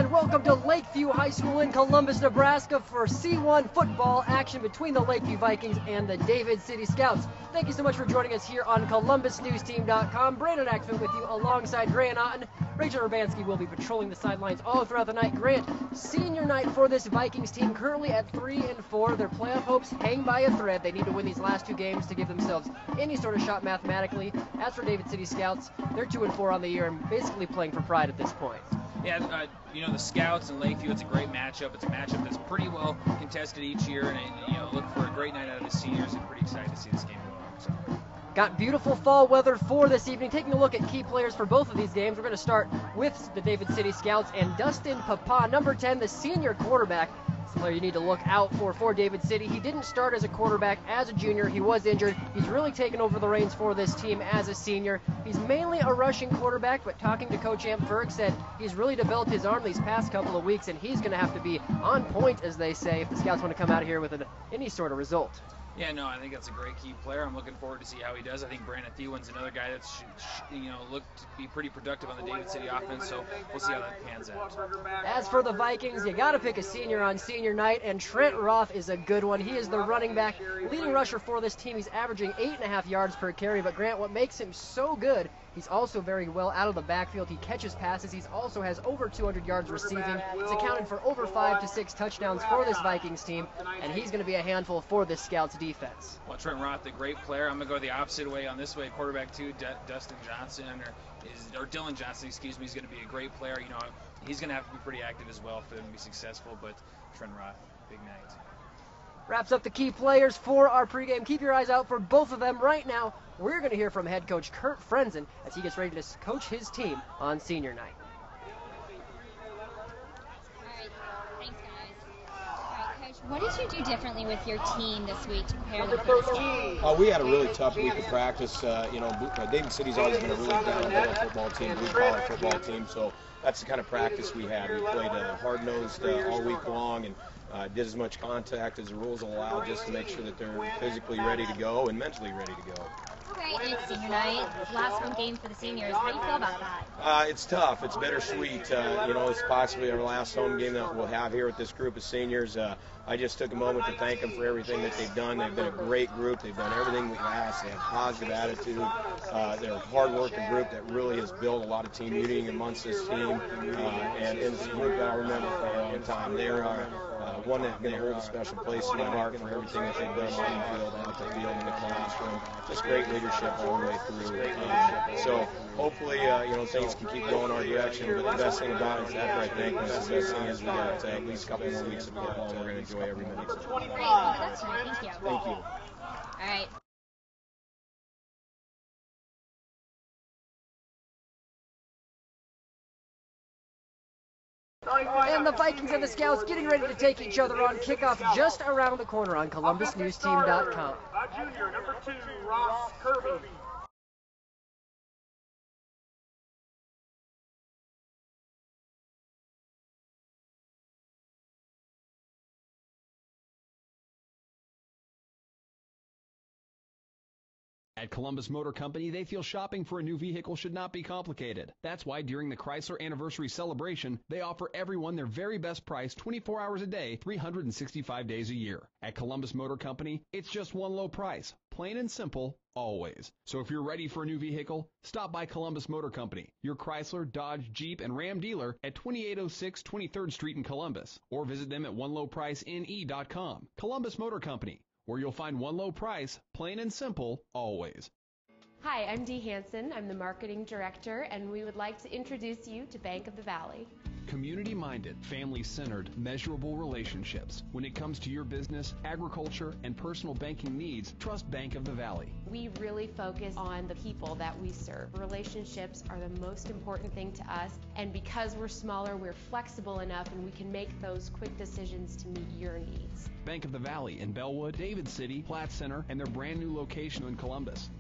And welcome to Lakeview High School in Columbus, Nebraska for C1 football action between the Lakeview Vikings and the David City Scouts. Thank you so much for joining us here on ColumbusNewsTeam.com. Brandon Axman with you alongside Grant Otten. Rachel Urbanski will be patrolling the sidelines all throughout the night. Grant, senior night for this Vikings team, currently at 3-4. Their playoff hopes hang by a thread. They need to win these last two games to give themselves any sort of shot mathematically. As for David City Scouts, they're 2-4 on the year and basically playing for pride at this point. Yeah, the Scouts and Lakeview, it's a great matchup. It's a matchup that's pretty well contested each year, and look for a great night out of the seniors, and pretty excited to see this game go on. So. Got beautiful fall weather for this evening. Taking a look at key players for both of these games, we're going to start with the David City Scouts and Dustin Papa, number 10, the senior quarterback. Player you need to look out for David City. He didn't start as a quarterback as a junior. He was injured. He's really taken over the reins for this team as a senior. He's mainly a rushing quarterback, but talking to Coach Amp Ferg said he's really developed his arm these past couple of weeks, and he's going to have to be on point, as they say, if the Scouts want to come out here with any sort of result. Yeah, no, I think that's a great key player. I'm looking forward to see how he does. I think Brandon Thewin's another guy that's looked to be pretty productive on the David City offense, so we'll see how that pans out. As for the Vikings, you got to pick a senior on senior night, and Trent Roth is a good one. He is the running back, leading rusher for this team. He's averaging 8.5 yards per carry, but Grant, what makes him so good, he's also very well out of the backfield. He catches passes. He also has over 200 yards receiving. He's accounted for over 5 to 6 touchdowns for this Vikings team, and he's going to be a handful for this Scouts defense. Well, Trent Roth, a great player. I'm going to go the opposite way on this way. Quarterback two, Dustin Johnson, or Dylan Johnson, excuse me, is going to be a great player. He's going to have to be pretty active as well for them to be successful, but Trent Roth, big night. Wraps up the key players for our pregame. Keep your eyes out for both of them right now. We're going to hear from head coach Kurt Frenzen as he gets ready to coach his team on senior night. What did you do differently with your team this week to prepare them for this game? We had a really tough week of practice. David City's always been a really down-and-out football team, blue-collar football team, so that's the kind of practice we had. We played hard-nosed all week long and did as much contact as the rules allow just to make sure that they're physically ready to go and mentally ready to go. Okay, it's senior night, last home game for the seniors. How do you feel about that? It's tough. It's bittersweet. It's possibly our last home game that we'll have here with this group of seniors. I just took a moment to thank them for everything that they've done. They've been a great group. They've done everything we asked. They have positive attitude. They're a hard-working group that really has built a lot of team unity amongst this team. And it's a group that I'll remember for a long time. They're one that's going to hold a special place in my heart for everything that they've done on the field, out the field, in the classroom. Just great leadership all the way through. So hopefully, things can keep going our direction. But the best thing about it is after I thank them, the best thing is we got at least a couple more weeks of football, and we're going to enjoy every minute. Great. Well, that's right. Thank you. Thank you. All right. And the Vikings and the Scouts getting ready to take each other on. Kickoff just around the corner on ColumbusNewsTeam.com. Junior, number 2, Ross Kirby. At Columbus Motor Company, they feel shopping for a new vehicle should not be complicated. That's why during the Chrysler Anniversary Celebration, they offer everyone their very best price 24 hours a day, 365 days a year. At Columbus Motor Company, it's just one low price, plain and simple, always. So if you're ready for a new vehicle, stop by Columbus Motor Company, your Chrysler, Dodge, Jeep, and Ram dealer at 2806 23rd Street in Columbus, or visit them at onelowpricene.com. Columbus Motor Company, where you'll find one low price, plain and simple, always. Hi, I'm Dee Hansen. I'm the Marketing Director, and we would like to introduce you to Bank of the Valley. Community-minded, family-centered, measurable relationships. When it comes to your business, agriculture, and personal banking needs, trust Bank of the Valley. We really focus on the people that we serve. Relationships are the most important thing to us, and because we're smaller, we're flexible enough and we can make those quick decisions to meet your needs. Bank of the Valley in Bellwood, David City, Platte Center, and their brand new location in Columbus.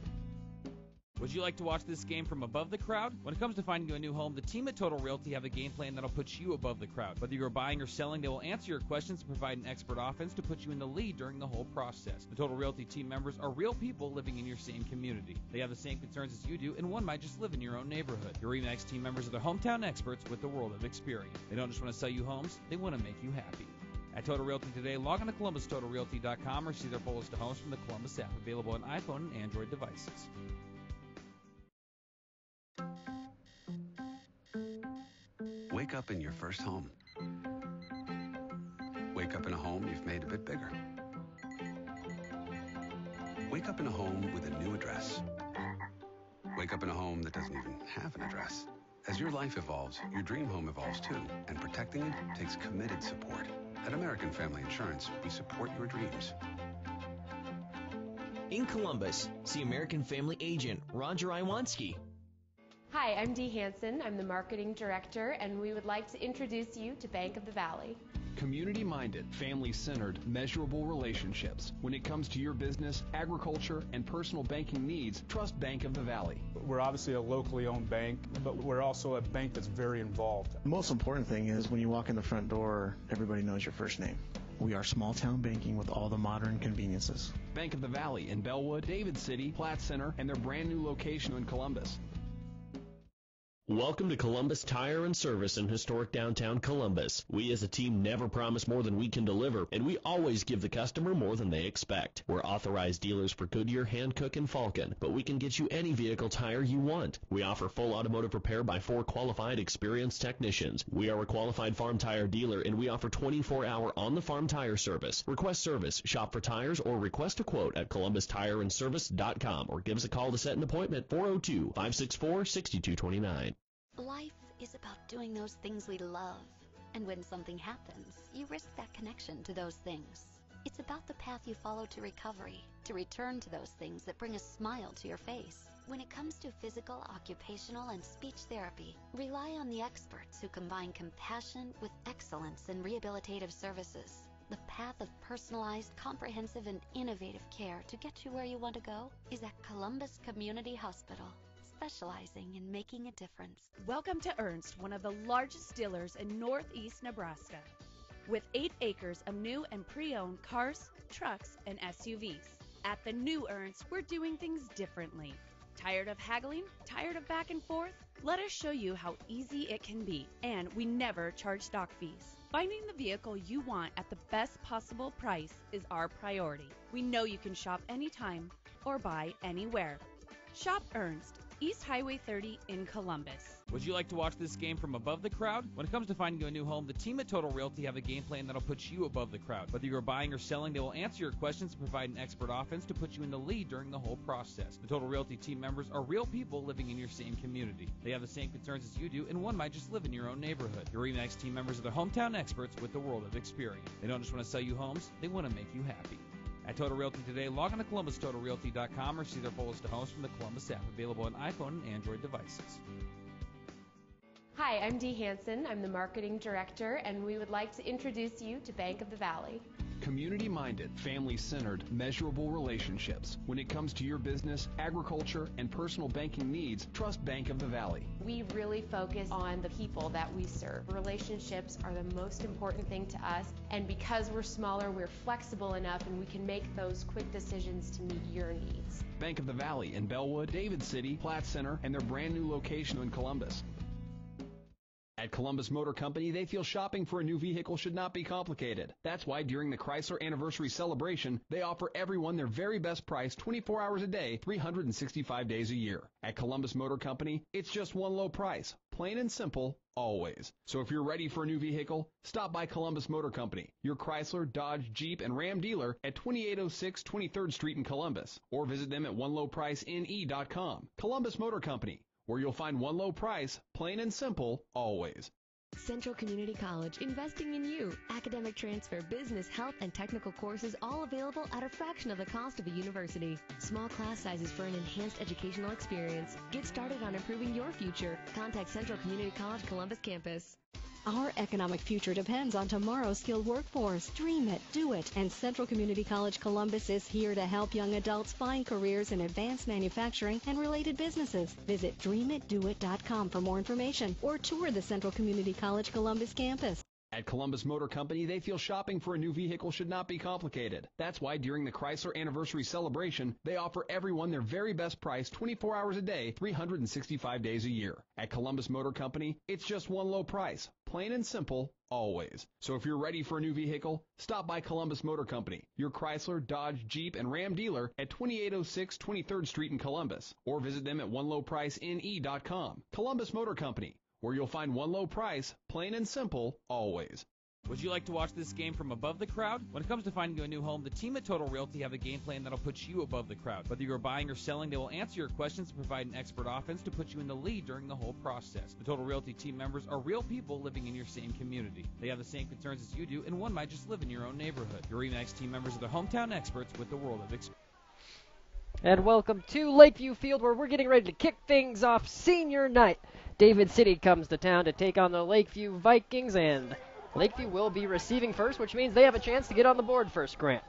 Would you like to watch this game from above the crowd? When it comes to finding you a new home, the team at Total Realty have a game plan that'll put you above the crowd. Whether you're buying or selling, they will answer your questions and provide an expert offense to put you in the lead during the whole process. The Total Realty team members are real people living in your same community. They have the same concerns as you do, and one might just live in your own neighborhood. Your RE/MAX team members are the hometown experts with the world of experience. They don't just want to sell you homes, they want to make you happy. At Total Realty today, log on to ColumbusTotalRealty.com or see their full list of homes from the Columbus app, available on iPhone and Android devices. Wake up in your first home. Wake up in a home you've made a bit bigger. Wake up in a home with a new address. Wake up in a home that doesn't even have an address. As your life evolves, your dream home evolves too, and protecting it takes committed support. At American Family Insurance, we support your dreams. In Columbus, see American Family Agent Roger Iwanski. Hi, I'm Dee Hansen. I'm the Marketing Director, and we would like to introduce you to Bank of the Valley. Community-minded, family-centered, measurable relationships. When it comes to your business, agriculture, and personal banking needs, trust Bank of the Valley. We're obviously a locally owned bank, but we're also a bank that's very involved. The most important thing is when you walk in the front door, everybody knows your first name. We are small town banking with all the modern conveniences. Bank of the Valley in Bellwood, David City, Platte Center, and their brand new location in Columbus. Welcome to Columbus Tire and Service in historic downtown Columbus. We as a team never promise more than we can deliver, and we always give the customer more than they expect. We're authorized dealers for Goodyear, Hankook, and Falcon, but we can get you any vehicle tire you want. We offer full automotive repair by 4 qualified, experienced technicians. We are a qualified farm tire dealer, and we offer 24-hour on-the-farm tire service. Request service, shop for tires, or request a quote at columbustireandservice.com, or give us a call to set an appointment, 402-564-6229. Life is about doing those things we love. And when something happens, you risk that connection to those things. It's about the path you follow to recovery, to return to those things that bring a smile to your face. When it comes to physical, occupational, and speech therapy, rely on the experts who combine compassion with excellence in rehabilitative services. The path of personalized, comprehensive, and innovative care to get you where you want to go is at Columbus Community Hospital, specializing in making a difference. Welcome to Ernst, one of the largest dealers in northeast Nebraska. With 8 acres of new and pre-owned cars, trucks, and SUVs. At the new Ernst, we're doing things differently. Tired of haggling? Tired of back and forth? Let us show you how easy it can be, and we never charge stock fees. Finding the vehicle you want at the best possible price is our priority. We know you can shop anytime or buy anywhere. Shop Ernst, East Highway 30 in Columbus. Would you like to watch this game from above the crowd? When it comes to finding you a new home, the team at Total Realty have a game plan that'll put you above the crowd. Whether you're buying or selling, they will answer your questions and provide an expert offense to put you in the lead during the whole process. The Total Realty team members are real people living in your same community. They have the same concerns as you do, and one might just live in your own neighborhood. Your RE/MAX team members are the hometown experts with the world of experience. They don't just want to sell you homes, they want to make you happy. At Total Realty today, log on to ColumbusTotalRealty.com or see their full list of homes from the Columbus app, available on iPhone and Android devices. Hi, I'm Dee Hansen. I'm the Marketing Director, and we would like to introduce you to Bank of the Valley. Community-minded, family-centered, measurable relationships. When it comes to your business, agriculture, and personal banking needs, trust Bank of the Valley. We really focus on the people that we serve. Relationships are the most important thing to us, and because we're smaller, we're flexible enough and we can make those quick decisions to meet your needs. Bank of the Valley in Bellwood, David City, Platte Center, and their brand new location in Columbus. At Columbus Motor Company, they feel shopping for a new vehicle should not be complicated. That's why during the Chrysler Anniversary Celebration, they offer everyone their very best price 24 hours a day, 365 days a year. At Columbus Motor Company, it's just one low price, plain and simple, always. So if you're ready for a new vehicle, stop by Columbus Motor Company, your Chrysler, Dodge, Jeep, and Ram dealer at 2806 23rd Street in Columbus, or visit them at onelowpricene.com. Columbus Motor Company, where you'll find one low price, plain and simple, always. Central Community College, investing in you. Academic transfer, business, health, and technical courses all available at a fraction of the cost of a university. Small class sizes for an enhanced educational experience. Get started on improving your future. Contact Central Community College Columbus campus. Our economic future depends on tomorrow's skilled workforce. Dream it, do it. And Central Community College Columbus is here to help young adults find careers in advanced manufacturing and related businesses. Visit dreamitdoit.com for more information or tour the Central Community College Columbus campus. At Columbus Motor Company, they feel shopping for a new vehicle should not be complicated. That's why during the Chrysler Anniversary Celebration, they offer everyone their very best price 24 hours a day, 365 days a year. At Columbus Motor Company, it's just one low price. Plain and simple, always. So if you're ready for a new vehicle, stop by Columbus Motor Company, your Chrysler, Dodge, Jeep, and Ram dealer at 2806 23rd Street in Columbus, or visit them at onelowpricene.com. Columbus Motor Company, where you'll find one low price, plain and simple, always. Would you like to watch this game from above the crowd? When it comes to finding you a new home, the team at Total Realty have a game plan that'll put you above the crowd. Whether you're buying or selling, they will answer your questions and provide an expert offense to put you in the lead during the whole process. The Total Realty team members are real people living in your same community. They have the same concerns as you do, and one might just live in your own neighborhood. Your RE/MAX team members are the hometown experts with the world of experience. And welcome to Lakeview Field, where we're getting ready to kick things off senior night. David City comes to town to take on the Lakeview Vikings, and Lakeview will be receiving first, which means they have a chance to get on the board first, Grant.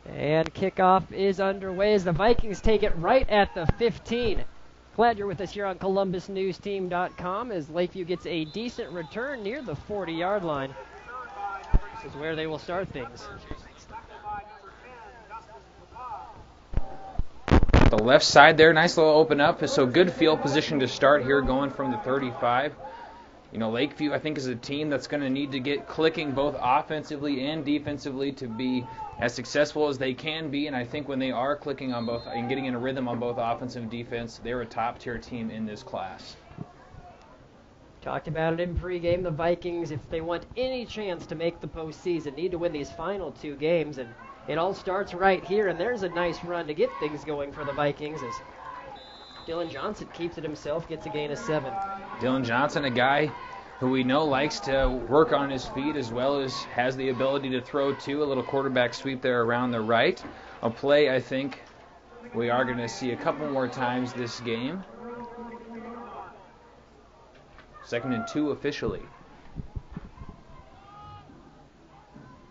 And kickoff is underway as the Vikings take it right at the 15. Glad you're with us here on ColumbusNewsTeam.com as Lakeview gets a decent return near the 40-yard line. This is where they will start things. The left side there, nice little open up. So good field position to start here going from the 35. You know, Lakeview, I think, is a team that's going to need to get clicking both offensively and defensively to be as successful as they can be. And I think when they are clicking on both and getting in a rhythm on both offense and defense, they're a top-tier team in this class. Talked about it in pregame. The Vikings, if they want any chance to make the postseason, need to win these final two games. And it all starts right here. And there's a nice run to get things going for the Vikings as Dylan Johnson keeps it himself, gets a gain of 7. Dylan Johnson, a guy who we know likes to work on his feet as well as has the ability to throw too. A little quarterback sweep there around the right. A play I think we are going to see a couple more times this game. 2nd and 2 officially.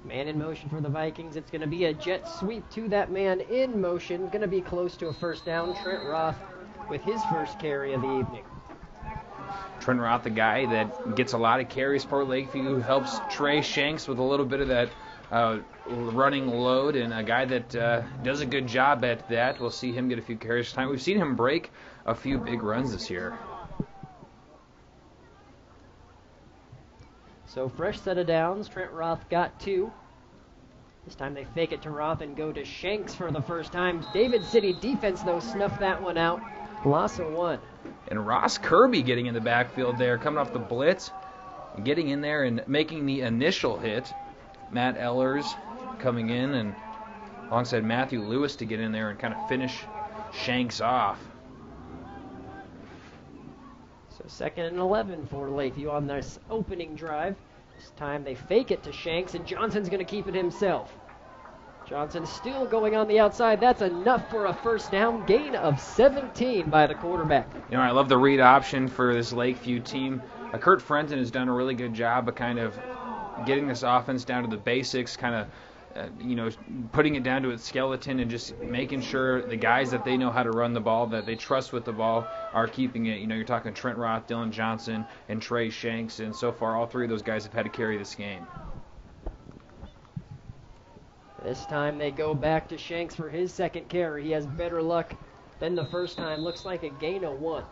Man in motion for the Vikings. It's going to be a jet sweep to that man in motion. Going to be close to a first down. Trent Roth with his first carry of the evening. Trent Roth, the guy that gets a lot of carries for Lakeview, who helps Trey Shanks with a little bit of that running load, and a guy that does a good job at that. We'll see him get a few carries tonight. We've seen him break a few big runs this year. So fresh set of downs. Trent Roth got 2. This time they fake it to Roth and go to Shanks for the first time. David City defense, though, snuffed that one out. Loss of 1. And Ross Kirby getting in the backfield there, coming off the blitz, getting in there and making the initial hit. Matt Ellers coming in and alongside Matthew Lewis to get in there and kind of finish Shanks off. So 2nd and 11 for Lakeview on this opening drive. This time they fake it to Shanks, and Johnson's going to keep it himself. Johnson still going on the outside. That's enough for a first down. Gain of 17 by the quarterback. You know, I love the read option for this Lakeview team. Kurt Frenton has done a really good job of kind of getting this offense down to the basics, kind of, putting it down to its skeleton and just making sure the guys that they know how to run the ball, that they trust with the ball, are keeping it. You know, you're talking Trent Roth, Dylan Johnson, and Trey Shanks, and so far all 3 of those guys have had to carry this game. This time they go back to Shanks for his second carry. He has better luck than the first time. Looks like a gain of 1.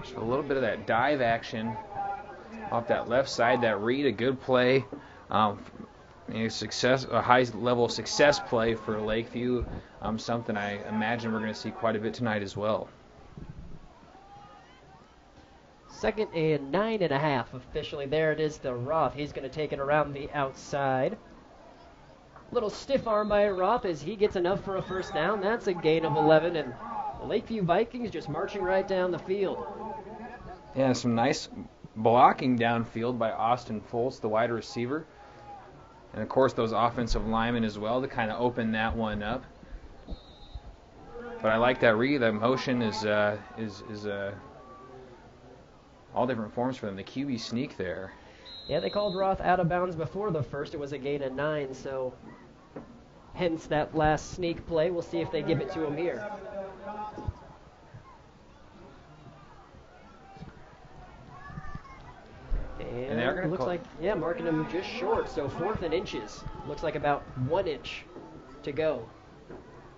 Just a little bit of that dive action off that left side. That read, a good play. A high-level success play for Lakeview. Something I imagine we're going to see quite a bit tonight as well. 2nd and 9.5 officially. There it is to Roth. He's going to take it around the outside. Little stiff arm by Roth as he gets enough for a first down. That's a gain of 11, and The Lakeview Vikings just marching right down the field. Yeah, some nice blocking downfield by Austin Foltz, the wide receiver. And, of course, those offensive linemen as well to kind of open that one up. But I like that read. That motion is all different forms for them. The QB sneak there. Yeah, they called Roth out of bounds before the first. It was a gain of 9, so hence that last sneak play. We'll see if they give it to him here. And they're going to looks like, yeah, marking him just short, so 4th and inches. Looks like about 1 inch to go.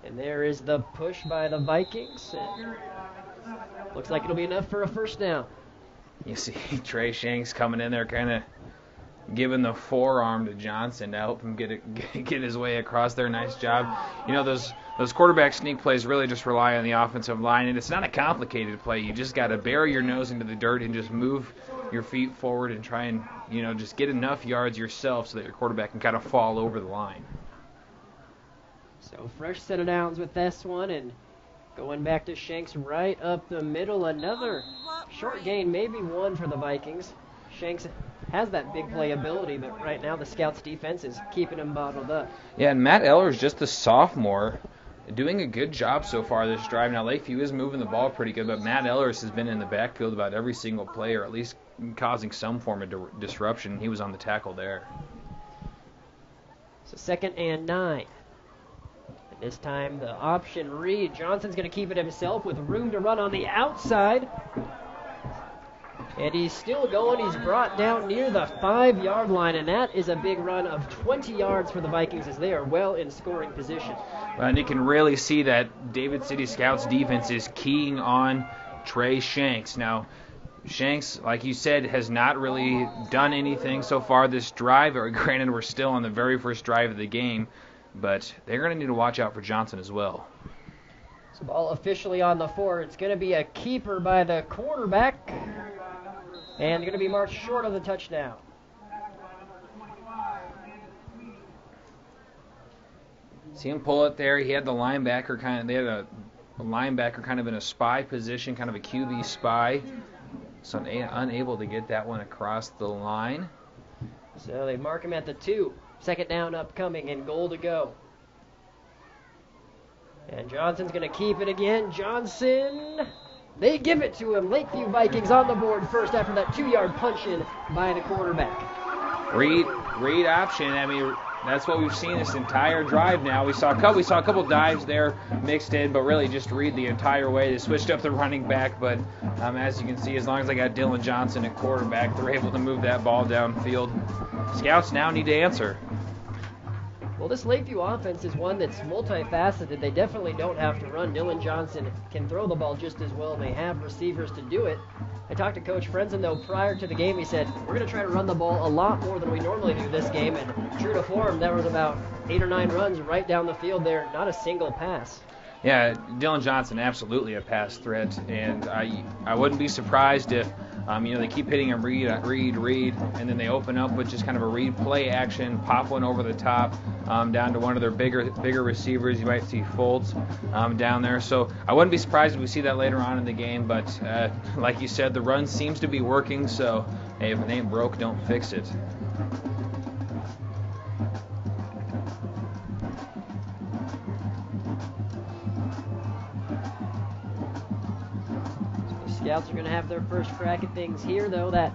And there is the push by the Vikings. Looks like it'll be enough for a first down. You see Trey Shanks coming in there kind of giving the forearm to Johnson to help him get his way across there. Nice job. You know, those quarterback sneak plays really just rely on the offensive line, and it's not a complicated play. You just got to bury your nose into the dirt and just move your feet forward and try and, you know, just get enough yards yourself so that your quarterback can kind of fall over the line. So fresh set of downs with this one, and going back to Shanks right up the middle. Another short gain, maybe 1 for the Vikings. Shanks has that big play ability, but right now the Scouts defense is keeping him bottled up. Yeah, and Matt Eller's just a sophomore, doing a good job so far this drive. Now Lakeview is moving the ball pretty good, but Matt Ellers has been in the backfield about every single play, or at least causing some form of disruption. He was on the tackle there. So 2nd and 9. And this time the option read. Johnson's going to keep it himself with room to run on the outside. And he's still going. He's brought down near the 5-yard line, and that is a big run of 20 yards for the Vikings as they are well in scoring position. And you can really see that David City Scouts defense is keying on Trey Shanks. Now, Shanks, like you said, has not really done anything so far this drive. Or granted, we're still on the very first drive of the game, but they're going to need to watch out for Johnson as well. So ball officially on the 4. It's going to be a keeper by the quarterback. And going to be marked short of the touchdown. See him pull it there. He had the linebacker they had a linebacker kind of in a spy position, kind of a QB spy. So unable to get that one across the line. So they mark him at the 2. 2nd down upcoming and goal to go. And Johnson's going to keep it again. Johnson, they give it to him. Lakeview Vikings on the board first after that 2-yard punch-in by the quarterback. Read option. I mean, that's what we've seen this entire drive now. We saw a couple dives there mixed in, but really just read the entire way. They switched up the running back, but as you can see, as long as they got Dylan Johnson at quarterback, they're able to move that ball downfield. Scouts now need to answer. Well, this Lakeview offense is one that's multifaceted. They definitely don't have to run. Dylan Johnson can throw the ball just as well, and they have receivers to do it. I talked to Coach Frenzen, though, prior to the game. He said, we're going to try to run the ball a lot more than we normally do this game. And true to form, there was about 8 or 9 runs right down the field there, not a single pass. Yeah, Dylan Johnson, absolutely a pass threat. And I wouldn't be surprised if, they keep hitting him read, and then they open up with just kind of a read play action, pop one over the top, down to one of their bigger receivers. You might see Foltz down there. So I wouldn't be surprised if we see that later on in the game. But like you said, the run seems to be working. So hey, if it ain't broke, don't fix it. Scouts are going to have their first crack at things here, though. That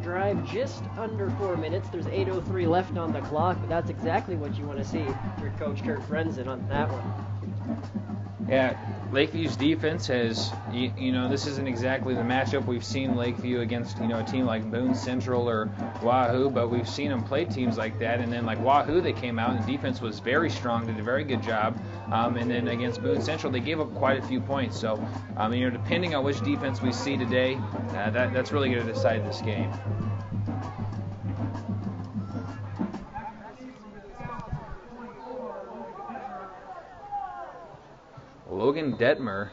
drive just under 4 minutes. There's 8:03 left on the clock, but that's exactly what you want to see for Coach Kurt Frenzen on that one. Yeah, Lakeview's defense has, this isn't exactly the matchup we've seen Lakeview against, a team like Boone Central or Wahoo, but we've seen them play teams like that. And then like Wahoo, they came out and the defense was very strong, did a very good job. And then against Boone Central, they gave up quite a few points. So, depending on which defense we see today, that's really going to decide this game. Logan Detmer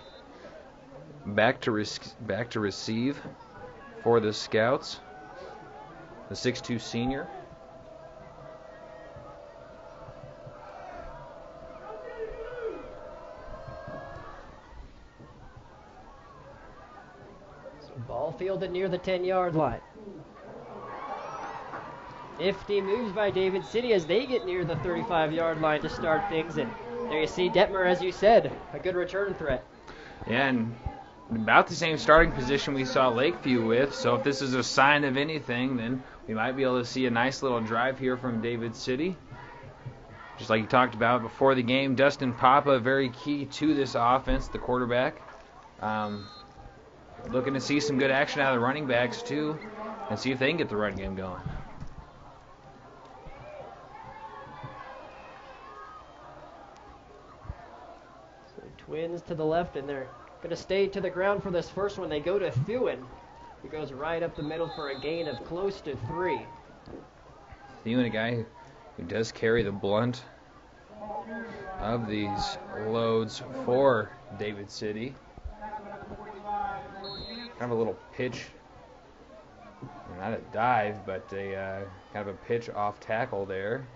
back to receive for the Scouts, the 6'2" senior. fielded near the 10-yard line. Nifty moves by David City as they get near the 35-yard line to start things. And there you see Detmer, as you said, a good return threat. Yeah, and about the same starting position we saw Lakeview with. So if this is a sign of anything, then we might be able to see a nice little drive here from David City. Just like you talked about before the game, Dustin Papa, very key to this offense, the quarterback. Looking to see some good action out of the running backs, too, and see if they can get the run game going. So Twins to the left, and they're going to stay to the ground for this first one. They go to Thuin, who goes right up the middle for a gain of close to 3. Thuin, a guy who does carry the blunt of these loads for David City. Kind of a little pitch, not a dive, but a kind of a pitch off tackle there.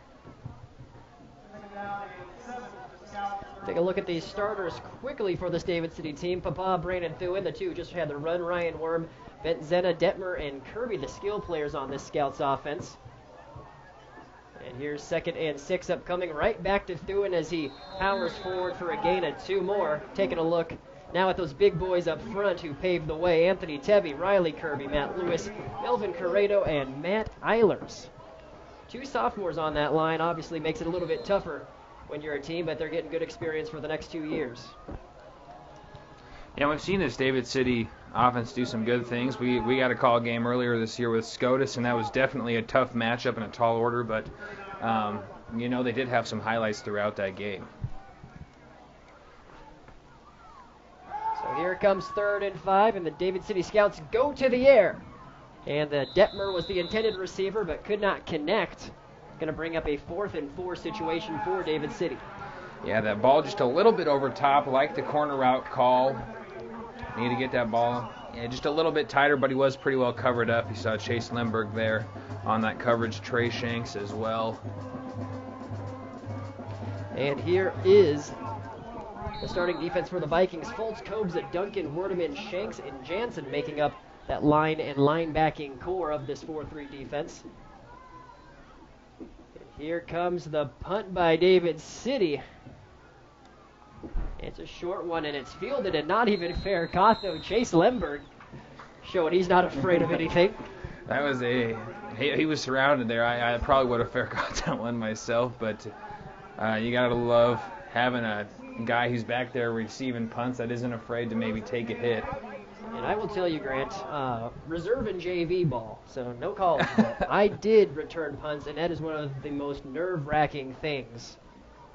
Take a look at these starters quickly for this David City team. Papa, Brandon Thuin, the two just had the run. Ryan Worm, Benzena, Detmer, and Kirby, the skill players on this Scouts offense. And here's 2nd and 6 upcoming. Right back to Thuin as he powers forward for a gain of 2 more. Taking a look now at those big boys up front who paved the way. Anthony Tebby, Riley Kirby, Matt Lewis, Melvin Corrado, and Matt Eilers. 2 sophomores on that line obviously makes it a little bit tougher when you're a team, but they're getting good experience for the next 2 years. Yeah, we've seen this David City offense do some good things. We got a call game earlier this year with SCOTUS, and that was definitely a tough matchup in a tall order, but they did have some highlights throughout that game. So here comes 3rd and 5, and the David City Scouts go to the air. And Detmer was the intended receiver, but could not connect. Going to bring up a 4th and 4 situation for David City. Yeah, that ball just a little bit over top, like the corner route call. Need to get that ball just a little bit tighter, but he was pretty well covered up. You saw Chase Lemberg there on that coverage, Trey Shanks as well. And here is the starting defense for the Vikings. Fultz, Cobes, Duncan, Werdeman, Shanks, and Jansen making up that line and linebacking core of this 4-3 defense. And here comes the punt by David City. It's a short one, and it's fielded and not even fair caught, though. Chase Lemberg showing he's not afraid of anything. That was he was surrounded there. I probably would have fair caught that one myself, but you got to love having a guy who's back there receiving punts that isn't afraid to maybe take a hit. And I will tell you, Grant, reserve and JV ball, so no calls. I did return punts, and that is one of the most nerve-wracking things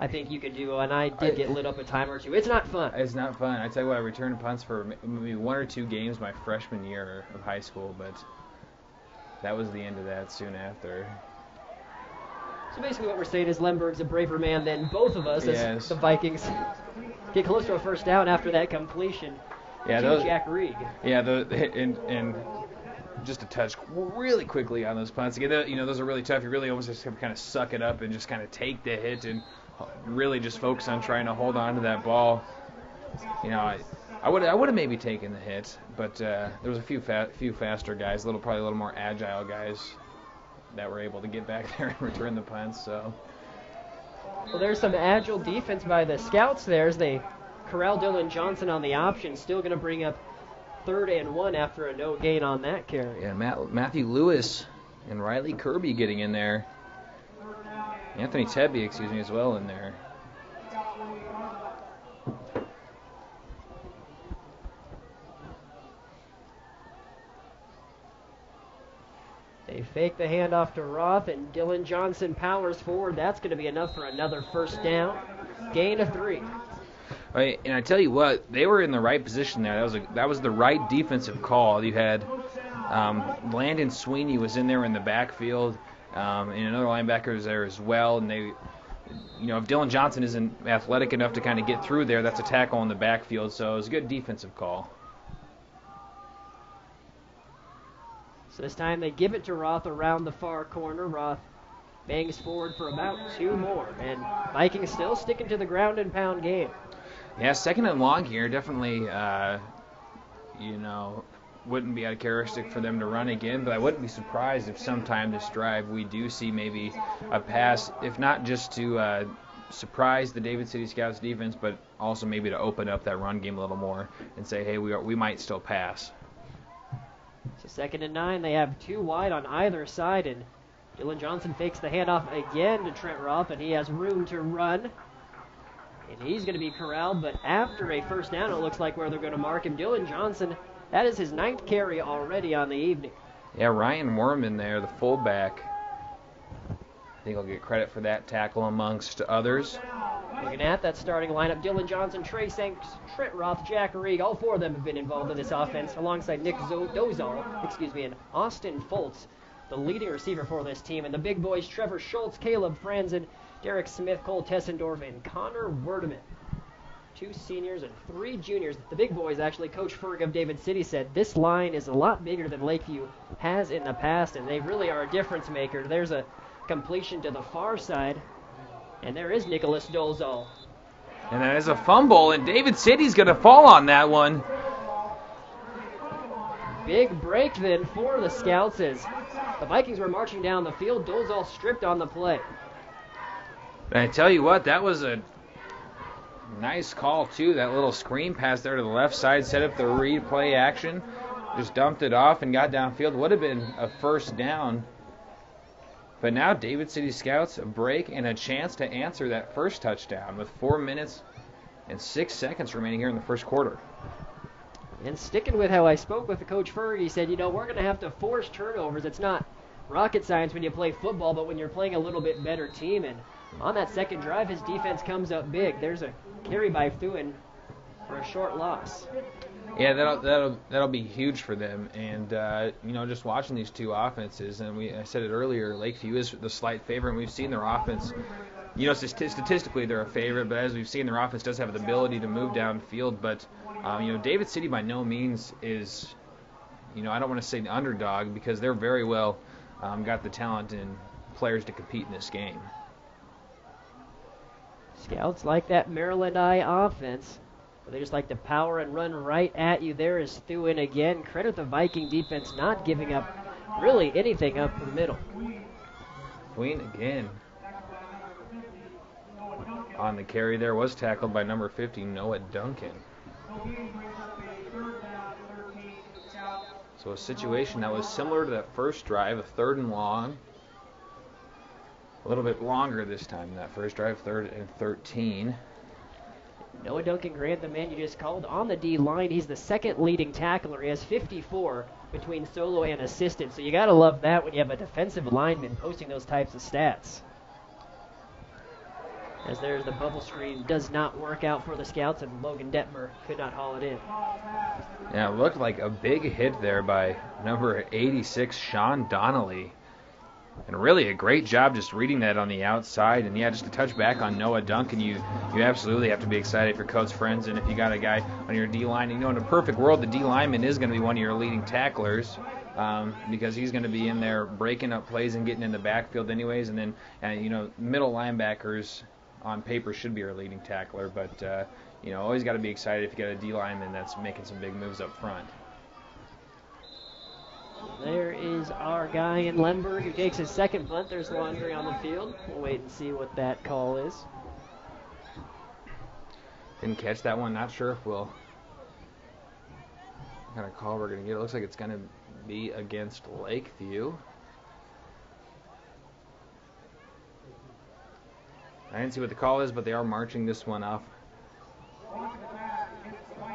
I think you could do, and I did get lit up a time or two. It's not fun. It's not fun. I tell you what, I returned punts for maybe 1 or 2 games my freshman year of high school, but that was the end of that soon after. So basically what we're saying is Lemberg's a braver man than both of us, yes, as the Vikings get close to a first down after that completion to Jack Reed. Yeah, and just to touch really quickly on those punts. Again, those are really tough. You really almost just have to kind of suck it up and just kind of take the hit and really just focus on trying to hold on to that ball. I would have maybe taken the hit, but there was a few faster guys, probably a little more agile guys that were able to get back there and return the punts. So, well, there's some agile defense by the Scouts there as they corral Dylan Johnson on the option. Still going to bring up 3rd and 1 after a no gain on that carry. Yeah, Matthew Lewis and Riley Kirby getting in there. Anthony Tebby, as well in there. They fake the handoff to Roth, and Dylan Johnson powers forward. That's going to be enough for another first down. Gain of 3. Right, and I tell you what, they were in the right position there. That was the right defensive call. You had Landon Sweeney was in there in the backfield, and another linebacker was there as well. And they, if Dylan Johnson isn't athletic enough to kind of get through there, that's a tackle in the backfield. So it was a good defensive call. So this time they give it to Roth around the far corner. Roth bangs forward for about 2 more, and Vikings still sticking to the ground and pound game. Yeah, 2nd and long here. Definitely, wouldn't be uncharacteristic for them to run again, but I wouldn't be surprised if sometime this drive we do see maybe a pass, if not just to surprise the David City Scouts defense, but also maybe to open up that run game a little more and say, hey, we might still pass. So 2nd and 9, they have 2 wide on either side, and Dylan Johnson fakes the handoff again to Trent Ruff, and he has room to run. And he's going to be corralled, but after a first down, it looks like where they're going to mark him. Dylan Johnson, that is his 9th carry already on the evening. Yeah, Ryan Worman there, the fullback. I think he'll get credit for that tackle amongst others. Looking at that starting lineup, Dylan Johnson, Trey Sanks, Trent Roth, Jack Reed, all 4 of them have been involved in this offense, alongside Nick Dozal, and Austin Foltz, the leading receiver for this team. And the big boys, Trevor Schultz, Caleb Franzen, Derek Smith, Cole Tessendorf, and Connor Werdeman. 2 seniors and 3 juniors. The big boys, actually, Coach Ferg of David City said this line is a lot bigger than Lakeview has in the past, and they really are a difference maker. There's a completion to the far side, and there is Nicholas Dolzal. And that is a fumble, and David City's going to fall on that one. Big break then for the Scouts as the Vikings were marching down the field. Dolzal stripped on the play. And I tell you what, that was a nice call, too. That little screen pass there to the left side, set up the read play action, just dumped it off and got downfield. Would have been a first down. But now David City Scouts a break and a chance to answer that first touchdown with 4 minutes and 6 seconds remaining here in the first quarter. And sticking with how I spoke with the Coach Ferg, he said, we're going to have to force turnovers. It's not rocket science when you play football, but when you're playing a little bit better team. And on that second drive, his defense comes up big. There's a carry by Thuin for a short loss. Yeah, that'll be huge for them. And just watching these 2 offenses, and I said it earlier, Lakeview is the slight favorite, and we've seen their offense. Statistically they're a favorite, but as we've seen, their offense does have the ability to move downfield. But David City by no means is, I don't want to say the underdog, because they're very well got the talent and players to compete in this game. Scouts like that Maryland Eye offense. They just like to power and run right at you. There is Thuin again. Credit the Viking defense not giving up really anything up the middle. Thuin again on the carry there, was tackled by number 50, Noah Duncan. So a situation that was similar to that first drive, a 3rd and long. A little bit longer this time than that first drive, 3rd and 13. Noah Duncan Grant, the man you just called, on the D-line. He's the 2nd leading tackler. He has 54 between solo and assistant. So you got to love that when you have a defensive lineman posting those types of stats. As there's the bubble screen, does not work out for the Scouts, and Logan Detmer could not haul it in. Yeah, it looked like a big hit there by number 86, Sean Donnelly. And really a great job just reading that on the outside. And, yeah, just to touch back on Noah Duncan, you absolutely have to be excited for Coach Friends. And if you got a guy on your D-line, in a perfect world, the D-lineman is going to be one of your leading tacklers because he's going to be in there breaking up plays and getting in the backfield anyways. And then, middle linebackers on paper should be our leading tackler. But, always got to be excited if you got a D-lineman that's making some big moves up front. There is our guy in Lemberg who takes his 2nd punt. There's Laundry on the field. We'll wait and see what that call is. Didn't catch that one. Not sure if what kind of call we're going to get. It looks like it's going to be against Lakeview. I didn't see what the call is, but they are marching this one off.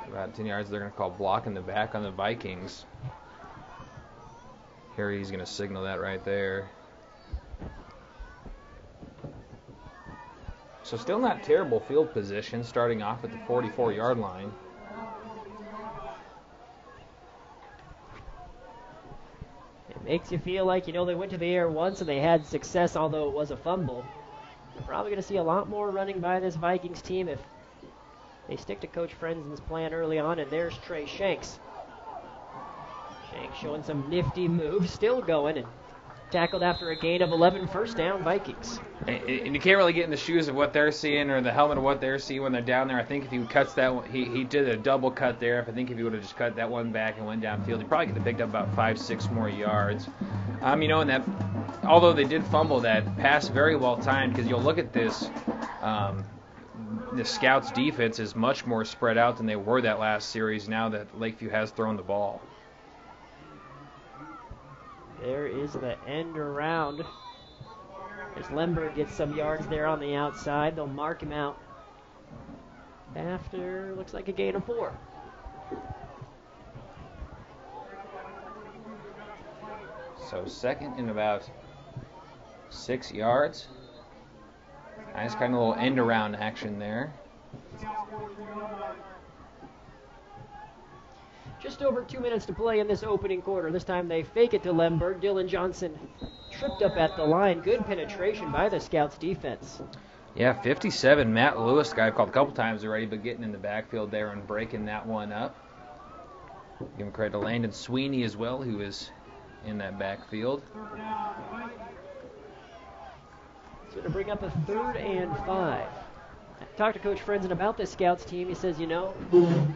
About 10 yards, they're going to call block in the back on the Vikings. Harry's going to signal that right there. So still not terrible field position, starting off at the 44-yard line. It makes you feel like, they went to the air once and they had success, although it was a fumble. We're probably going to see a lot more running by this Vikings team if they stick to Coach Frenzen's plan early on, and there's Trey Shanks. Shanks showing some nifty moves, still going, and tackled after a gain of 11, first down, Vikings. And you can't really get in the shoes of what they're seeing or the helmet of what they're seeing when they're down there. I think if he cuts that one, he did a double cut there. I think if he would have just cut that one back and went downfield, he probably could have picked up about 5-6 more yards. And that, although they did fumble, that pass very well timed, because you'll look at this, the Scouts' defense is much more spread out than they were that last series now that Lakeview has thrown the ball. There is the end around. As Lemberg gets some yards there on the outside, they'll mark him out after, looks like a gain of 4. So second and about 6 yards. Nice kind of little end around action there. Just over 2 minutes to play in this opening quarter. This time they fake it to Lemberg. Dylan Johnson tripped up at the line. Good penetration by the Scouts defense. Yeah, 57. Matt Lewis, guy I've called a couple times already, but getting in the backfield there and breaking that one up. Give him credit to Landon Sweeney as well, who is in that backfield. It's going to bring up a 3rd and 5. I talked to Coach Frenzen about this Scouts team. He says, no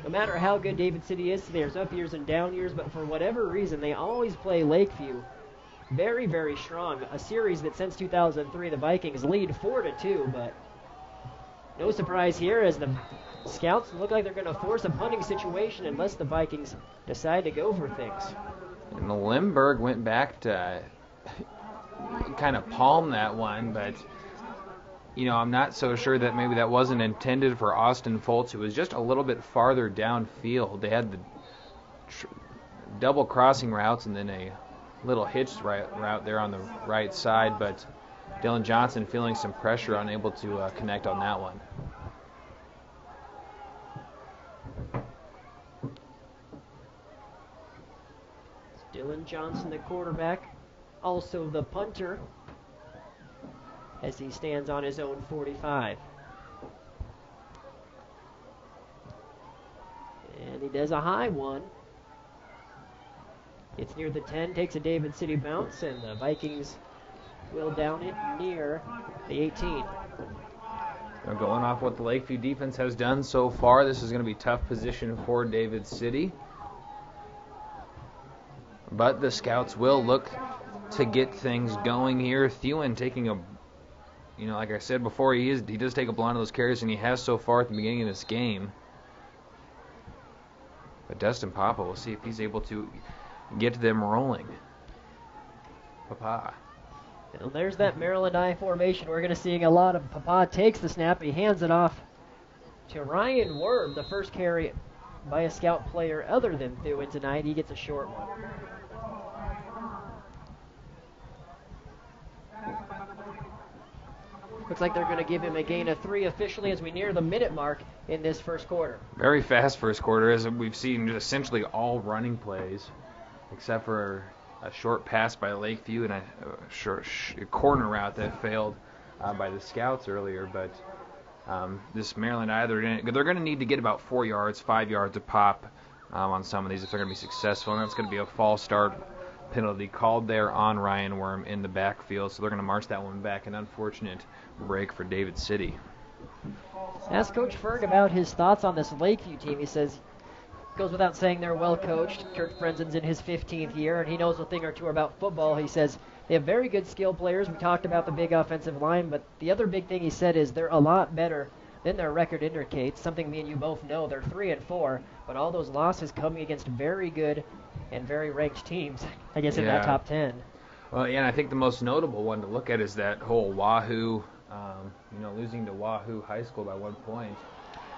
matter how good David City is, there's up years and down years, but for whatever reason, they always play Lakeview very, very strong. A series that since 2003, the Vikings lead 4-2, but no surprise here as the Scouts look like they're going to force a punting situation unless the Vikings decide to go for things. And Lemberg went back to kind of palm that one, but I'm not so sure that maybe that wasn't intended for Austin Foltz, who was just a little bit farther downfield. They had the double crossing routes and then a little hitched route there on the right side, but Dylan Johnson feeling some pressure, unable to connect on that one. Dylan Johnson, the quarterback, also the punter, as he stands on his own 45. And he does a high one. It's near the 10, takes a David City bounce, and the Vikings will down it near the 18. Going off what the Lakeview defense has done so far, this is going to be a tough position for David City. But the Scouts will look to get things going here. Thewin taking a, like I said before, he does take up a lot of those carries, and he has so far at the beginning of this game. But Dustin Papa, we'll see if he's able to get them rolling. Papa. Well, there's that Maryland I formation. We're going to see a lot of Papa takes the snap. He hands it off to Ryan Worm, the first carry by a Scout player other than Thewin tonight. He gets a short one. Looks like they're going to give him a gain of 3 officially as we near the minute mark in this first quarter. Very fast first quarter, as we've seen essentially all running plays, except for a short pass by Lakeview and a short corner route that failed by the Scouts earlier. But this Maryland they're going to need to get about 4 yards, 5 yards a pop on some of these if they're going to be successful, and that's going to be a false start penalty called there on Ryan Worm in the backfield, so they're going to march that one back. An unfortunate break for David City. Ask Coach Ferg about his thoughts on this Lakeview team. He says, goes without saying they're well coached. Kurt Frenzen's in his 15th year, and he knows a thing or two about football. He says they have very good skill players. We talked about the big offensive line, but the other big thing he said is they're a lot better than their record indicates, something me and you both know. They're 3-4, but all those losses coming against very good and very ranked teams, I guess, in that top 10. Well, yeah, and I think the most notable one to look at is that whole Wahoo, losing to Wahoo High School by 1 point.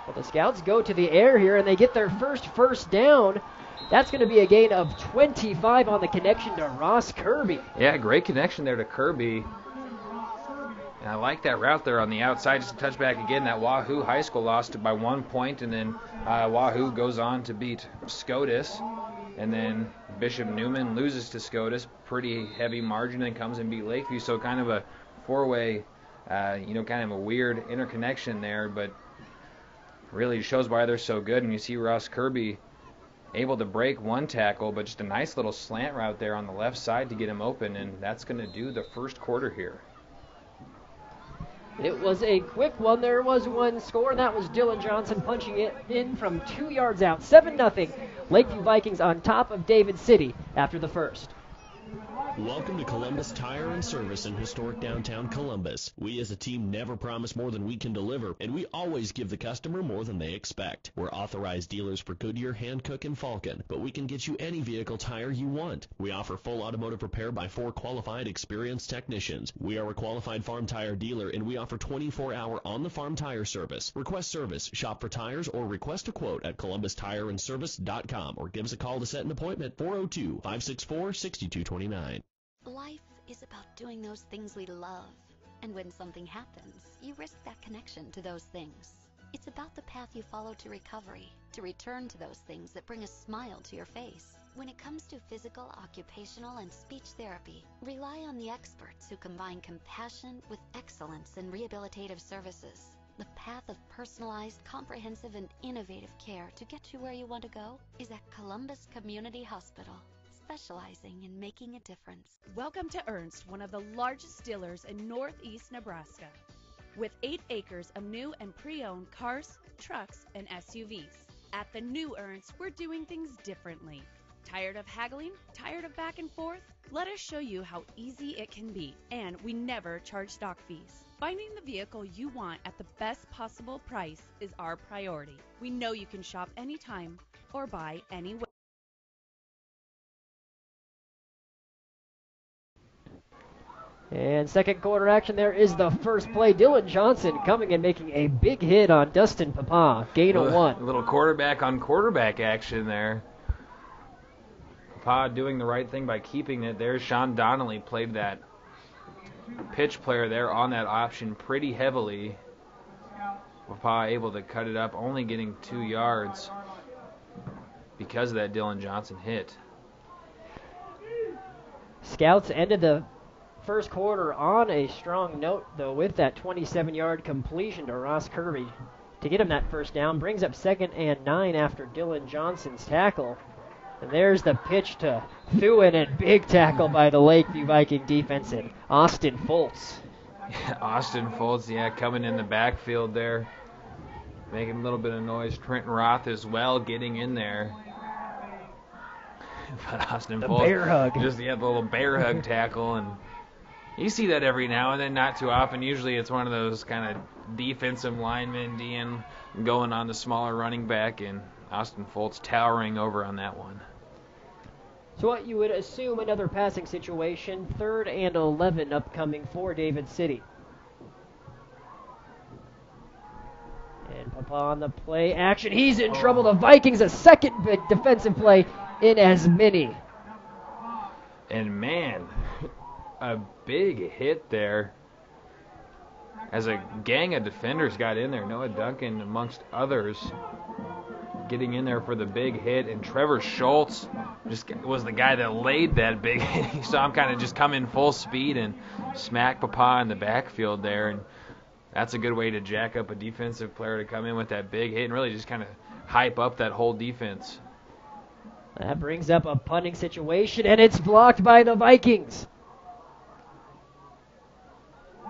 Well, the Scouts go to the air here, and they get their first down. That's going to be a gain of 25 on the connection to Ross Kirby. Yeah, great connection there to Kirby. And I like that route there on the outside. Just a touchback again. That Wahoo High School lost it by 1 point, and then Wahoo goes on to beat SCOTUS. And then Bishop Newman loses to SCOTUS, pretty heavy margin, and comes and beat Lakeview. So kind of a four-way, kind of a weird interconnection there, but really shows why they're so good. And you see Ross Kirby able to break one tackle, but just a nice little slant route there on the left side to get him open, and that's going to do the first quarter here. It was a quick one. There was one score, and that was Dylan Johnson punching it in from 2 yards out. 7-0. Lakeview Vikings on top of David City after the first. Welcome to Columbus Tire and Service in historic downtown Columbus. We as a team never promise more than we can deliver, and we always give the customer more than they expect. We're authorized dealers for Goodyear, Hankook, and Falcon, but we can get you any vehicle tire you want. We offer full automotive repair by 4 qualified, experienced technicians. We are a qualified farm tire dealer, and we offer 24-hour on-the-farm tire service. Request service, shop for tires, or request a quote at columbustireandservice.com, or give us a call to set an appointment, 402-564-6229. Life is about doing those things we love. And when something happens, you risk that connection to those things. It's about the path you follow to recovery, to return to those things that bring a smile to your face. When it comes to physical, occupational, and speech therapy, rely on the experts who combine compassion with excellence in rehabilitative services. The path of personalized, comprehensive, and innovative care to get you where you want to go is at Columbus Community Hospital, specializing in making a difference. Welcome to Ernst, one of the largest dealers in northeast Nebraska. With 8 acres of new and pre-owned cars, trucks, and SUVs. At the new Ernst, we're doing things differently. Tired of haggling? Tired of back and forth? Let us show you how easy it can be, and we never charge stock fees. Finding the vehicle you want at the best possible price is our priority. We know you can shop anytime or buy anywhere. And second quarter action, there is the first play. Dylan Johnson coming and making a big hit on Dustin Papa. Gain of 1. A little quarterback on quarterback action there. Papa doing the right thing by keeping it there. Sean Donnelly played that pitch player there on that option pretty heavily. Papa able to cut it up, only getting 2 yards because of that Dylan Johnson hit. Scouts ended the first quarter on a strong note, though, with that 27-yard completion to Ross Kirby to get him that first down. Brings up 2nd and 9 after Dylan Johnson's tackle. And there's the pitch to Thuin, and big tackle by the Lakeview Viking defense and Austin Foltz. Yeah, Austin Foltz, coming in the backfield there, making a little bit of noise. Trenton Roth as well getting in there. But Austin Foltz, bear hug. Just the little bear hug tackle, and you see that every now and then, not too often. Usually it's one of those kind of defensive linemen, DN, going on the smaller running back, and Austin Foltz towering over on that one. So what you would assume another passing situation, 3rd and 11 upcoming for David City. And Papa on the play action. He's in trouble. The Vikings, a second big defensive play in as many. And man, a big hit there as a gang of defenders got in there. Noah Duncan amongst others getting in there for the big hit, and Trevor Schultz just was the guy that laid that big hit. He saw him kind of just come in full speed and smack Papa in the backfield there, and that's a good way to jack up a defensive player to come in with that big hit and really just kind of hype up that whole defense. That brings up a punting situation, and it's blocked by the Vikings.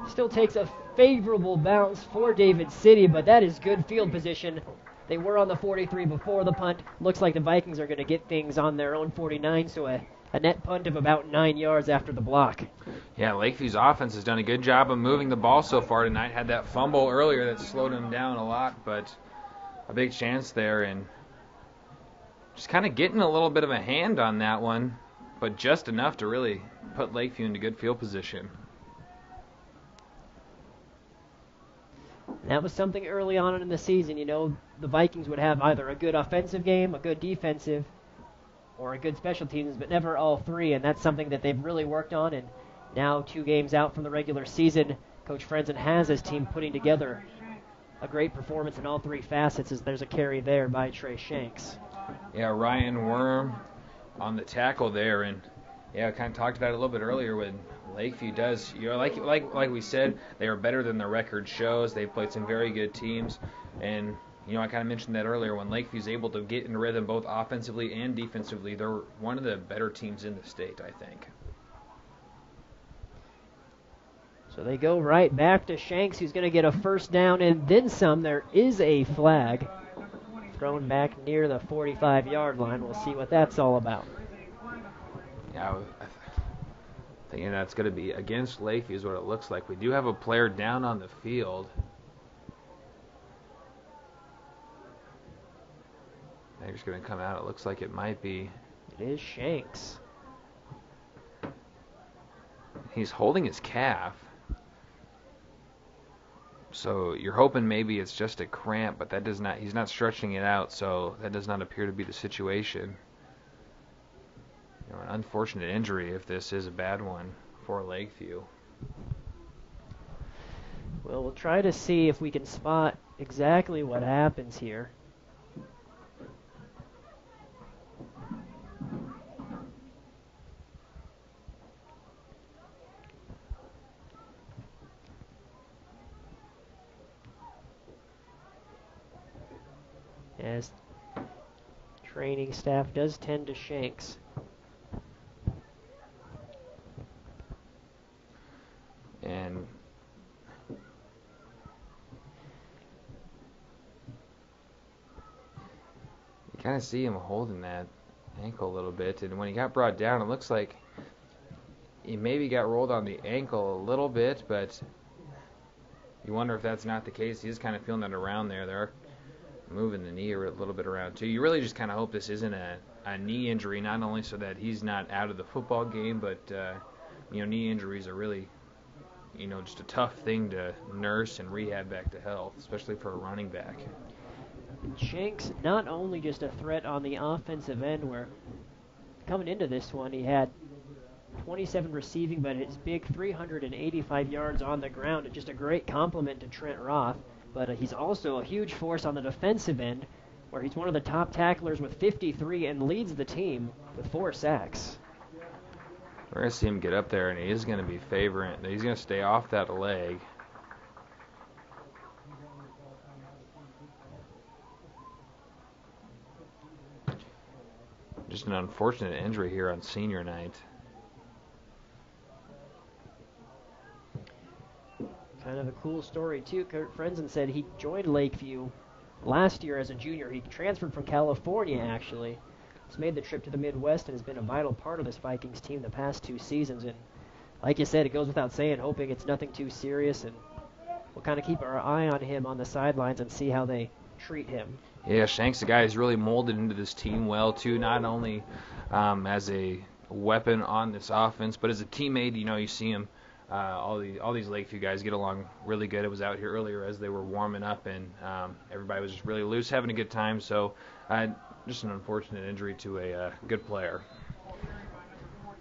Still takes a favorable bounce for David City, but that is good field position. They were on the 43 before the punt. Looks like the Vikings are going to get things on their own 49, so a net punt of about 9 yards after the block. Yeah, Lakeview's offense has done a good job of moving the ball so far tonight. Had that fumble earlier that slowed him down a lot, but a big chance there, and just kind of getting a little bit of a hand on that one, but just enough to really put Lakeview into good field position. That was something early on in the season. The Vikings would have either a good offensive game, a good defensive, or a good special teams, but never all three, and that's something that they've really worked on. And now 2 games out from the regular season, Coach Frenzen has his team putting together a great performance in all 3 facets, as there's a carry there by Trey Shanks. Yeah, Ryan Worm on the tackle there, and I kind of talked about it a little bit earlier when Lakeview does, like we said, they are better than the record shows. They've played some very good teams, and I kind of mentioned that earlier. When Lakeview's able to get in rhythm both offensively and defensively, they're one of the better teams in the state, I think. So they go right back to Shanks, who's going to get a first down and then some. There is a flag thrown back near the 45-yard line. We'll see what that's all about. Yeah, thinking that's going to be against Lakeview is what it looks like. We do have a player down on the field. They're just going to come out. It looks like it might be. It is Shanks. He's holding his calf. So you're hoping maybe it's just a cramp, but that does not. He's not stretching it out, so that does not appear to be the situation. An unfortunate injury if this is a bad one for Lakeview. Well, we'll try to see if we can spot exactly what happens here. As training staff does tend to Shanks. And you kind of see him holding that ankle a little bit, and when he got brought down, it looks like he maybe got rolled on the ankle a little bit, but you wonder if that's not the case. He's kind of feeling that around there. They're moving the knee a little bit around too. You really just kind of hope this isn't a knee injury, not only so that he's not out of the football game, but knee injuries are really just a tough thing to nurse and rehab back to health, especially for a running back. Shanks not only just a threat on the offensive end, where coming into this one he had 27 receiving, but his big 385 yards on the ground, and just a great compliment to Trent Roth. But he's also a huge force on the defensive end, where he's one of the top tacklers with 53 and leads the team with 4 sacks. We're going to see him get up there, and he is going to be favoring. He's going to stay off that leg. Just an unfortunate injury here on senior night. Kind of a cool story, too. Kurt Frenzen said he joined Lakeview last year as a junior. He transferred from California, actually. He's made the trip to the Midwest and has been a vital part of this Vikings team the past 2 seasons. And like you said, it goes without saying, hoping it's nothing too serious. And we'll kind of keep our eye on him on the sidelines and see how they treat him. Yeah, Shanks, the guy who's really molded into this team well, too, not only as a weapon on this offense, but as a teammate. You see him. All these Lakeview guys get along really good. I was out here earlier as they were warming up, and everybody was just really loose, having a good time. So just an unfortunate injury to a good player.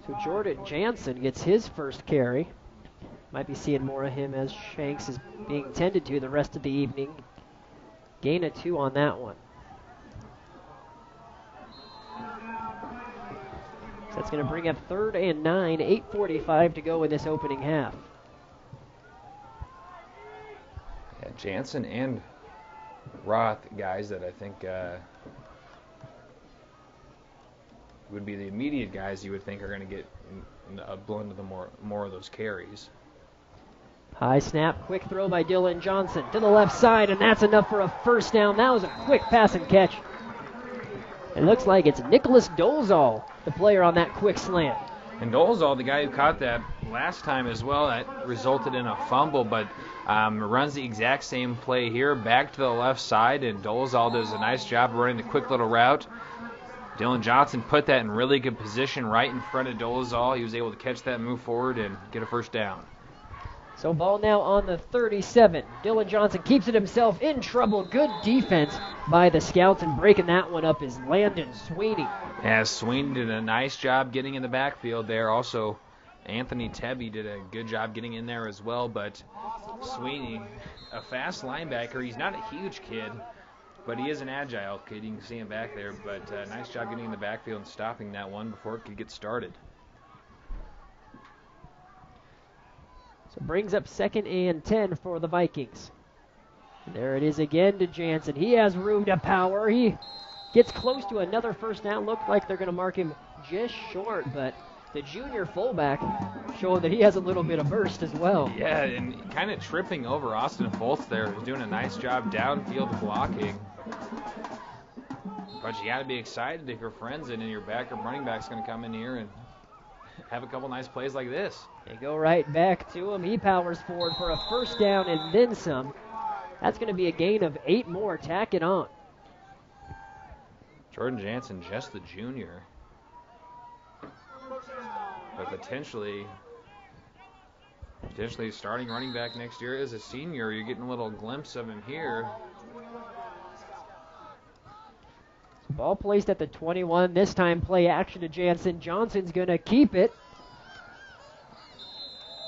So Jordan Jansen gets his first carry. Might be seeing more of him as Shanks is being tended to the rest of the evening. Gain of 2 on that one. So that's going to bring up 3rd and 9, 8:45 to go in this opening half. Yeah, Jansen and Roth, guys that I think would be the immediate guys you would think are going to get a blend of the more of those carries. High snap, quick throw by Dylan Johnson to the left side, and that's enough for a first down. That was a quick pass and catch. It looks like it's Nicholas Dolezal, the player on that quick slant. And Dolezal, the guy who caught that last time as well, that resulted in a fumble, but runs the exact same play here, back to the left side, and Dolezal does a nice job of running the quick little route. Dylan Johnson put that in really good position right in front of Dolezal. He was able to catch that, move forward, and get a first down. So ball now on the 37. Dylan Johnson keeps it himself in trouble. Good defense by the Scouts, and breaking that one up is Landon Sweeney. Yeah, Sweeney did a nice job getting in the backfield there. Also, Anthony Tebby did a good job getting in there as well, but Sweeney, a fast linebacker. He's not a huge kid, but he is an agile kid. You can see him back there, but nice job getting in the backfield and stopping that one before it could get started. So brings up 2nd and 10 for the Vikings. There it is again to Jansen. He has room to power. He gets close to another first down. Looked like they're going to mark him just short, but the junior fullback showing that he has a little bit of burst as well. Yeah, and kind of tripping over Austin Foltz there. He's doing a nice job downfield blocking. But you got to be excited if your friends and your backup running back's going to come in here and have a couple nice plays like this. They go right back to him. He powers forward for a first down and then some. That's going to be a gain of 8 more. Tack it on. Jordan Jansen, just the junior. But potentially starting running back next year as a senior. You're getting a little glimpse of him here. Ball placed at the 21. This time play action to Jansen. Johnson's going to keep it.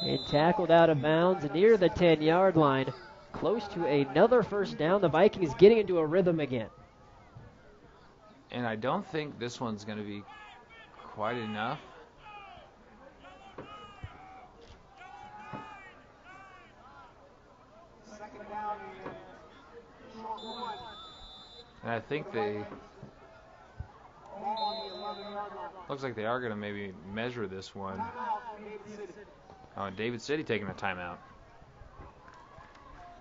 And tackled out of bounds near the 10-yard line. Close to another first down. The Vikings getting into a rhythm again. And I don't think this one's going to be quite enough. And I think looks like they are going to maybe measure this one. Oh, David City taking a timeout.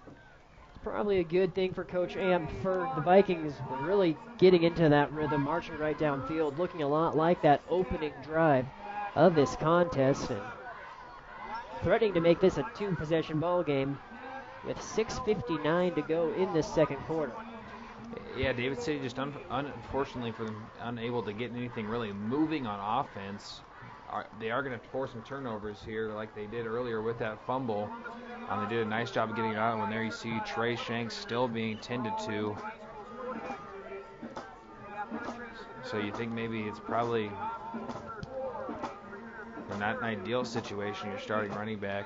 It's probably a good thing for Coach Amp for the Vikings. They're really getting into that rhythm, marching right downfield, looking a lot like that opening drive of this contest, and threatening to make this a 2-possession ball game with 6:59 to go in this second quarter. Yeah, David City just unfortunately for them unable to get anything really moving on offense. They are going to force some turnovers here like they did earlier with that fumble. They did a nice job of getting it out. And there you see Trey Shanks still being tended to. So you think maybe it's probably not an ideal situation. You're starting running back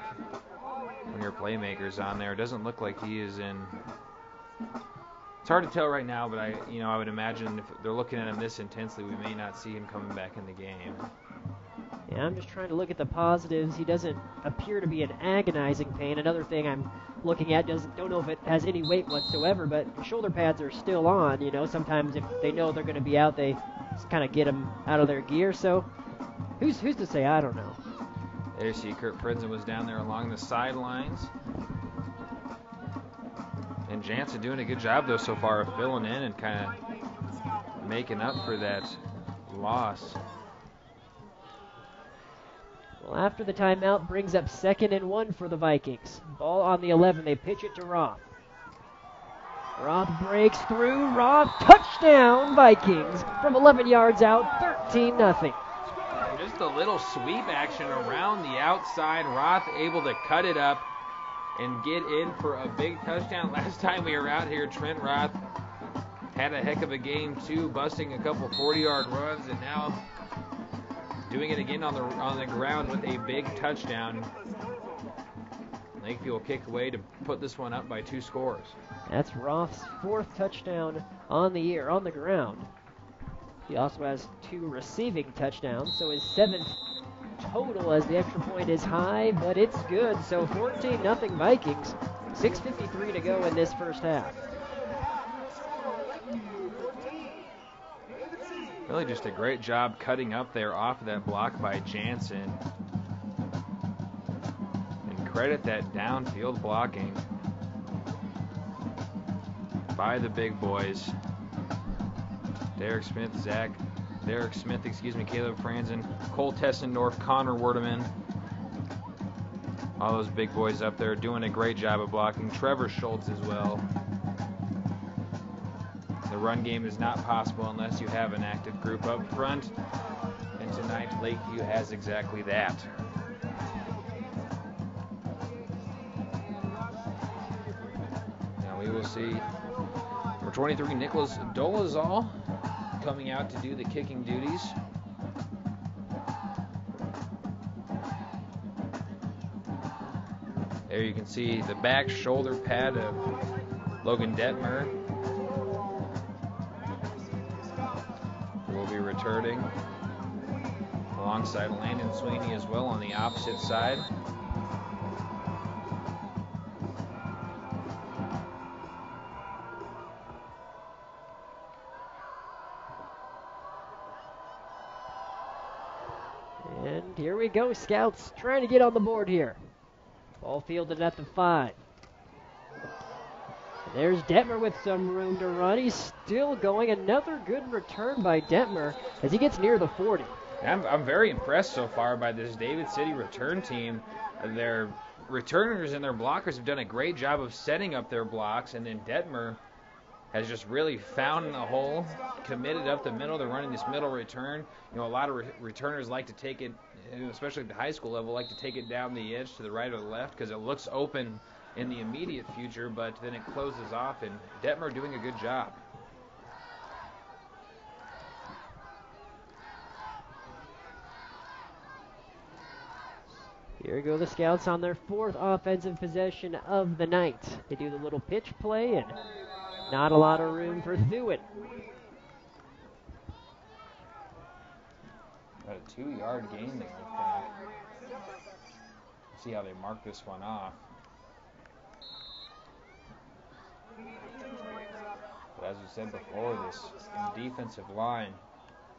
when your playmaker's on there. It doesn't look like he is in. It's hard to tell right now, but I would imagine if they're looking at him this intensely, we may not see him coming back in the game. Yeah, I'm just trying to look at the positives. He doesn't appear to be in agonizing pain. Another thing I'm looking at, don't know if it has any weight whatsoever, but shoulder pads are still on. You know, sometimes if they know they're going to be out, they just kind of get them out of their gear. So who's to say? I don't know. There you see Kurt Prinzen was down there along the sidelines. And Jansen doing a good job, though, so far of filling in and kind of making up for that loss. Well, after the timeout brings up 2nd and 1 for the Vikings. Ball on the 11. They pitch it to Roth. Roth breaks through. Roth, touchdown, Vikings. From 11 yards out, 13-0. Just a little sweep action around the outside. Roth able to cut it up and get in for a big touchdown. Last time we were out here, Trent Roth had a heck of a game too, busting a couple 40-yard runs, and now doing it again on the ground with a big touchdown. Lakeview will kick away to put this one up by 2 scores. That's Roth's 4th touchdown on the year on the ground. He also has 2 receiving touchdowns, so his 7th total as the extra point is high, but it's good. So 14-0 Vikings. 6:53 to go in this first half. Really just a great job cutting up there off of that block by Jansen. And credit that downfield blocking by the big boys. Caleb Franzen, Cole Tessendorf, Connor Werdeman. All those big boys up there doing a great job of blocking. Trevor Schultz as well. The run game is not possible unless you have an active group up front. And tonight, Lakeview has exactly that. Now we will see number 23, Nicholas Dolezal, coming out to do the kicking duties. There you can see the back shoulder pad of Logan Detmer. Will be returning alongside Landon Sweeney as well on the opposite side. here we go. Scouts trying to get on the board here. Ball fielded at the 5. There's Detmer with some room to run. He's still going. Another good return by Detmer as he gets near the 40. I'm very impressed so far by this David City return team. Their returners and their blockers have done a great job of setting up their blocks, and then Detmer has just really found the hole, committed up the middle. They're running this middle return. A lot of returners like to take it, especially at the high school level, like to take it down the edge to the right or the left because it looks open in the immediate future, but then it closes off, and Detmer doing a good job. Here go the Scouts on their 4th offensive possession of the night. They do the little pitch play, and not a lot of room for Thuin. About a 2-yard gain there, I think. See how they mark this one off. But as we said before, this defensive line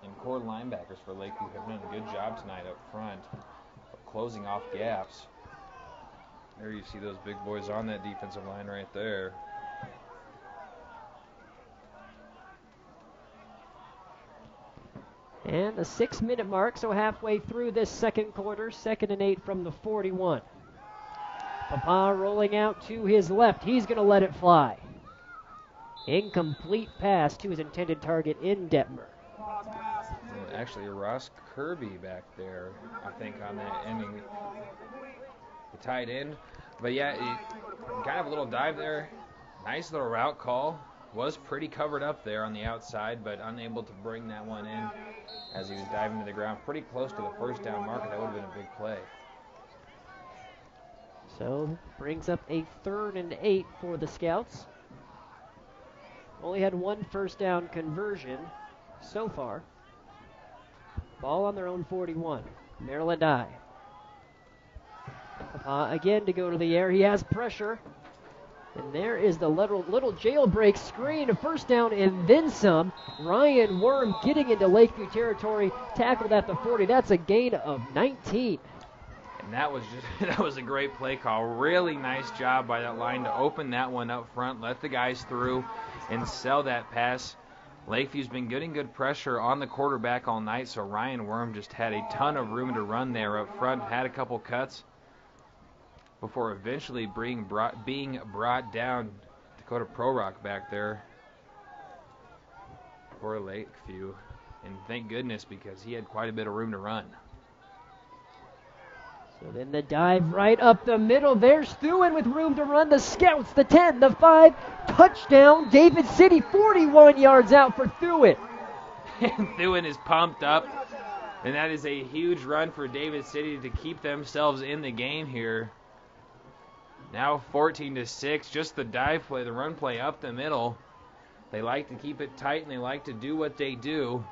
and core linebackers for Lakeview have done a good job tonight up front of closing off gaps. There you see those big boys on that defensive line right there. And the 6-minute mark, so halfway through this second quarter, 2nd and 8 from the 41. Papa rolling out to his left. He's going to let it fly. Incomplete pass to his intended target in Detmer. Actually, Ross Kirby back there, I think, on that ending. The tight end. But yeah, kind of a little dive there. Nice little route call. Was pretty covered up there on the outside, but unable to bring that one in as he was diving to the ground. Pretty close to the first down marker. That would have been a big play. So, brings up a 3rd and 8 for the Scouts. Only had 1 first down conversion so far. Ball on their own 41. Maryland I. Again to go to the air. He has pressure. And there is the little jailbreak screen. First down and then some. Ryan Worm getting into Lakeview territory. Tackled at the 40. That's a gain of 19. And that was a great play call. Really nice job by that line to open that one up front, let the guys through, and sell that pass. Lakeview's been getting good pressure on the quarterback all night, so Ryan Worm just had a ton of room to run there up front, had a couple cuts before eventually being brought down. Dakota Prorock back there for Lakeview, and thank goodness because he had quite a bit of room to run. So then the dive right up the middle. There's Thuin with room to run. The Scouts, the 10, the 5, touchdown. David City, 41 yards out for Thuin. And Thuin is pumped up, and that is a huge run for David City to keep themselves in the game here. Now 14-6, just the dive play, the run play up the middle. They like to keep it tight, and they like to do what they do.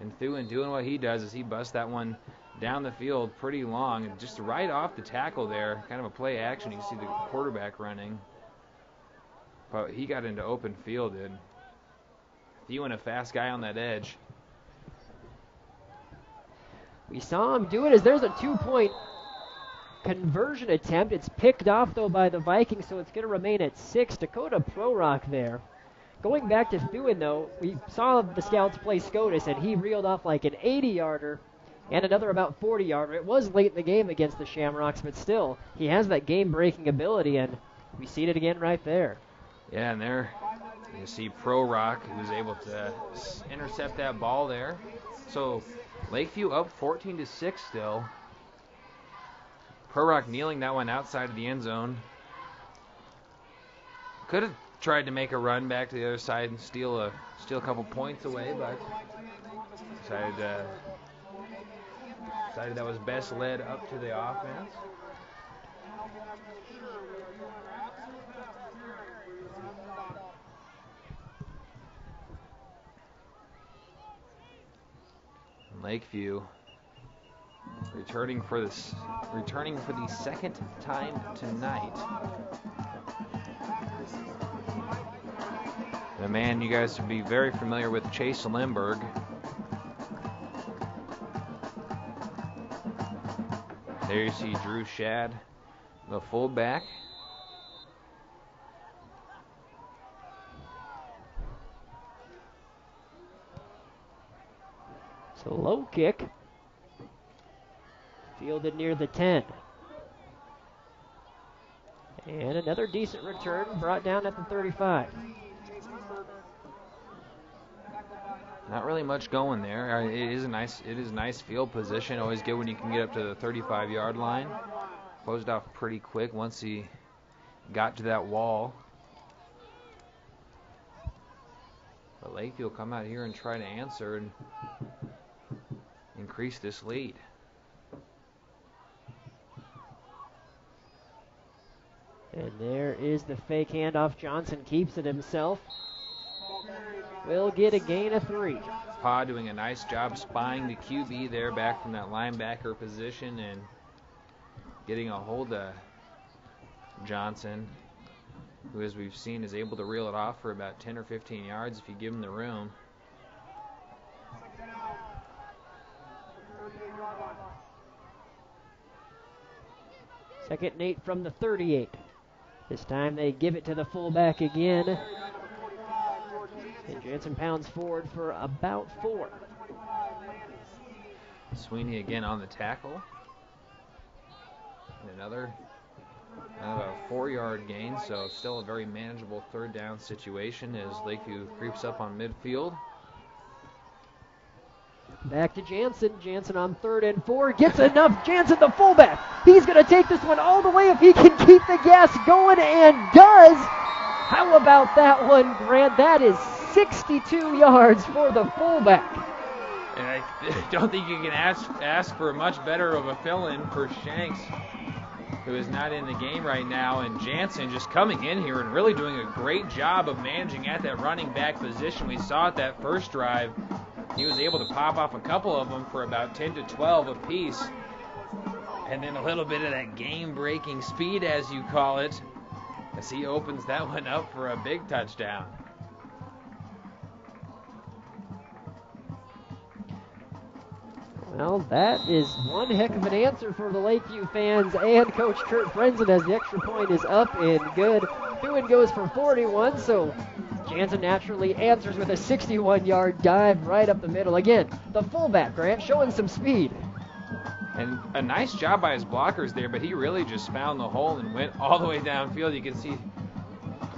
And Thuin doing what he does as he busts that one down the field pretty long, and just right off the tackle there, kind of a play action. You can see the quarterback running, but he got into open field, and Thuin, a fast guy on that edge. We saw him do it as there's a 2-point conversion attempt. It's picked off, though, by the Vikings, so it's going to remain at 6. Dakota Prorock there. Going back to Thuin, though, we saw the Scouts play SCOTUS, and he reeled off like an 80-yarder and another about 40-yarder. It was late in the game against the Shamrocks, but still, he has that game-breaking ability, and we see it again right there. Yeah, and there you see Prorock, who was able to intercept that ball there. So Lakeview up 14-6 still. Prorock kneeling that one outside of the end zone. Could have tried to make a run back to the other side and steal a couple points away, but decided that was best led up to the offense. Lakeview returning for the second time tonight. The man you guys would be very familiar with, Chase Limburg. There you see Drew Shad, the fullback. So low kick. Fielded near the 10. And another decent return brought down at the 35. Not really much going there. It is a nice field position. Always good when you can get up to the 35-yard line. Closed off pretty quick once he got to that wall. But Lakeview will come out here and try to answer and increase this lead. And there is the fake handoff. Johnson keeps it himself. Will get a gain of 3. Pa doing a nice job spying the QB there back from that linebacker position and getting a hold of Johnson, who, as we've seen, is able to reel it off for about 10 or 15 yards if you give him the room. Second and 8 from the 38. This time they give it to the fullback again. And Jansen pounds forward for about 4. Sweeney again on the tackle. And another 4-yard gain, so still a very manageable third down situation as Lakeview creeps up on midfield. Back to Jansen. Jansen on 3rd and 4. Gets enough. Jansen, the fullback. He's going to take this one all the way if he can keep the gas going, and does. How about that one, Grant? That is 62 yards for the fullback. And I don't think you can ask for much better of a fill-in for Shanks, who is not in the game right now. And Jansen just coming in here and really doing a great job of managing at that running back position. We saw it that first drive. He was able to pop off a couple of them for about 10 to 12 apiece. And then a little bit of that game-breaking speed, as you call it, as he opens that one up for a big touchdown. Well, that is one heck of an answer for the Lakeview fans and Coach Kurt Frenzen, as the extra point is up and good. Thuin goes for 41, so Jansen naturally answers with a 61-yard dive right up the middle. Again, the fullback, Grant, showing some speed. And a nice job by his blockers there, but he really just found the hole and went all the way downfield. You can see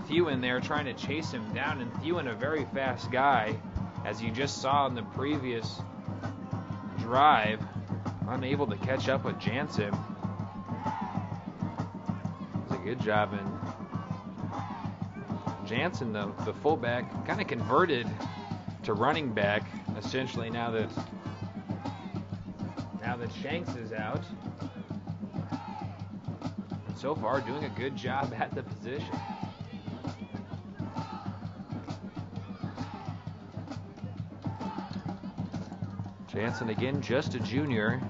Thuin there trying to chase him down, and Thuin, a very fast guy, as you just saw in the previous drive, unable to catch up with Jansen. It was a good job, and Jansen, the fullback, kind of converted to running back, essentially, now that Shanks is out. And so far, doing a good job at the position. Jansen again, just a junior.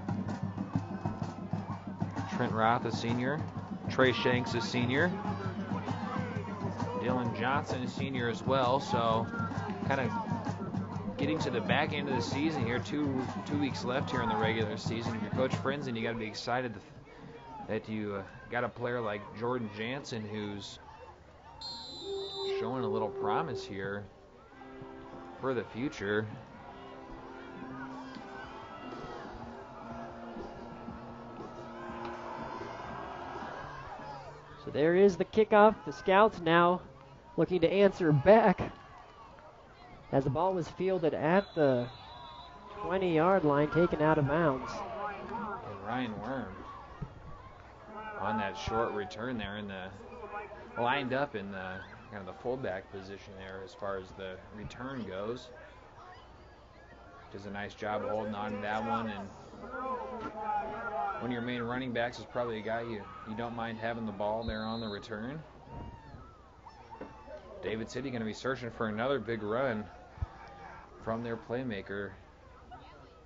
Trent Roth, a senior. Trey Shanks, a senior. Dylan Johnson, a senior as well. So kind of getting to the back end of the season here. Two weeks left here in the regular season. If you're Coach Frenzen, you got to be excited that you got a player like Jordan Jansen who's showing a little promise here for the future. So there is the kickoff. The Scouts now looking to answer back as the ball was fielded at the 20-yard line, taken out of bounds. And Ryan Worm on that short return there, lined up in the kind of the fullback position there as far as the return goes. Does a nice job holding on to that one, and one of your main running backs is probably a guy you don't mind having the ball there on the return. David City going to be searching for another big run from their playmaker.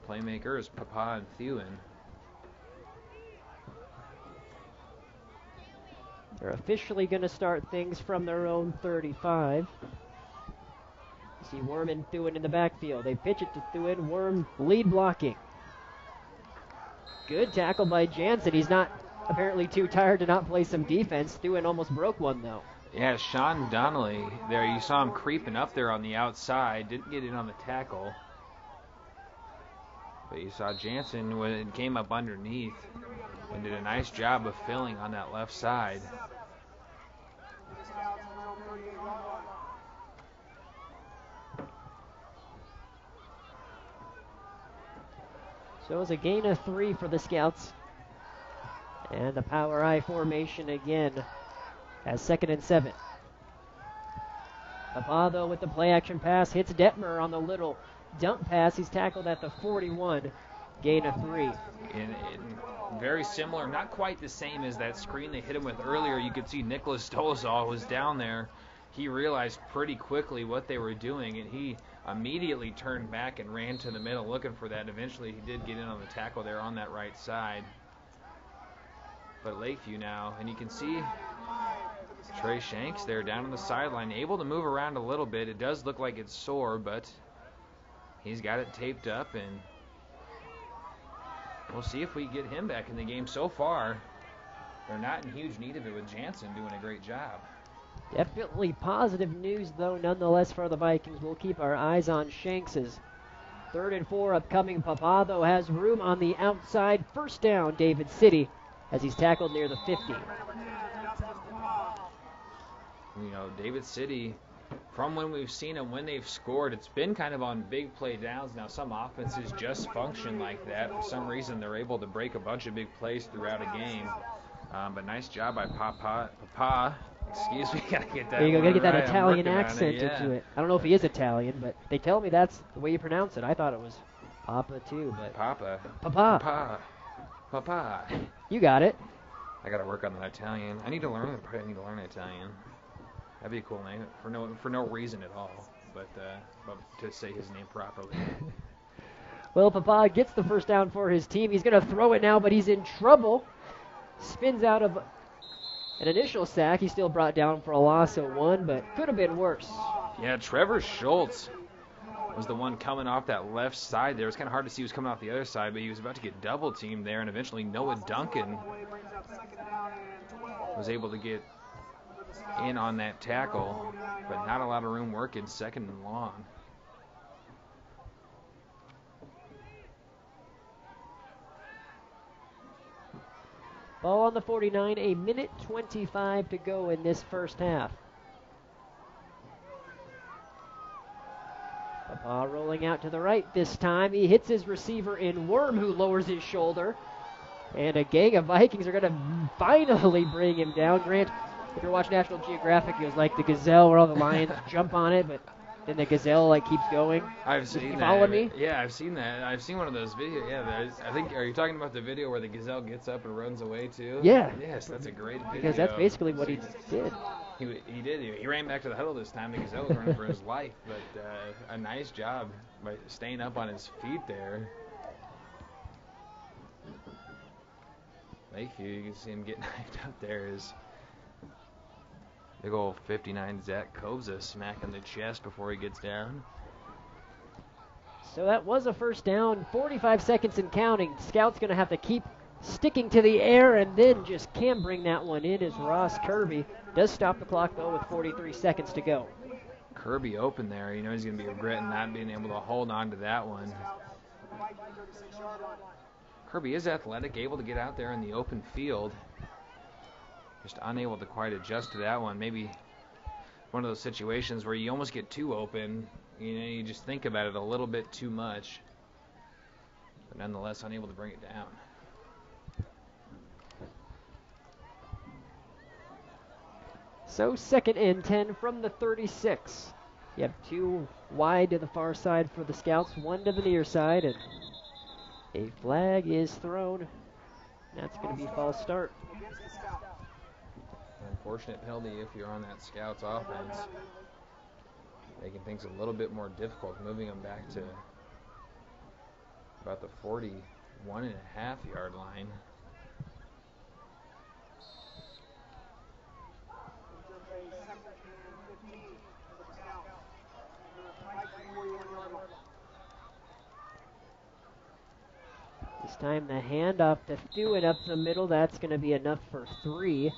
Playmaker is Papa and Thuin. They're officially going to start things from their own 35. You see Worm and Thuin in the backfield. They pitch it to Thuin. Worm lead blocking. Good tackle by Jansen. He's not apparently too tired to not play some defense. Threw and almost broke one, though. Yeah, Sean Donnelly there. You saw him creeping up there on the outside. Didn't get in on the tackle. But you saw Jansen when it came up underneath and did a nice job of filling on that left side. So it was a gain of 3 for the Scouts. And the power I formation again as 2nd and 7. Papa, though, with the play action pass, hits Detmer on the little dump pass. He's tackled at the 41. Gain of 3. And very similar, not quite the same as that screen they hit him with earlier. You could see Nicholas Dolezal was down there. He realized pretty quickly what they were doing, and he immediately turned back and ran to the middle looking for that. Eventually, he did get in on the tackle there on that right side. But Lakeview now, and you can see Trey Shanks there down on the sideline, able to move around a little bit. It does look like it's sore, but he's got it taped up, and we'll see if we get him back in the game. So far, they're not in huge need of it with Jansen doing a great job. Definitely positive news, though, nonetheless, for the Vikings. We'll keep our eyes on Shanks's. 3rd and 4 upcoming. Papa, though, has room on the outside. First down, David City, as he's tackled near the 50. You know, David City, from when we've seen them, when they've scored, it's been kind of on big play downs. Now, some offenses just function like that. For some reason, they're able to break a bunch of big plays throughout a game. But nice job by Papa. Excuse me, gotta get that. There you go, gotta get that right. Italian accent into it. I don't know if he is Italian, but they tell me that's the way you pronounce it. I thought it was Papa too, but Papa. You got it. I gotta work on that Italian. I need to learn Italian. That'd be a cool name for no reason at all, but to say his name properly. Well, Papa gets the first down for his team. He's gonna throw it now, but he's in trouble. Spins out of an initial sack. He's still brought down for a loss of 1, but could have been worse. Yeah, Trevor Schultz was the one coming off that left side there. It was kind of hard to see who was coming off the other side, but he was about to get double teamed there, and eventually Noah Duncan was able to get in on that tackle, but not a lot of room working 2nd and long. Ball on the 49, a minute 25 to go in this first half. Papa rolling out to the right this time. He hits his receiver in Worm, who lowers his shoulder. And a gang of Vikings are going to finally bring him down. Grant, if you're watching National Geographic, it was like the gazelle where all the lions jump on it, but then the gazelle keeps going. I've seen that. Follow me? Yeah, I've seen that. I've seen one of those videos. Yeah, I think. Are you talking about the video where the gazelle gets up and runs away too? Yeah. Yes, that's a great video. Because that's basically what he did. He did. He ran back to the huddle this time. The gazelle was running for his life, but a nice job by staying up on his feet there. Lakeview, you can see him get knifed up there. Is big old 59 Zach Kovza smacking the chest before he gets down. So that was a first down, 45 seconds and counting. Scout's going to have to keep sticking to the air and then just can't bring that one in as Ross Kirby does stop the clock, though, with 43 seconds to go. Kirby open there. You know he's going to be regretting not being able to hold on to that one. Kirby is athletic, able to get out there in the open field. Just unable to quite adjust to that one. Maybe one of those situations where you almost get too open. You know, you just think about it a little bit too much. But nonetheless, unable to bring it down. So 2nd and 10 from the 36. You have 2 wide to the far side for the Scouts, 1 to the near side, and a flag is thrown. That's going to be false start. Unfortunate penalty if you're on that Scouts offense. Making things a little bit more difficult, moving them back to about the 41.5-yard line. This time the handoff to Thuin up the middle. That's going to be enough for 3.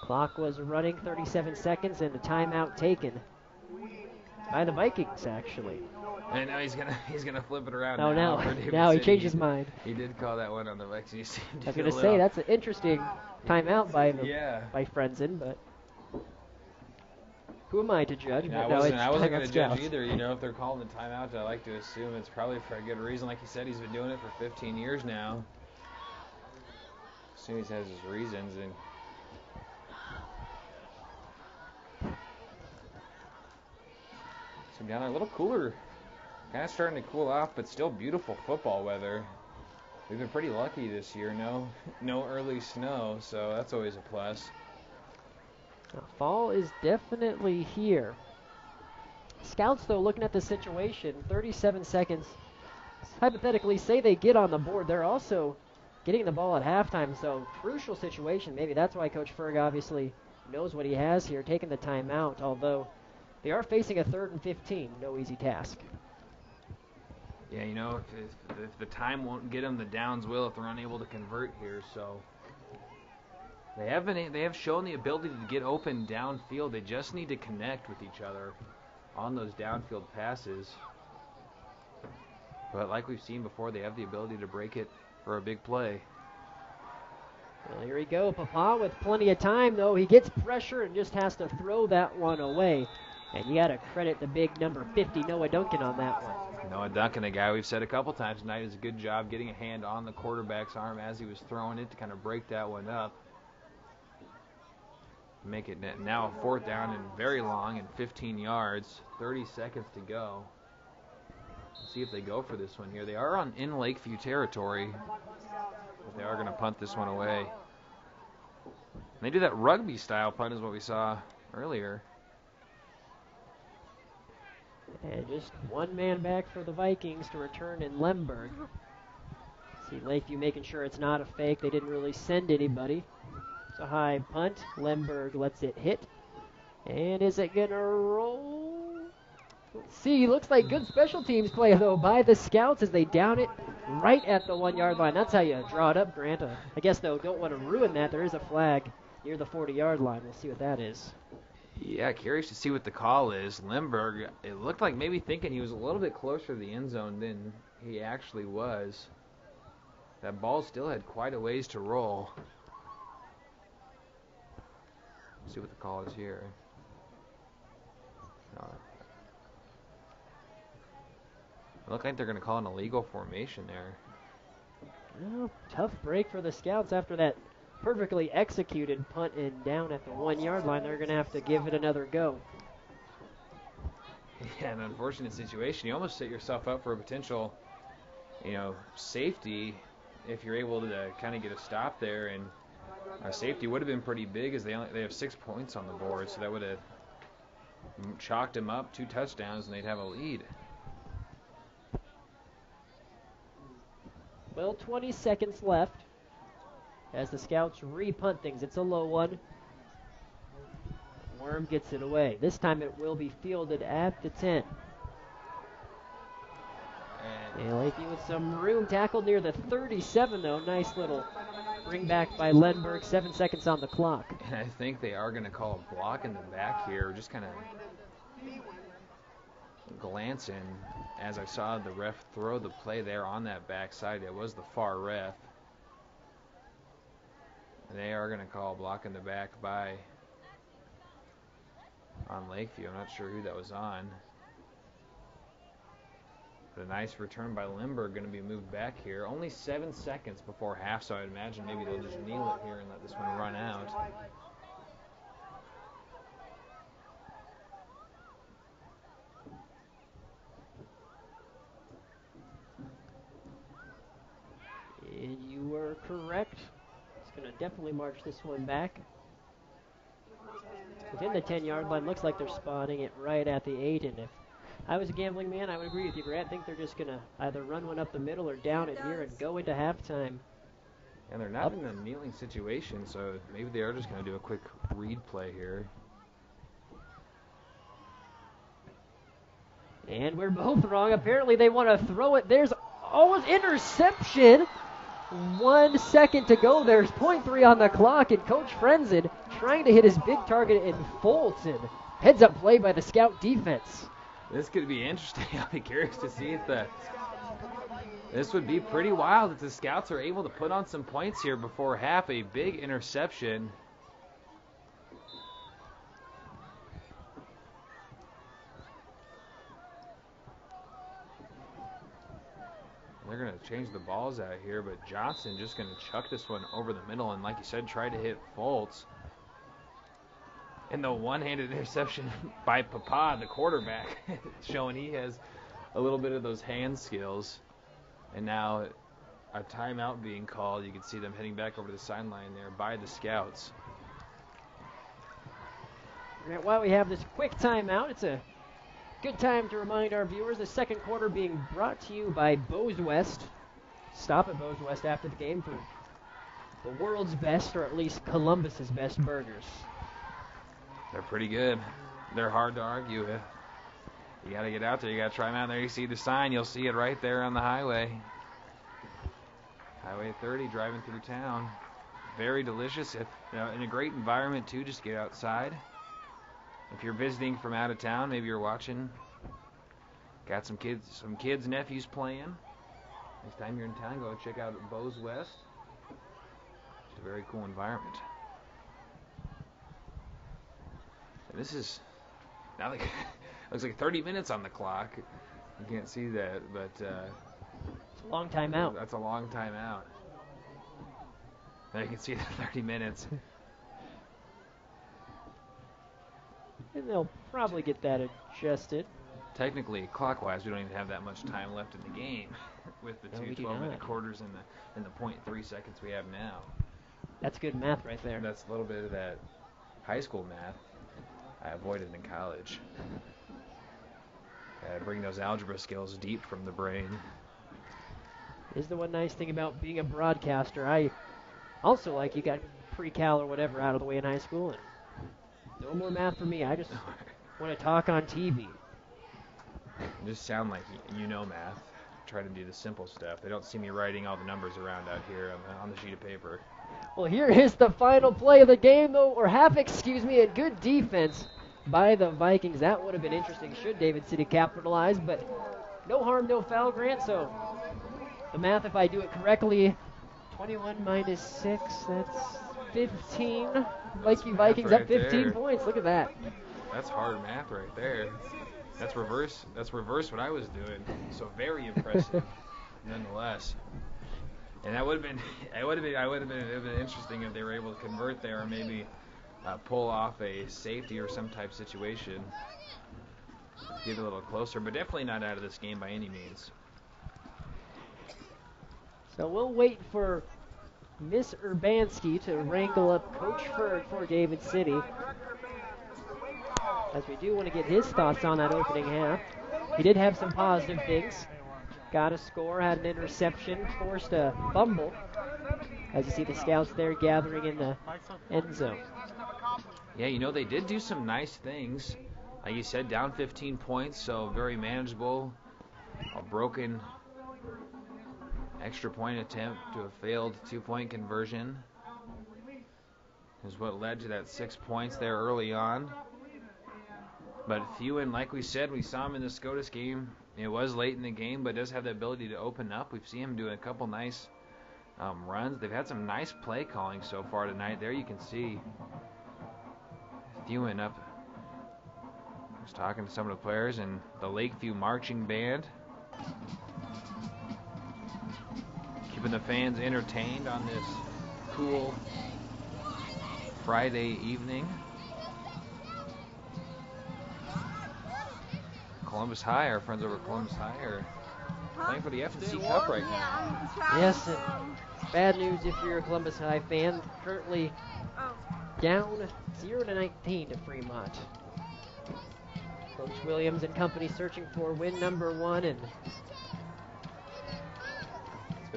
Clock was running, 37 seconds, and a timeout taken by the Vikings, actually. And now he's gonna flip it around. Oh, now he changed his mind. He did call that one on the Vikings. I was going to say, that's an interesting timeout by Frenzen, but who am I to judge? Yeah, I wasn't going to judge either. You know, if they're calling the timeout, I like to assume it's probably for a good reason. Like he said, he's been doing it for 15 years now. As soon as he has his reasons. And so down a little cooler. Kind of starting to cool off, but still beautiful football weather. We've been pretty lucky this year. No early snow, so that's always a plus. Now, fall is definitely here. Scouts, though, looking at the situation, 37 seconds. Hypothetically, say they get on the board. They're also getting the ball at halftime, so crucial situation. Maybe that's why Coach Ferg obviously knows what he has here, taking the timeout, although they are facing a 3rd and 15. No easy task. Yeah, you know, if the time won't get them, the downs will if they're unable to convert here. So they have shown the ability to get open downfield. They just need to connect with each other on those downfield passes. But like we've seen before, they have the ability to break it for a big play. Well, here we go. Papa with plenty of time, though. He gets pressure and just has to throw that one away. And you got to credit the big number 50, Noah Duncan, on that one. Noah Duncan, a guy we've said a couple times tonight, does a good job getting a hand on the quarterback's arm as he was throwing it to kind of break that one up. Make it now a 4th down and very long and 15 yards, 30 seconds to go. Let's see if they go for this one here. They are in Lakeview territory, but they are going to punt this one away. And they do that rugby-style punt is what we saw earlier. And just one man back for the Vikings to return in Lemberg. See Lakeview making sure it's not a fake. They didn't really send anybody. It's a high punt. Lemberg lets it hit. And is it going to roll? Let's see. Looks like good special teams play, though, by the Scouts as they down it right at the 1-yard line. That's how you draw it up, Grant. I guess, though, don't want to ruin that. There is a flag near the 40-yard line. We'll see what that is. Yeah, curious to see what the call is. Lemberg, it looked like maybe thinking he was a little bit closer to the end zone than he actually was. That ball still had quite a ways to roll. Let's see what the call is here. It looked like they're going to call an illegal formation there. Well, tough break for the Scouts after that perfectly executed punt and down at the 1-yard line. They're going to have to give it another go. Yeah, an unfortunate situation. You almost set yourself up for a potential, safety if you're able to kind of get a stop there. And a safety would have been pretty big as they have 6 points on the board, so that would have chalked them up 2 touchdowns and they'd have a lead. Well, 20 seconds left as the Scouts re-punt things. It's a low one. Worm gets it away. This time it will be fielded at the 10. And Lakeview with some room, tackled near the 37, though. Nice little bring back by Lemberg. 7 seconds on the clock. And I think they are going to call a block in the back here. Just kind of glancing as I saw the ref throw the play there on that backside. It was the far ref. They are going to call a block in the back on Lakeview. I'm not sure who that was on. But a nice return by Lemberg, going to be moved back here. Only 7 seconds before half, so I'd imagine maybe they'll just kneel it here and let this one run out. And you were correct. It's going to definitely march this one back. Within the 10-yard line, looks like they're spotting it right at the 8. And if I was a gambling man, I would agree with you, Grant. I think they're just going to either run one up the middle or down it here and go into halftime. And they're not in a kneeling situation, so maybe they are just going to do a quick read play here. And we're both wrong. Apparently they want to throw it. There's almost interception. 1 second to go. There's 0.3 on the clock, and Coach Frenzen trying to hit his big target in Fulton. Heads up play by the Scout defense. This could be interesting. I'll be curious to see if this would be pretty wild if the Scouts are able to put on some points here before half. A big interception. They're going to change the balls out here, but Johnson just going to chuck this one over the middle and, like you said, try to hit Fultz. And the one-handed interception by Papa, the quarterback, showing he has a little bit of those hand skills. And now a timeout being called. You can see them heading back over to the sideline there by the Scouts. While we have this quick timeout, it's a good time to remind our viewers the second quarter being brought to you by Bose West. Stop at Bose West after the game for the world's best, or at least Columbus's best burgers. They're pretty good. They're hard to argue with. You got to get out there. You got to try them out there. You see the sign. You'll see it right there on the highway. Highway 30 driving through town. Very delicious. In a great environment, too. Just get outside. If you're visiting from out of town, maybe you're watching, got some kids, nephews playing. Next time you're in town, go check out Bose West. It's a very cool environment. And this is now like looks like 30 minutes on the clock. You can't see that, but it's a long time out. That's a long time out. There you can see the 30 minutes. And they'll probably get that adjusted. Technically, clockwise, we don't even have that much time left in the game with the two 12-minute quarters and the 0.3 seconds we have now. That's good math right there. That's a little bit of that high school math I avoided in college. Bring those algebra skills deep from the brain. Is the one nice thing about being a broadcaster. I also like you got pre-cal or whatever out of the way in high school, and no more math for me. I just want to talk on TV. You just sound like you know math. Try to do the simple stuff. They don't see me writing all the numbers around out here on the sheet of paper. Well, here is the final play of the game, though, or half, excuse me, and good defense by the Vikings. That would have been interesting should David City capitalize, but no harm, no foul, Grant. So the math, if I do it correctly, 21 minus 6, that's 15. Lakeview Vikings right up 15 there. points. Look at that. That's hard math right there. That's reverse what I was doing. So very impressive, nonetheless. And it would have been interesting if they were able to convert there, or maybe pull off a safety or some type situation. Get a little closer, but definitely not out of this game by any means. So we'll wait for Miss Urbanski to wrangle up Coach Ferg for David City, as we do want to get his thoughts on that opening half. He did have some positive things. Got a score, had an interception, forced a fumble. As you see the Scouts there gathering in the end zone. Yeah, they did do some nice things. Like you said, down 15 points, so very manageable. A broken extra point attempt to a failed 2-point conversion is what led to that 6 points there early on. But Thewen, like we said, we saw him in the SCOTUS game. It was late in the game, but does have the ability to open up. We've seen him doing a couple nice runs. They've had some nice play calling so far tonight. There you can see Thewen up. I was talking to some of the players and the Lakeview Marching Band. Keeping the fans entertained on this cool Friday evening. Columbus High, our friends over at Columbus High, are playing for the F&C Cup right now. Yes, bad news if you're a Columbus High fan. Currently down 0-19 to Fremont. Coach Williams and company searching for win number 1 and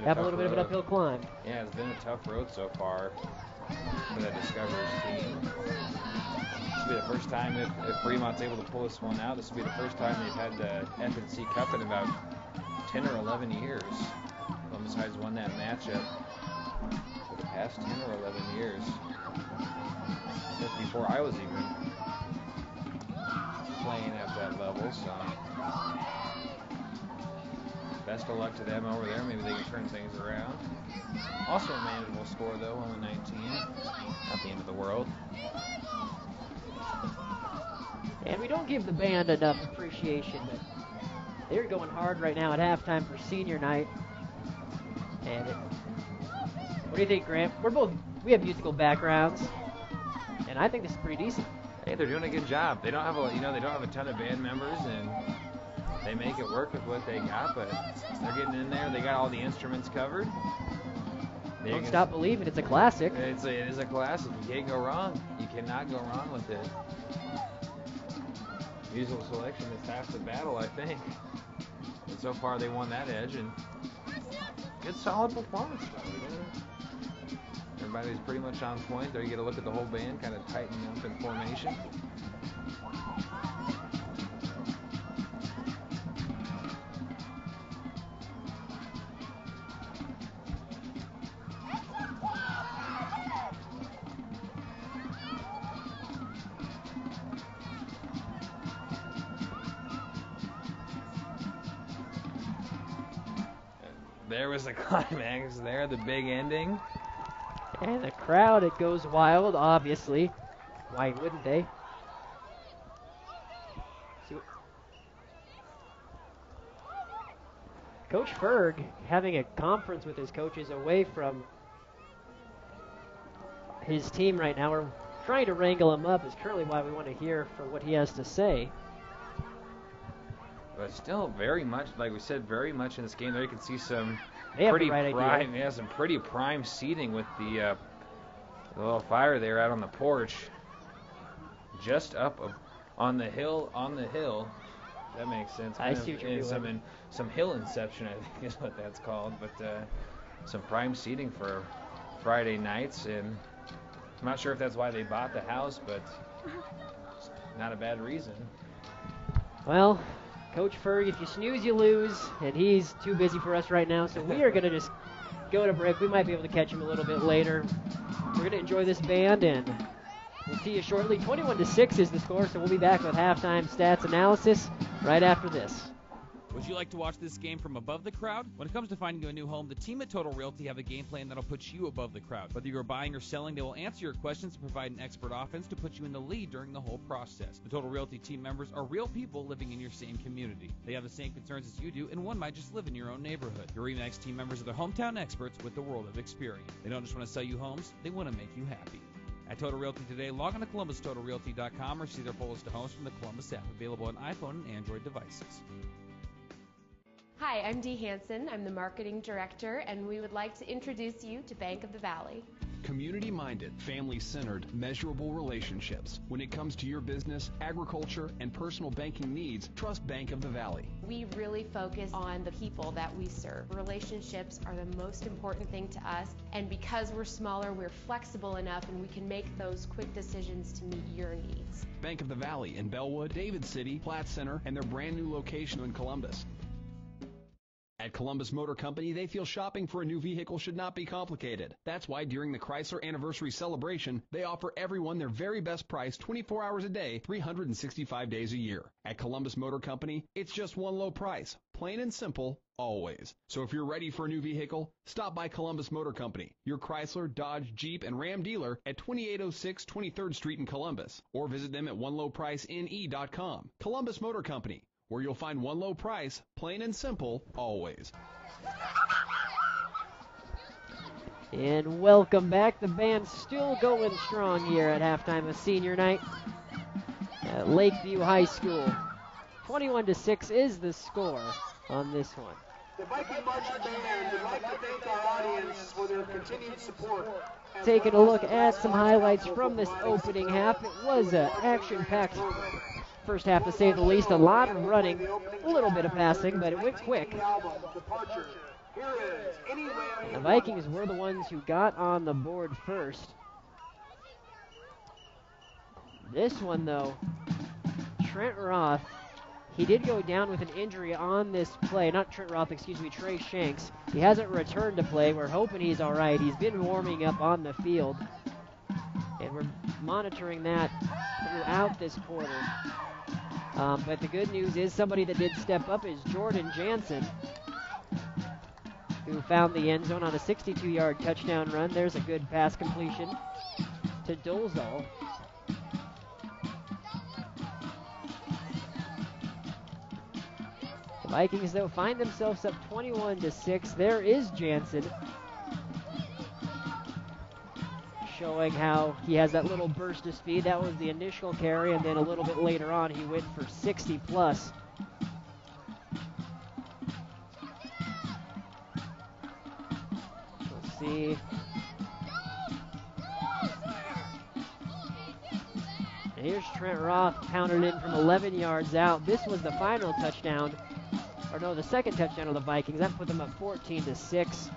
have a little bit of an uphill climb. Yeah, it's been a tough road so far for the Discoverers team. will be the first time if Fremont's able to pull this one out. This will be the first time they've had the FNC Cup in about 10 or 11 years. Columbus High's won that matchup for the past 10 or 11 years. Just before I was even playing at that level, so best of luck to them over there. Maybe they can turn things around. Also a manageable score, though, only 19. Not the end of the world. And we don't give the band enough appreciation, but they're going hard right now at halftime for senior night. And what do you think, Grant? We have musical backgrounds, and I think this is pretty decent. Hey, they're doing a good job. They don't have they don't have a ton of band members, and they make it work with what they got, but they're getting in there. They got all the instruments covered. Don't stop believing. It's a classic. It is a classic. You can't go wrong. You cannot go wrong with it. Musical selection is half the battle, I think. And so far, they won that edge, and good, solid performance. Everybody's pretty much on point. There you get a look at the whole band, kind of tightening up in formation. There was the climax there, the big ending. And the crowd, it goes wild, obviously. Why wouldn't they? Coach Ferg having a conference with his coaches away from his team right now. We're trying to wrangle him up is currently why we want to hear for what he has to say. But still very much, like we said, very much in this game there. You can see some some pretty prime seating with the little fire there out on the porch. Just up on the hill. That makes sense. I see what you're doing. Some hill inception, I think is what that's called. But some prime seating for Friday nights. And I'm not sure if that's why they bought the house, but not a bad reason. Well, Coach Ferg, if you snooze, you lose, and he's too busy for us right now, so we are going to just go to break. We might be able to catch him a little bit later. We're going to enjoy this band, and we'll see you shortly. 21-6 is the score, so we'll be back with halftime stats analysis right after this. Would you like to watch this game from above the crowd? When it comes to finding you a new home, the team at Total Realty have a game plan that'll put you above the crowd. Whether you're buying or selling, they will answer your questions and provide an expert offense to put you in the lead during the whole process. The Total Realty team members are real people living in your same community. They have the same concerns as you do, and one might just live in your own neighborhood. Your RE/MAX team members are the hometown experts with the world of experience. They don't just want to sell you homes, they want to make you happy. At Total Realty today, log on to ColumbusTotalRealty.com or see their full list of homes from the Columbus app, available on iPhone and Android devices. Hi, I'm Dee Hansen. I'm the Marketing Director, and we would like to introduce you to Bank of the Valley. Community-minded, family-centered, measurable relationships. When it comes to your business, agriculture, and personal banking needs, trust Bank of the Valley. We really focus on the people that we serve. Relationships are the most important thing to us, and because we're smaller, we're flexible enough and we can make those quick decisions to meet your needs. Bank of the Valley in Bellwood, David City, Platte Center, and their brand new location in Columbus. At Columbus Motor Company, they feel shopping for a new vehicle should not be complicated. That's why during the Chrysler Anniversary Celebration, they offer everyone their very best price 24 hours a day, 365 days a year. At Columbus Motor Company, it's just one low price, plain and simple, always. So if you're ready for a new vehicle, stop by Columbus Motor Company, your Chrysler, Dodge, Jeep, and Ram dealer at 2806 23rd Street in Columbus, or visit them at onelowpricene.com. Columbus Motor Company, where you'll find one low price, plain and simple, always. And welcome back. The band's still going strong here at halftime of senior night at Lakeview High School. 21-6 is the score on this one. The Viking Marching Band would like to thank our audience for their continued support. Taking a look at some highlights from this opening half. It was an action-packed first half, to say the least. A lot of running, a little bit of passing, but it went quick. The Vikings were the ones who got on the board first. This one, though, Trent Roth, he did go down with an injury on this play. Not Trent Roth, excuse me, Trey Shanks. He hasn't returned to play. We're hoping he's all right. He's been warming up on the field, and we're monitoring that throughout this quarter. But the good news is somebody that did step up is Jordan Jansen, who found the end zone on a 62-yard touchdown run. There's a good pass completion to Dolezal. The Vikings, though, find themselves up 21-6. There is Jansen, showing how he has that little burst of speed. That was the initial carry, and then a little bit later on, he went for 60+. Let's see. And here's Trent Roth, pounded in from 11 yards out. This was the final touchdown. Or no, the second touchdown of the Vikings. That put them up 14-6.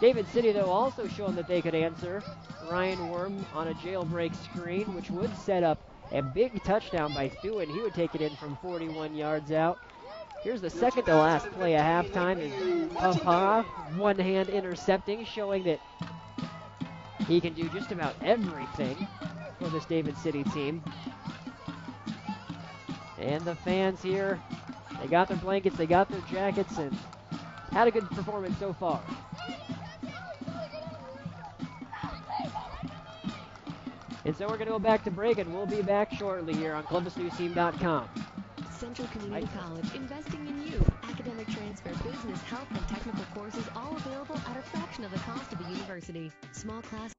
David City, though, also showing that they could answer. Ryan Worm on a jailbreak screen, which would set up a big touchdown by Thuin. He would take it in from 41 yards out. Here's the second to last play at halftime. Is Papa, one hand intercepting, showing that he can do just about everything for this David City team. And the fans here, they got their blankets, they got their jackets, and had a good performance so far. And so we're going to go back to break, and we'll be back shortly here on ColumbusNewsTeam.com. Central Community College, investing in you. Academic transfer, business, health, and technical courses all available at a fraction of the cost of a university. Small class.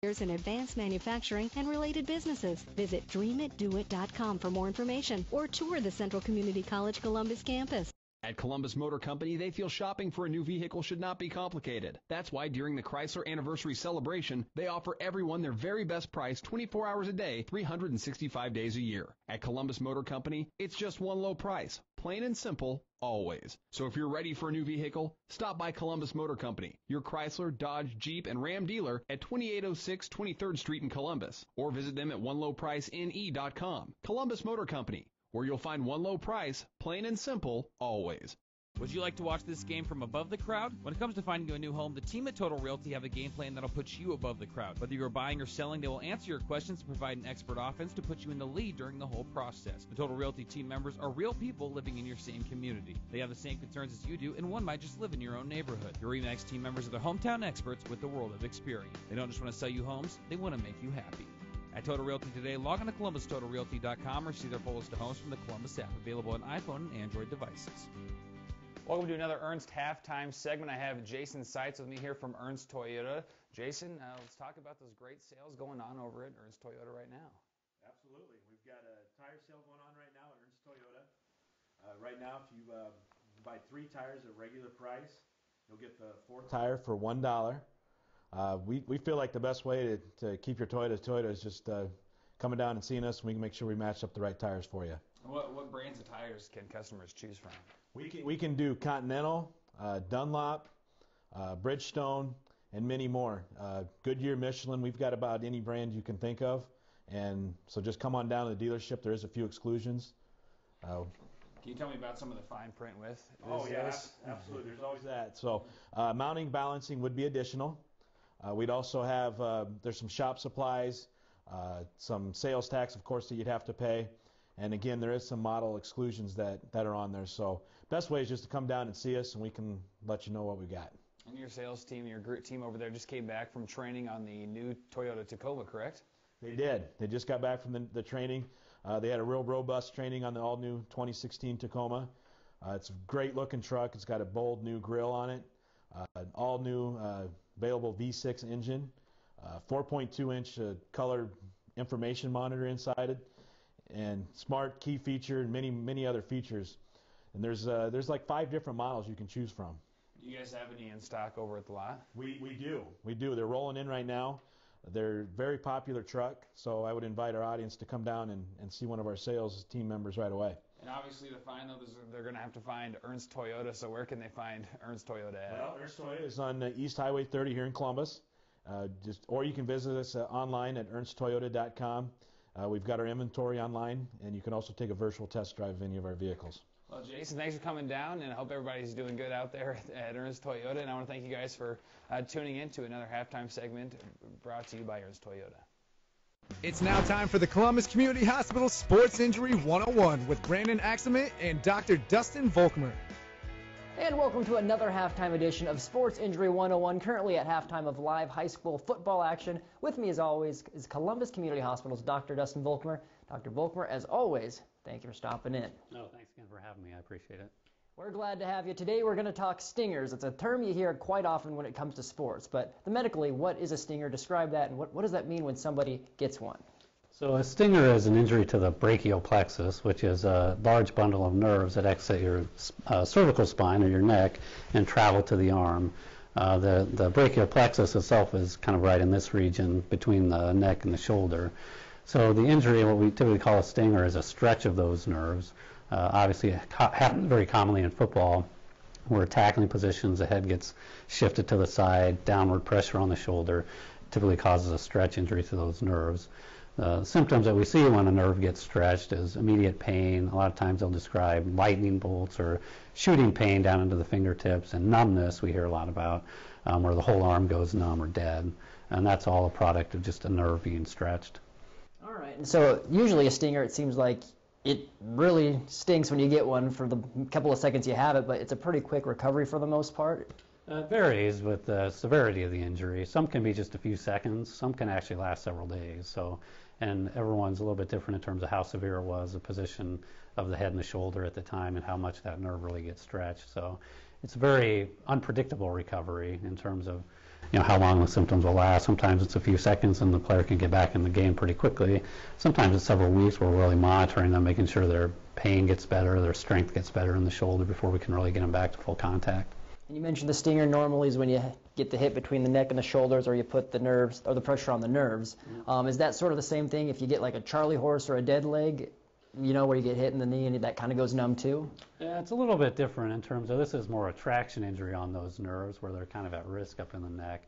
In advanced manufacturing and related businesses. Visit dreamit.doit.com for more information or tour the Central Community College Columbus campus. At Columbus Motor Company, they feel shopping for a new vehicle should not be complicated. That's why during the Chrysler Anniversary Celebration, they offer everyone their very best price 24 hours a day, 365 days a year. At Columbus Motor Company, it's just one low price, plain and simple, always. So if you're ready for a new vehicle, stop by Columbus Motor Company, your Chrysler, Dodge, Jeep, and Ram dealer at 2806 23rd Street in Columbus, or visit them at onelowpricene.com. Columbus Motor Company, where you'll find one low price, plain and simple, always. Would you like to watch this game from above the crowd? When it comes to finding you a new home, the team at Total Realty have a game plan that'll put you above the crowd. Whether you're buying or selling, they will answer your questions and provide an expert offense to put you in the lead during the whole process. The Total Realty team members are real people living in your same community. They have the same concerns as you do, and one might just live in your own neighborhood. Your RE/MAX team members are the hometown experts with the world of experience. They don't just want to sell you homes, they want to make you happy. At Total Realty today, log on to ColumbusTotalRealty.com or see their full list of homes from the Columbus app, available on iPhone and Android devices. Welcome to another Ernst halftime segment. I have Jason Seitz with me here from Ernst Toyota. Jason, let's talk about those great sales going on over at Ernst Toyota right now. Absolutely. We've got a tire sale going on right now at Ernst Toyota. Right now, if you buy 3 tires at regular price, you'll get the 4th tire for $1. We feel like the best way to keep your Toyota is just coming down and seeing us, and we can make sure we match up the right tires for you. What brands of tires can customers choose from? We can do Continental, Dunlop, Bridgestone, and many more. Goodyear, Michelin, we've got about any brand you can think of. And so just come on down to the dealership. There is a few exclusions. Can you tell me about some of the fine print with? Yes, absolutely. There's always that. So mounting, balancing would be additional. We'd also have, there's some shop supplies, some sales tax, of course, that you'd have to pay. And again, there is some model exclusions that are on there. So best way is just to come down and see us, and we can let you know what we got. And your sales team, your group team over there just came back from training on the new Toyota Tacoma, correct? They did. They just got back from the training. They had a real robust training on the all-new 2016 Tacoma. It's a great-looking truck. It's got a bold new grille on it, an all-new available V6 engine, 4.2-inch color information monitor inside it, and smart key feature and many other features. And there's like 5 different models you can choose from. Do you guys have any in stock over at the lot? We do. They're rolling in right now. They're a very popular truck, so I would invite our audience to come down and see one of our sales team members right away. And obviously to find those, they're going to have to find Ernst Toyota, so where can they find Ernst Toyota at? Well, Ernst Toyota is on East Highway 30 here in Columbus. Or you can visit us online at ernsttoyota.com. We've got our inventory online, and you can also take a virtual test drive of any of our vehicles. Well, Jason, thanks for coming down, and I hope everybody's doing good out there at Ernst Toyota. And I want to thank you guys for tuning in to another halftime segment brought to you by Ernst Toyota. It's now time for the Columbus Community Hospital Sports Injury 101 with Brandon Axelman and Dr. Dustin Volkmer. And welcome to another halftime edition of Sports Injury 101, currently at halftime of live high school football action. With me, as always, is Columbus Community Hospital's Dr. Dustin Volkmer. Dr. Volkmer, as always, thank you for stopping in. No, thanks again for having me. I appreciate it. We're glad to have you. Today we're going to talk stingers. It's a term you hear quite often when it comes to sports, but medically, what is a stinger? Describe that, and what does that mean when somebody gets one? So a stinger is an injury to the brachial plexus, which is a large bundle of nerves that exit your cervical spine or your neck and travel to the arm. The brachial plexus itself is kind of right in this region between the neck and the shoulder. So the injury, what we typically call a stinger, is a stretch of those nerves. Obviously, it happens very commonly in football, where tackling positions, the head gets shifted to the side, downward pressure on the shoulder, typically causes a stretch injury to those nerves. Symptoms that we see when a nerve gets stretched is immediate pain. A lot of times they'll describe lightning bolts or shooting pain down into the fingertips, and numbness we hear a lot about, where the whole arm goes numb or dead. And that's all a product of just a nerve being stretched. All right, and so usually a stinger, it seems like it really stinks when you get one for the couple of seconds you have it, but it's a pretty quick recovery for the most part. It varies with the severity of the injury. Some can be just a few seconds. Some can actually last several days. And everyone's a little bit different in terms of how severe it was, the position of the head and the shoulder at the time, and how much that nerve really gets stretched. So it's a very unpredictable recovery in terms of how long the symptoms will last. Sometimes it's a few seconds and the player can get back in the game pretty quickly. Sometimes it's several weeks where we're really monitoring them, making sure their pain gets better, their strength gets better in the shoulder before we can really get them back to full contact. And you mentioned the stinger normally is when you get the hit between the neck and the shoulders, or you put the nerves or the pressure on the nerves. Is that sort of the same thing if you get like a Charlie horse or a dead leg, where you get hit in the knee and that kind of goes numb too? Yeah, it's a little bit different in terms of this is more a traction injury on those nerves where they're kind of at risk up in the neck.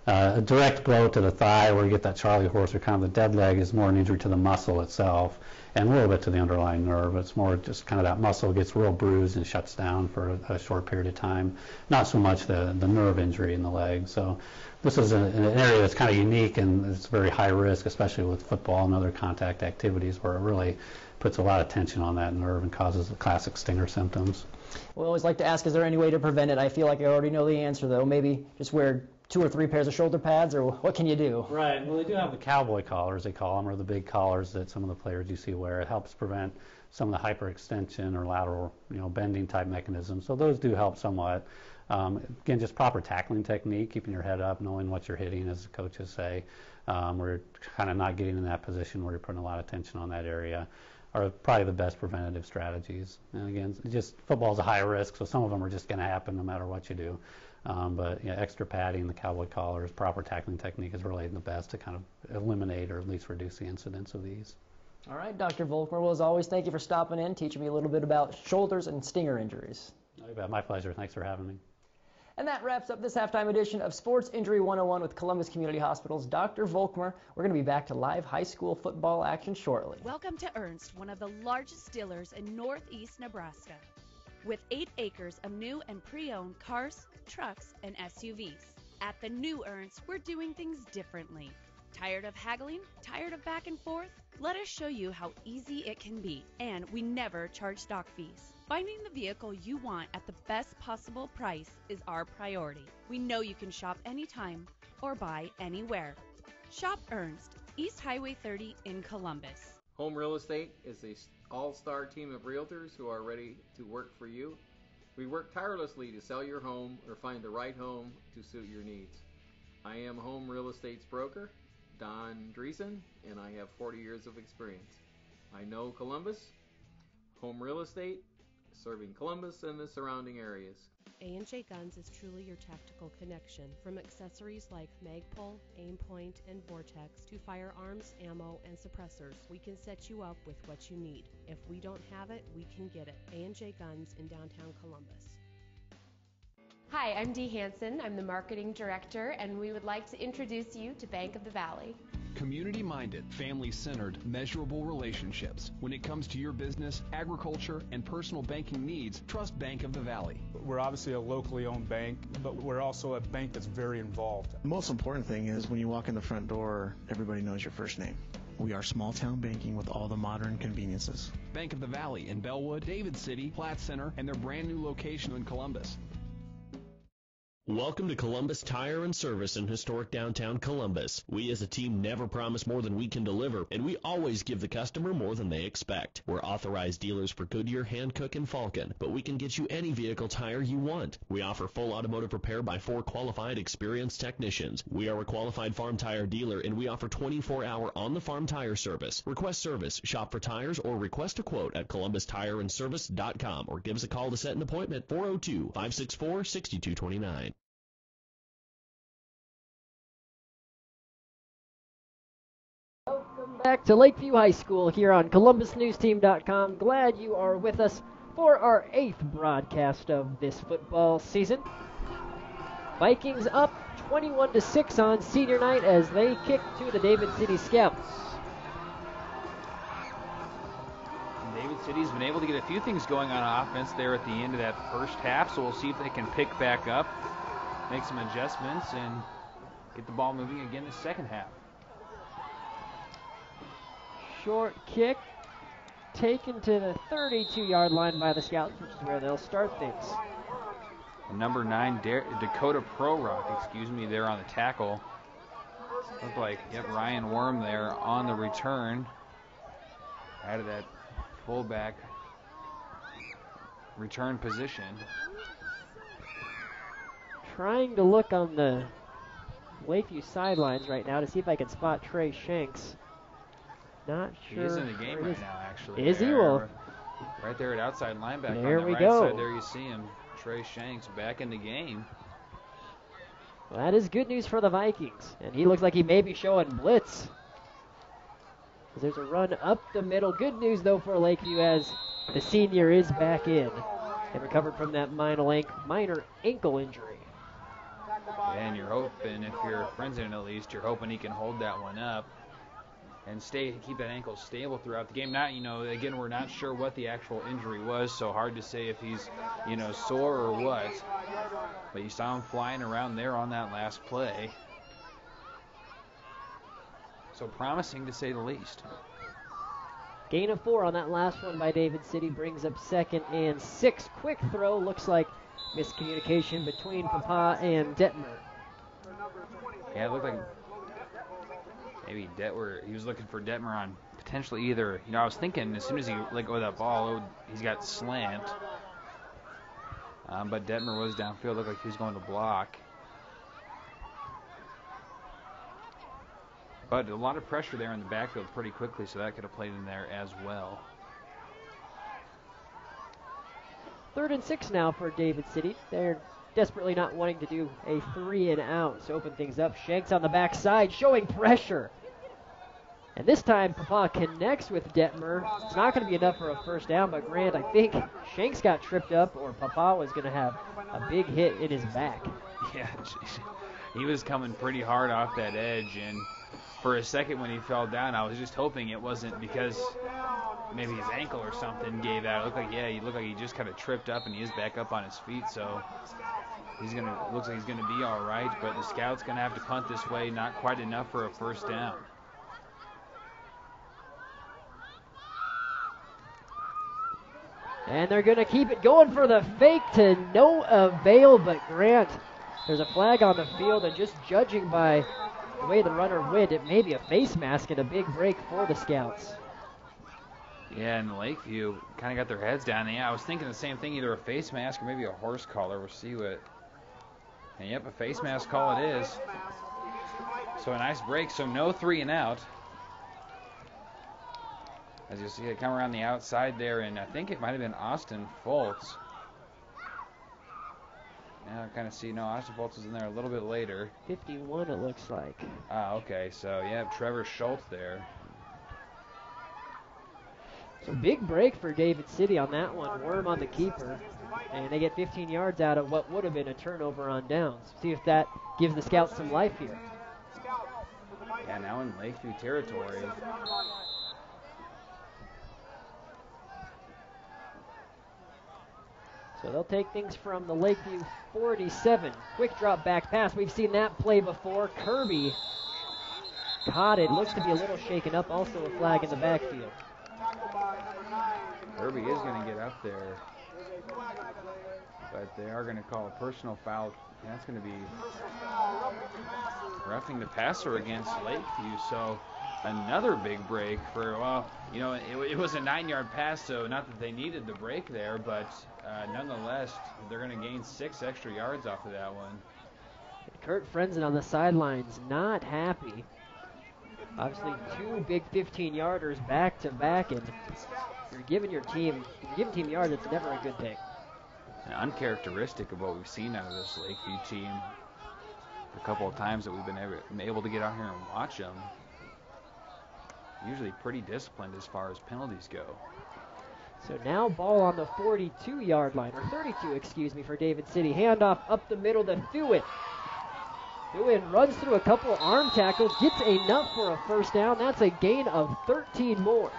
A direct blow to the thigh where you get that Charlie horse or kind of the dead leg is more an injury to the muscle itself and a little bit to the underlying nerve. It's more just kind of that muscle gets real bruised and shuts down for a short period of time. Not so much the nerve injury in the leg. So this is an area that's kind of unique and it's very high risk, especially with football and other contact activities where it really puts a lot of tension on that nerve and causes the classic stinger symptoms. We always like to ask, is there any way to prevent it? I feel like I already know the answer, though. Maybe just wear 2 or 3 pairs of shoulder pads, or what can you do? Right. Well, they do have the cowboy collars, they call them, or the big collars that some of the players you see wear. It helps prevent some of the hyperextension or lateral, bending type mechanisms. So those do help somewhat. Again, just proper tackling technique, keeping your head up, knowing what you're hitting, as the coaches say. We're kind of not getting in that position where you're putting a lot of tension on that area. Are probably the best preventative strategies. And again, just football's a high risk, so some of them are just going to happen no matter what you do. But extra padding, the cowboy collars, proper tackling technique is really the best to kind of eliminate or at least reduce the incidence of these. All right, Dr. Volkmer, well, as always, thank you for stopping in, teaching me a little bit about shoulders and stinger injuries. My pleasure. Thanks for having me. And that wraps up this halftime edition of Sports Injury 101 with Columbus Community Hospital's Dr. Volkmer. We're going to be back to live high school football action shortly. Welcome to Ernst, one of the largest dealers in northeast Nebraska. With 8 acres of new and pre-owned cars, trucks, and SUVs. At the new Ernst, we're doing things differently. Tired of haggling? Tired of back and forth? Let us show you how easy it can be, and we never charge stock fees. Finding the vehicle you want at the best possible price is our priority. We know you can shop anytime or buy anywhere. Shop Ernst, East Highway 30 in Columbus. Home Real Estate is an all-star team of realtors who are ready to work for you. We work tirelessly to sell your home or find the right home to suit your needs. I am Home Real Estate's broker, Don Dreesen, and I have 40 years of experience. I know Columbus. Home Real Estate, serving Columbus and the surrounding areas. A&J Guns is truly your tactical connection. From accessories like Magpul, Aimpoint, and Vortex to firearms, ammo, and suppressors, we can set you up with what you need. If we don't have it, we can get it. A&J Guns in downtown Columbus. Hi, I'm Dee Hansen. I'm the marketing director, and we would like to introduce you to Bank of the Valley. Community-minded, family-centered, measurable relationships. When it comes to your business, agriculture, and personal banking needs, trust Bank of the Valley. We're obviously a locally owned bank, but we're also a bank that's very involved. The most important thing is when you walk in the front door, everybody knows your first name. We are small town banking with all the modern conveniences. Bank of the Valley in Bellwood, David City, Platte Center, and their brand new location in Columbus. Welcome to Columbus Tire and Service in historic downtown Columbus. We as a team never promise more than we can deliver, and we always give the customer more than they expect. We're authorized dealers for Goodyear, Hankook, and Falcon, but we can get you any vehicle tire you want. We offer full automotive repair by 4 qualified, experienced technicians. We are a qualified farm tire dealer, and we offer 24-hour on-the-farm tire service. Request service, shop for tires, or request a quote at columbustireandservice.com, or give us a call to set an appointment, 402-564-6229. Welcome back to Lakeview High School here on ColumbusNewsTeam.com. Glad you are with us for our 8th broadcast of this football season. Vikings up 21-6 on senior night as they kick to the David City Scouts. David City's been able to get a few things going on offense there at the end of that first half, so we'll see if they can pick back up, make some adjustments, and get the ball moving again the second half. Short kick taken to the 32-yard line by the Scouts, which is where they'll start things. Number 9, Dakota Prorock, there on the tackle. Looked like, Ryan Worm there on the return. Out of that fullback return position. Trying to look on the Lakeview sidelines right now to see if I can spot Trey Shanks. Not sure. He is in the game right now, actually. Is he? Well, right there at outside linebacker. There on the we right go. side there you see him. Trey Shanks back in the game. Well, that is good news for the Vikings. And he looks like he may be showing blitz. There's a run up the middle. Good news, though, for Lakeview as the senior is back in and recovered from that minor ankle injury. And you're hoping, if you're Frenzen at least, you're hoping he can hold that one up and keep that ankle stable throughout the game. Again, we're not sure what the actual injury was, so hard to say if he's, sore or what. But you saw him flying around there on that last play. So promising to say the least. Gain of 4 on that last one by David City brings up 2nd and 6. Quick throw, looks like miscommunication between Papa and Detmer. Yeah, it looked like maybe he was looking for Detmer on potentially either. I was thinking as soon as he let go of that ball, he's got slant. But Detmer was downfield, looked like he was going to block. But a lot of pressure there in the backfield pretty quickly, so that could have played in there as well. 3rd and 6 now for David City. They're desperately not wanting to do a 3 and out, so open things up. Shanks on the backside, showing pressure. And this time, Papa connects with Detmer. It's not going to be enough for a first down, but Grant, I think Shanks got tripped up, or Papa was going to have a big hit in his back. Yeah, he was coming pretty hard off that edge, and for a second when he fell down, I was just hoping it wasn't because maybe his ankle or something gave out. He looked like he just kind of tripped up, and he is back up on his feet, so looks like he's gonna be all right. But the Scouts gonna have to punt this way, not quite enough for a first down. And they're gonna keep it going for the fake to no avail. But Grant, there's a flag on the field, and just judging by the way the runner went, it may be a face mask and a big break for the Scouts. Yeah, and Lakeview kind of got their heads down. Yeah, I was thinking the same thing, either a face mask or maybe a horse collar. We'll see what. And yep, a face mask call it is. So a nice break. So no 3 and out. As you see it come around the outside there, and I think it might have been Austin Foltz. Now I kind of see, no, Austin Foltz was in there a little bit later. 51 it looks like. Ah, okay, so yeah, Trevor Schultz there. So big break for David City on that one. Worm on the keeper. And they get 15 yards out of what would have been a turnover on downs. See if that gives the Scouts some life here. Yeah, now in Lakeview territory. So they'll take things from the Lakeview 47. Quick drop back pass. We've seen that play before. Kirby caught it. Looks to be a little shaken up. Also a flag in the backfield. Kirby is going to get up there. But they are going to call a personal foul. That's going to be roughing the passer against Lakeview. So another big break for, well, you know, it was a 9-yard pass, so not that they needed the break there, but nonetheless, they're going to gain 6 extra yards off of that one. Kurt Frenzen on the sidelines, not happy. Obviously, 2 big 15-yarders back to back, and you're giving team yards. It's never a good thing. And uncharacteristic of what we've seen out of this Lakeview team. A couple of times that we've been able to get out here and watch them. Usually pretty disciplined as far as penalties go. So now ball on the 42-yard line, or 32, excuse me, for David City. Handoff up the middle to Thuin. Thuin runs through a couple arm tackles, gets enough for a first down. That's a gain of 13 more.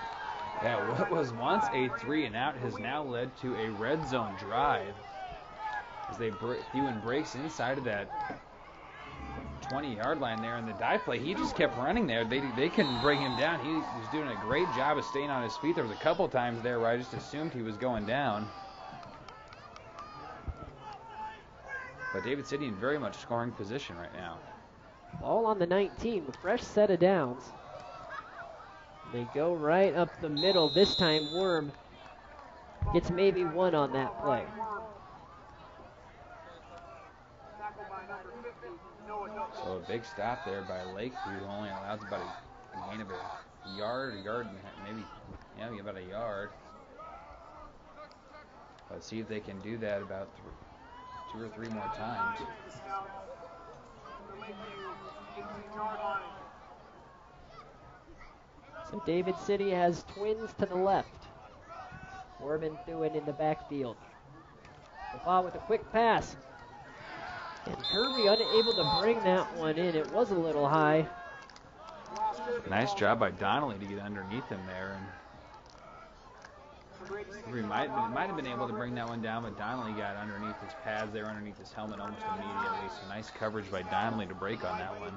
Yeah, what was once a 3-and-out has now led to a red zone drive. As Thuin breaks inside of that 20-yard line there in the dive play. He just kept running there. They couldn't bring him down. He was doing a great job of staying on his feet. There was a couple times there where I just assumed he was going down. But David City in very much scoring position right now. Ball on the 19, fresh set of downs. They go right up the middle. This time Worm gets maybe 1 on that play. So a big stop there by Lakeview, only allows about a gain of a yard and maybe, yeah, about a yard. Let's see if they can do that about 2 or 3 more times. So David City has twins to the left. Worm and Thuin in the backfield. The ball with a quick pass. And Kirby unable to bring that one in. It was a little high. Nice job by Donnelly to get underneath him there. And we might have been able to bring that one down, but Donnelly got underneath his pads there, underneath his helmet almost immediately. So nice coverage by Donnelly to break on that one.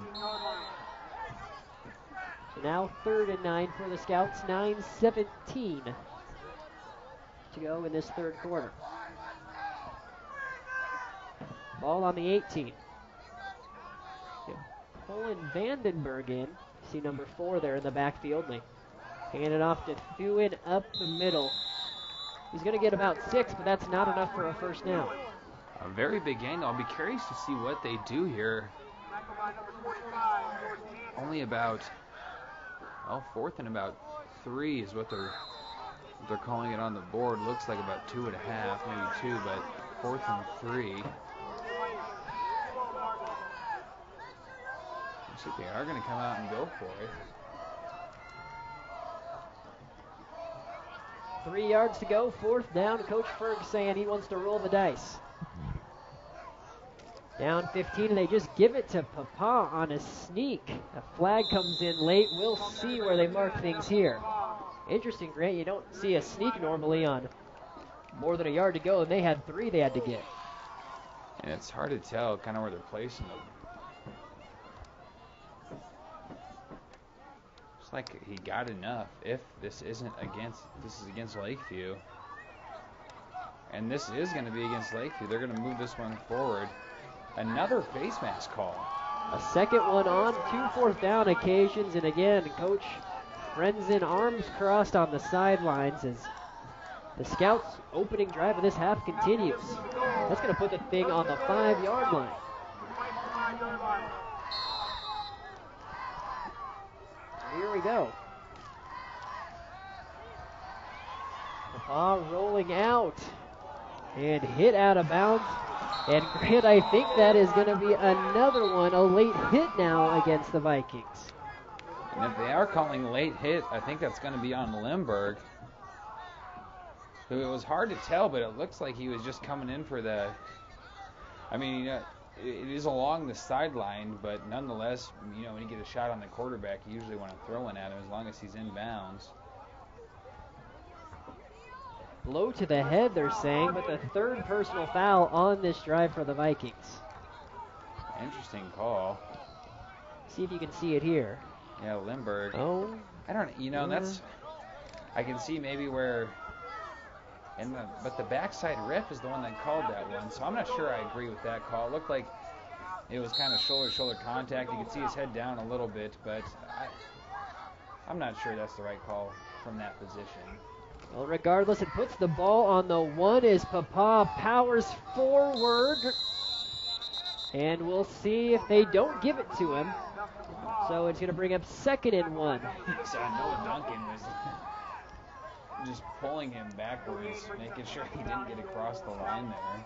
So now 3rd and 9 for the Scouts. 9:17 to go in this third quarter. Ball on the 18. Pulling Vandenberg in. See number 4 there in the backfield. They hand it off to Thuin up the middle. He's going to get about 6, but that's not enough for a first down. A very big gain. I'll be curious to see what they do here. Only about, 4th and about 3 is what they're calling it on the board. Looks like about 2.5, maybe 2, but 4th and 3. Looks like they are going to come out and go for it. 3 yards to go, 4th down. Coach Ferg saying he wants to roll the dice. Down 15, and they just give it to Papa on a sneak. A flag comes in late. We'll see where they mark things here. Interesting, Grant. You don't see a sneak normally on more than a yard to go, and they had 3 they had to get. And it's hard to tell kind of where they're placing them. Looks like he got enough if this is against Lakeview. And this is going to be against Lakeview. They're going to move this one forward. Another face mask call. A second one on 2 4th down occasions, and again, Coach Frenzen arms crossed on the sidelines as the Scouts' opening drive of this half continues. That's going to put the thing on the 5-yard line. Here we go. Papa rolling out and hit out of bounds. And Grant, I think that is going to be another one, a late hit now against the Vikings. And if they are calling late hit, I think that's going to be on Lindbergh, who it was hard to tell, but it looks like he was just coming in for the, I mean, it is along the sideline, but nonetheless, when you get a shot on the quarterback, you usually want to throw one at him as long as he's in bounds. Blow to the head, they're saying, but the third personal foul on this drive for the Vikings. Interesting call. See if you can see it here. Yeah, Lindbergh. Oh. I don't, that's, I can see maybe where, but the backside ref is the one that called that one, so I'm not sure I agree with that call. It looked like it was kind of shoulder-to-shoulder contact. You could see his head down a little bit, but I'm not sure that's the right call from that position. Well, regardless, it puts the ball on the 1 as Papa powers forward. And we'll see if they don't give it to him. So it's going to bring up 2nd and 1. So Noah Duncan was just pulling him backwards, making sure he didn't get across the line there.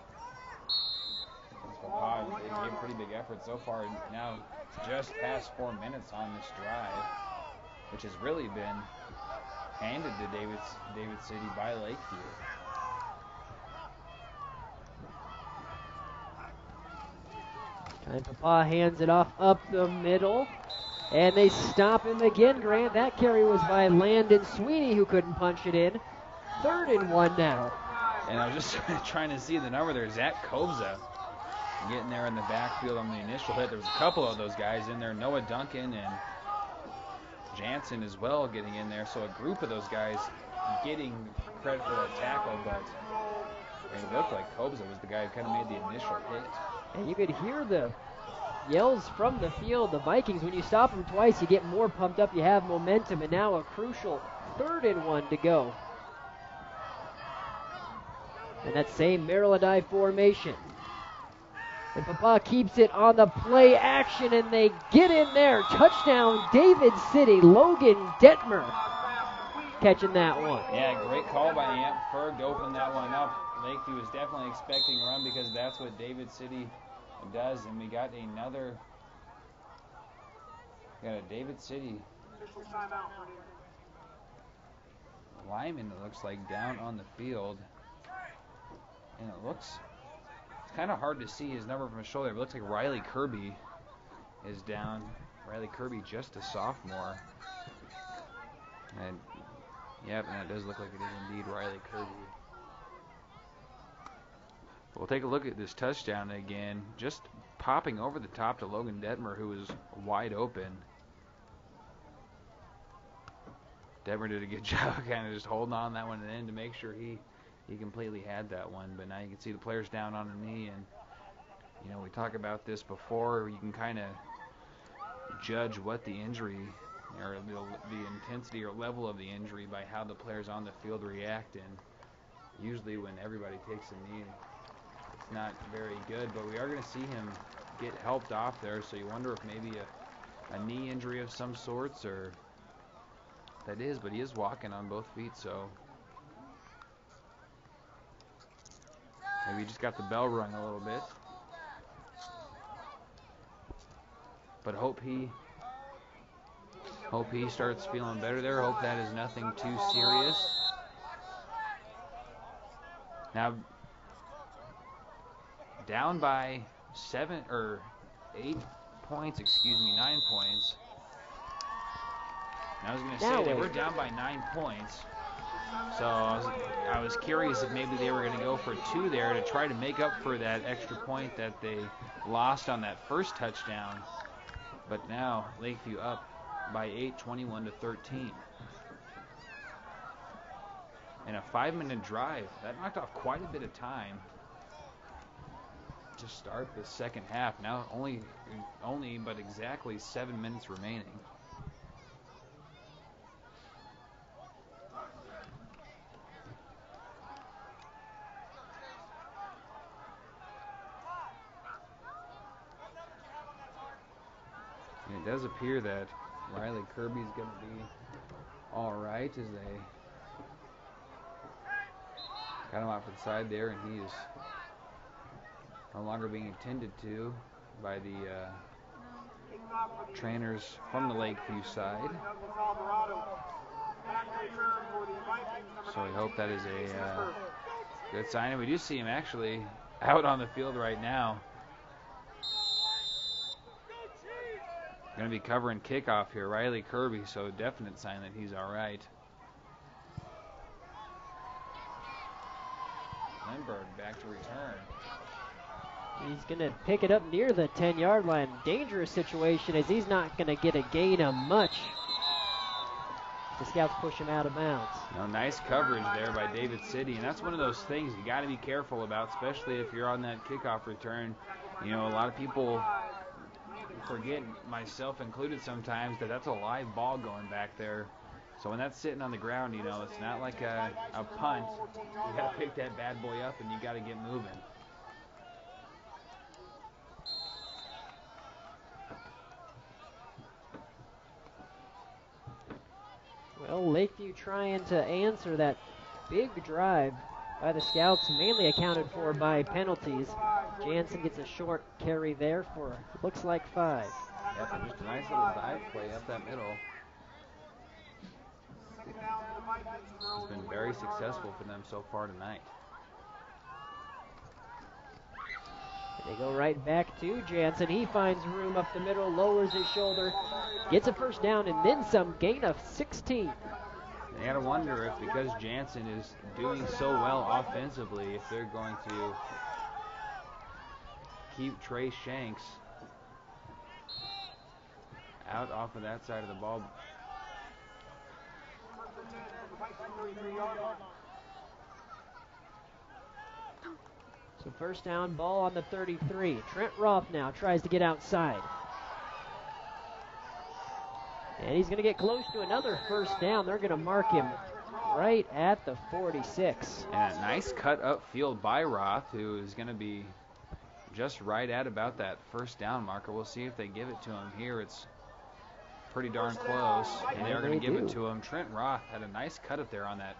Papa gave a pretty big effort so far. Now just past 4 minutes on this drive, which has really been handed to David City by Lakeview. And Papa hands it off up the middle. And they stop him again, Grant. That carry was by Landon Sweeney, who couldn't punch it in. 3rd and 1 now. And I was just trying to see the number there. Zach Kovza getting there in the backfield on the initial hit. There was a couple of those guys in there. Noah Duncan and Jansen as well getting in there. So a group of those guys getting credit for that tackle, but it looked like Kovza was the guy who kind of made the initial hit. And you could hear the yells from the field. The Vikings, when you stop them twice, you get more pumped up. You have momentum, and now a crucial 3rd and 1 to go. And that same Maryland I formation. And Papa keeps it on the play action, and they get in there. Touchdown, David City. Logan Detmer catching that one. Yeah, great call by Amp Ferg to open that one up. Lakeview was definitely expecting a run because that's what David City does. And we got a David City lineman that looks like down on the field. And it's kind of hard to see his number from his shoulder. It looks like Riley Kirby is down. Riley Kirby, just a sophomore. And yep, and that does look like it is indeed Riley Kirby. We'll take a look at this touchdown again. Just popping over the top to Logan Detmer, who was wide open. Detmer did a good job of kind of just holding on that one in to make sure he completely had that one. But now you can see the player's down on the knee, and we talk about this before. You can kind of judge what the injury or the intensity or level of the injury by how the players on the field react. And usually when everybody takes a knee, it's not very good. But we are going to see him get helped off there. So you wonder if maybe a knee injury of some sorts, or that is. But he is walking on both feet, so maybe he just got the bell rung a little bit. But hope he starts feeling better there. Hope that is nothing too serious. Now, down by 9 points. And I was going to say they were down by 9 points. So I was curious if maybe they were going to go for 2 there to try to make up for that extra point that they lost on that first touchdown. But now Lakeview up by 8, 21-13. And a 5-minute drive. That knocked off quite a bit of time to start the second half. Now only but exactly 7 minutes remaining. And it does appear that Riley Kirby's going to be all right as they Got him out for the side there, and he is no longer being attended to by the trainers from the Lakeview side. So we hope that is a good sign. And we do see him actually out on the field right now. Going to be covering kickoff here, Riley Kirby, so definite sign that he's all right. Lindbergh back to return. He's going to pick it up near the 10-yard line. Dangerous situation as he's not going to get a gain of much. The Scouts push him out of bounds. Now, nice coverage there by David City, and that's one of those things you got to be careful about, especially if you're on that kickoff return. You know, a lot of people forget, myself included sometimes, that that's a live ball going back there. So when that's sitting on the ground, you know, it's not like a punt. You got to pick that bad boy up and you got to get moving. Well, Lakeview trying to answer that big drive by the Scouts, mainly accounted for by penalties. Jansen gets a short carry there for, looks like 5. Yep, and just a nice little dive play up that middle. It's been very successful for them so far tonight. They go right back to Jansen. He finds room up the middle, lowers his shoulder, gets a first down, and then some, gain of 16. You got to wonder if, because Jansen is doing so well offensively, if they're going to keep Trey Shanks out off of that side of the ball. So first down, ball on the 33. Trent Roth now tries to get outside. And he's going to get close to another first down. They're going to mark him right at the 46. And a nice cut upfield by Roth, who is going to be just right at about that first down marker. We'll see if they give it to him here. It's pretty darn close, and they're going to give it to him. Trent Roth had a nice cut up there on that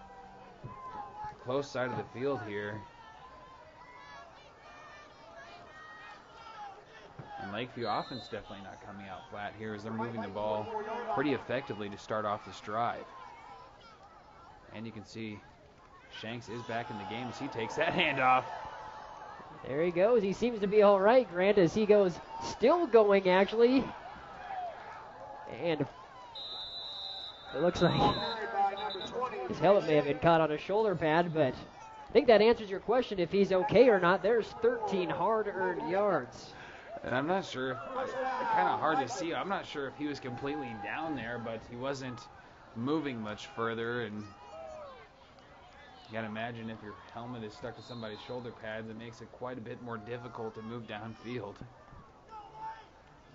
close side of the field here. And Lakeview offense definitely not coming out flat here as they're moving the ball pretty effectively to start off this drive. And you can see Shanks is back in the game as he takes that handoff. There he goes. He seems to be all right, Grant, as he goes, still going actually. And it looks like his helmet may have been caught on a shoulder pad, but I think that answers your question if he's okay or not. There's 13 hard-earned yards. And I'm not sure, kind of hard to see. I'm not sure if he was completely down there, but he wasn't moving much further. And you got to imagine if your helmet is stuck to somebody's shoulder pads, it makes it quite a bit more difficult to move downfield.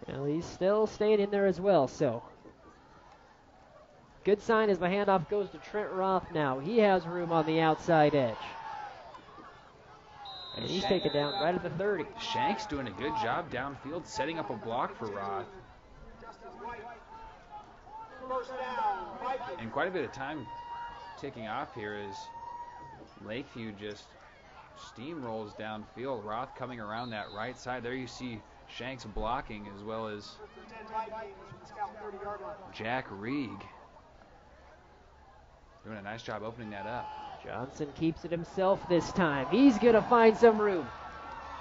Well, he's still staying in there as well, so. Good sign as the handoff goes to Trent Roth now. He has room on the outside edge. And he's taken down right at the 30. Shanks doing a good job downfield, setting up a block for Roth. And quite a bit of time ticking off here as Lakeview just steamrolls downfield. Roth coming around that right side. There you see Shanks blocking, as well as Jack Reeg doing a nice job opening that up. Johnson keeps it himself this time. He's going to find some room.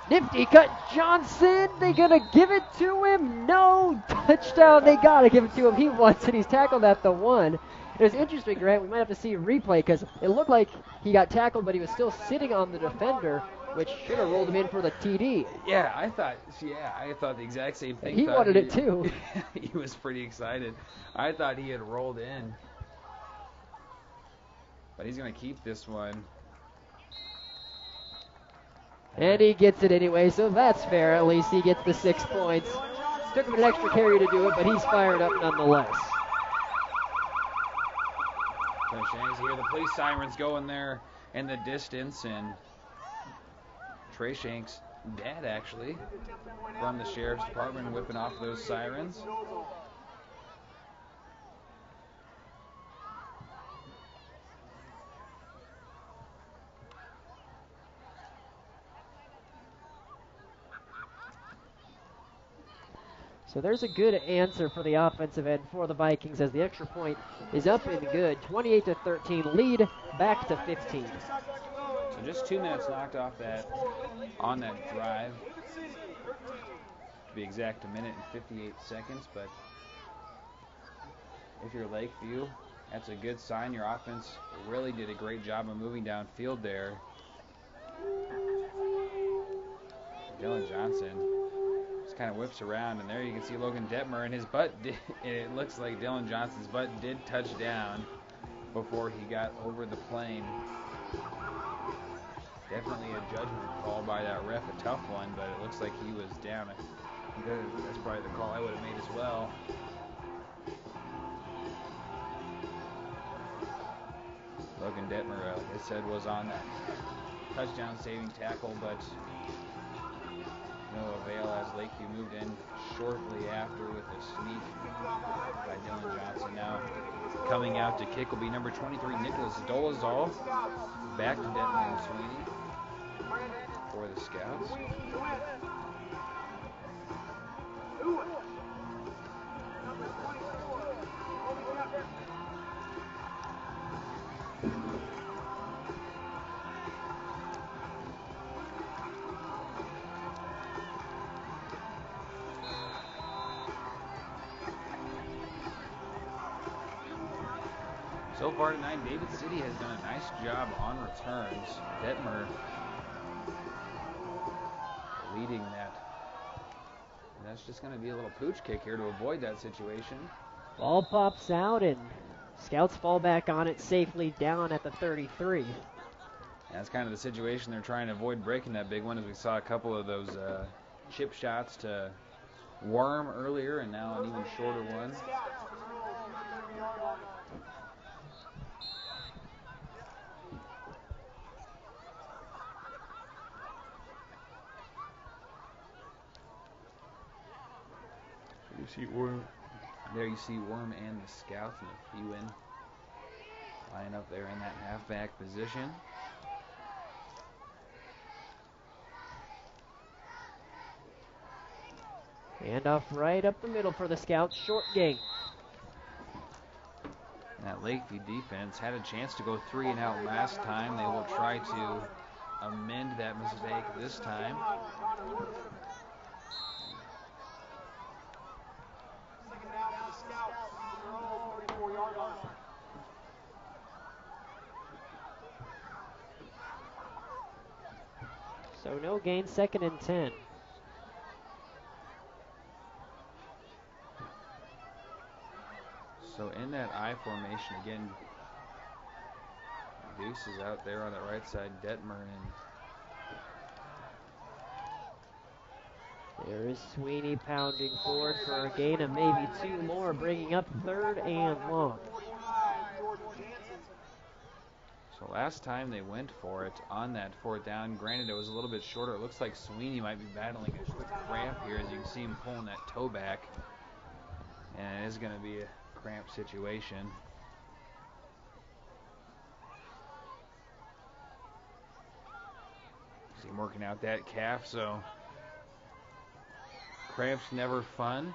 Nifty cut Johnson. They going to give it to him? No. Touchdown. They got to give it to him. He wants it. He's tackled at the 1. It was interesting, Grant. We might have to see a replay because it looked like he got tackled, but he was still sitting on the defender, which should have rolled him in for the TD. Yeah, I thought the exact same thing. He wanted it too. He was pretty excited. I thought he had rolled in. But he's going to keep this one. And he gets it anyway, so that's fair. At least he gets the 6 points. Took him an extra carry to do it, but he's fired up nonetheless. So Shanks hear the police sirens going there in the distance, and Trey Shanks' dad, actually, from the sheriff's department, whipping off those sirens. So there's a good answer for the offensive end for the Vikings as the extra point is up and good. 28-13 lead, back to 15. So just 2 minutes knocked off that on that drive. To be exact, 1 minute and 58 seconds. But if you're Lakeview, that's a good sign. Your offense really did a great job of moving downfield there. Dylan Johnson just kind of whips around, and there you can see Logan Detmer, and his butt it looks like Dylan Johnson's butt did touch down before he got over the plane. Definitely a judgment call by that ref, a tough one, but it looks like he was down. That's probably the call I would have made as well. Logan Detmer, like I said, was on that touchdown saving tackle, but no avail as Lakeview moved in shortly after with a sneak by Dylan Johnson. Now coming out to kick will be number 23, Nicholas Dolezal. Back to Detmer and Sweeney for the Scouts. So far tonight, David City has done a nice job on returns. Detmer leading that. And that's just going to be a little pooch kick here to avoid that situation. Ball pops out, and Scouts fall back on it safely down at the 33. That's kind of the situation they're trying to avoid, breaking that big one, as we saw a couple of those chip shots to Worm earlier, and now an even shorter one. There you see Worm and the Scouts and a few in line up there in that halfback position. Handoff right up the middle for the Scouts. Short gain. That Lakeview defense had a chance to go 3 and out last time. They will try to amend that mistake this time. So no gain, 2nd and 10. So in that I formation again, Deuce is out there on the right side, Detmer, and there is Sweeney pounding forward for a gain of maybe 2 more, bringing up 3rd and long. So last time they went for it on that 4th down. Granted, it was a little bit shorter. It looks like Sweeney might be battling a quick cramp here, as you can see him pulling that toe back. And it is going to be a cramp situation. See him working out that calf, so cramps never fun.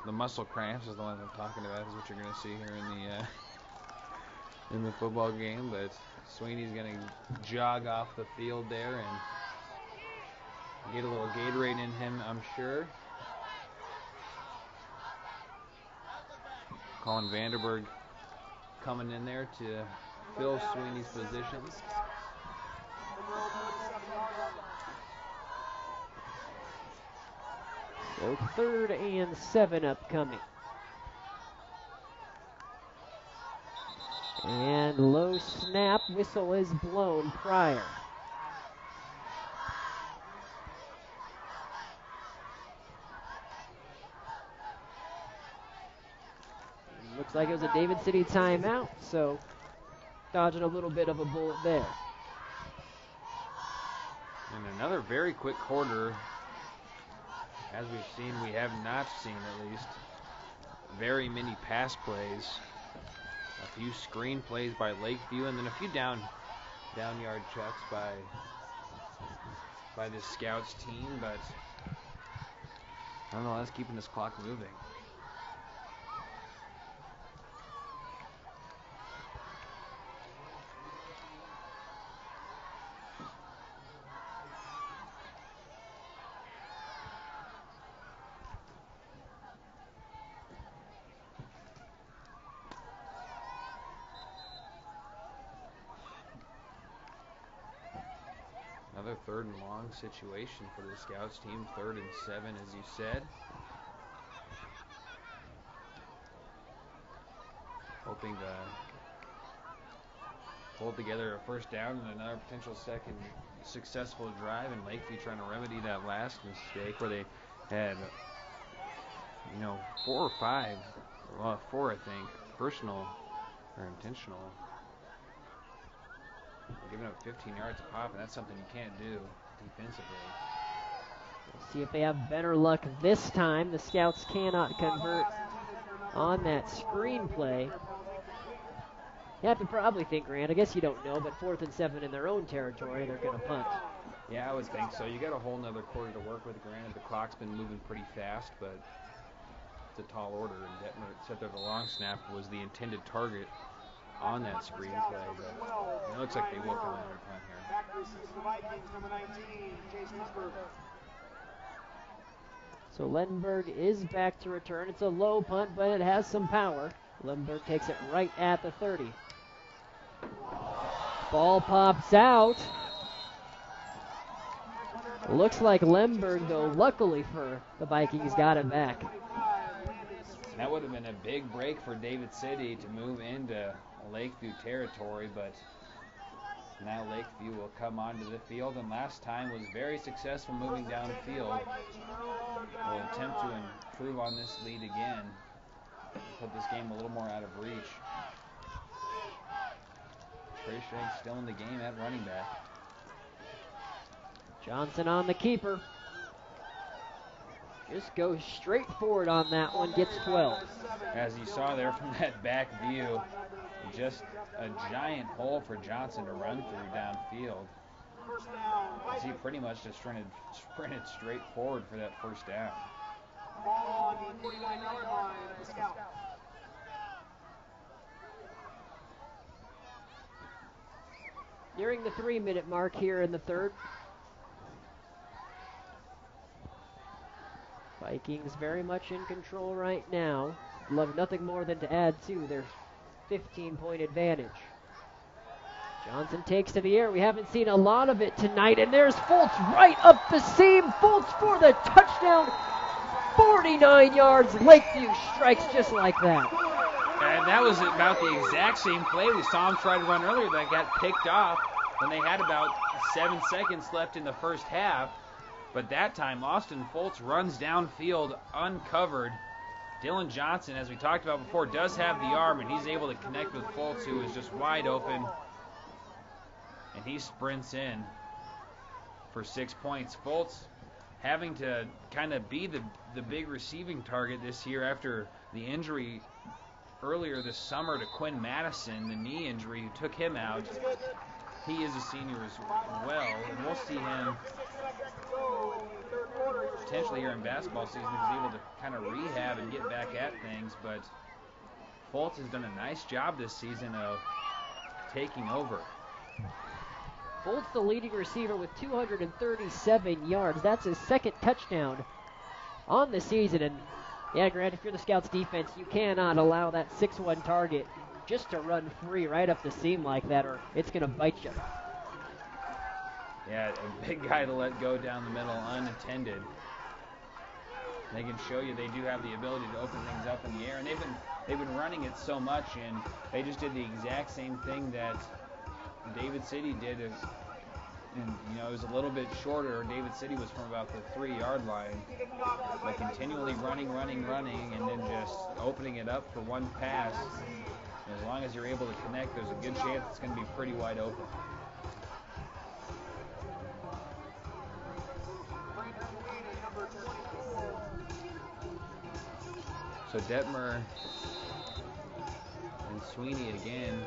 The muscle cramps is the one I'm talking about, is what you're going to see here in the football game. But Sweeney's going to jog off the field there and get a little Gatorade in him, I'm sure. Colin Vanderberg coming in there to fill Sweeney's position. So 3rd and 7 upcoming. And low snap, whistle is blown prior. Looks like it was a David City timeout, so dodging a little bit of a bullet there. And another very quick quarter. As we've seen, we have not seen, at least, very many pass plays. A few screen plays by Lakeview, and then a few down yard chucks by by this Scouts team, but nonetheless keeping this clock moving. Another 3rd and long situation for the Scouts team, 3rd and 7, as you said. Hoping to hold together a first down and another potential second successful drive, and Lakeview trying to remedy that last mistake where they had, 4 or 5, well, 4 I think, personal or intentional. Giving up 15 yards a pop, and that's something you can't do defensively. We'll see if they have better luck this time. The Scouts cannot convert on that screen play. You have to probably think, Grant, I guess you don't know, but 4th and 7 in their own territory, they're going to punt. Yeah, I would think so. You got a whole nother quarter to work with. Granted, the clock's been moving pretty fast, but it's a tall order, and Detmer set there the long snap was the intended target on that screen play, but it looks like they will come in and punt here. Back receives the Vikings, number 19, Jason Lindbergh. So Lindbergh is back to return. It's a low punt, but it has some power. Lindbergh takes it right at the 30. Ball pops out. Looks like Lindbergh, though, luckily for the Vikings, got it back. That would have been a big break for David City to move into Lakeview territory, but now Lakeview will come onto the field, and last time was very successful moving downfield. Will attempt to improve on this lead again, put this game a little more out of reach. Trey Shanks still in the game at running back. Johnson on the keeper. Just goes straight forward on that one, gets 12. As you saw there from that back view, just a giant hole for Johnson to run through downfield. As he pretty much just sprinted straight forward for that first down. Ball on the 49-yard line of the Scouts. Nearing the 3-minute mark here in the third. Vikings very much in control right now. Love nothing more than to add to their 15-point advantage. Johnson takes to the air. We haven't seen a lot of it tonight, and there's Fultz right up the seam. Fultz for the touchdown. 49 yards. Lakeview strikes just like that. And that was about the exact same play we saw him try to run earlier that got picked off when they had about 7 seconds left in the first half. But that time, Austin Fultz runs downfield uncovered. Dylan Johnson, as we talked about before, does have the arm, and he's able to connect with Fultz, who is just wide open. And he sprints in for 6 points. Fultz having to kind of be the big receiving target this year after the injury earlier this summer to Quinn Madison, the knee injury, who took him out. He is a senior as well, and we'll see him potentially here in basketball season. He's able to kind of rehab and get back at things, but Fultz has done a nice job this season of taking over. Fultz, the leading receiver, with 237 yards. That's his second touchdown on the season. And yeah, Grant, if you're the Scouts defense, you cannot allow that 6'1" target just to run free right up the seam like that, or it's going to bite you. Yeah, a big guy to let go down the middle unattended. They can show you they do have the ability to open things up in the air, and they've been running it so much, and they just did the exact same thing that David City did. And it was a little bit shorter. David City was from about the 3-yard line, but continually running, and then just opening it up for one pass. And as long as you're able to connect, there's a good chance it's going to be pretty wide open. So Detmer and Sweeney again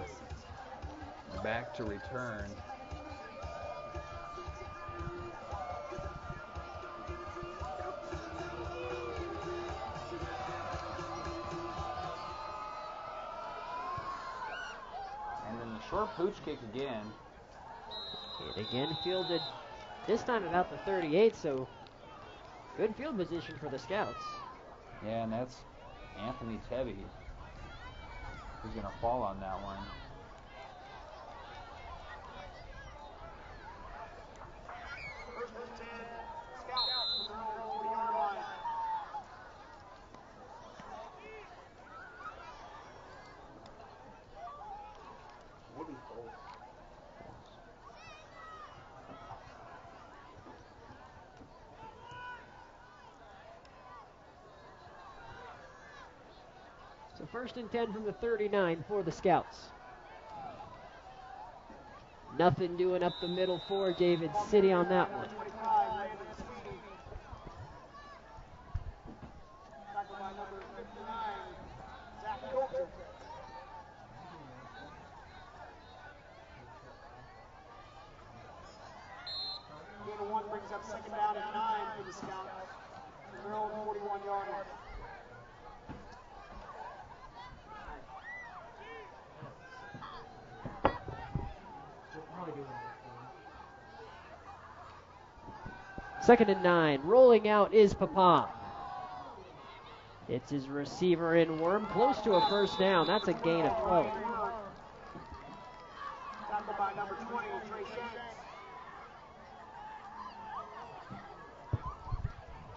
back to return. short pooch kick again. And again fielded, this time about the 38, so good field position for the Scouts. Yeah, and that's Anthony Tebby who's going to fall on that one. So 1st and 10 from the 39 for the Scouts. Nothing doing up the middle for David City on that one. One brings up 2nd down and 9 for the Scouts. Their own 41-yard line. Second and 9. Rolling out is Papa. It's his receiver in Worm, close to a 1st down. That's a gain of 12. Tackled by number 20, Trey Shanks.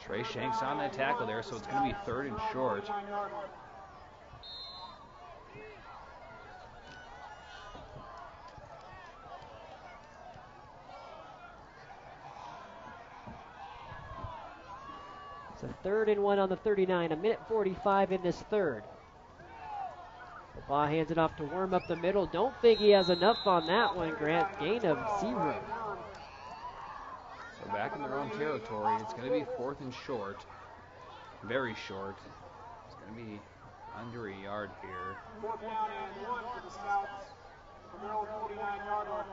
Trey Shanks on that tackle there, so it's going to be 3rd and short. It's a 3rd and 1 on the 39, a minute 45 in this 3rd. Papa hands it off to Worm up the middle. Don't think he has enough on that one, Grant. Gain of 0. So back in their own territory, it's going to be 4th and short. Very short. It's going to be under a yard here. 4th down and 1 for the Scouts from their own 49-yard line.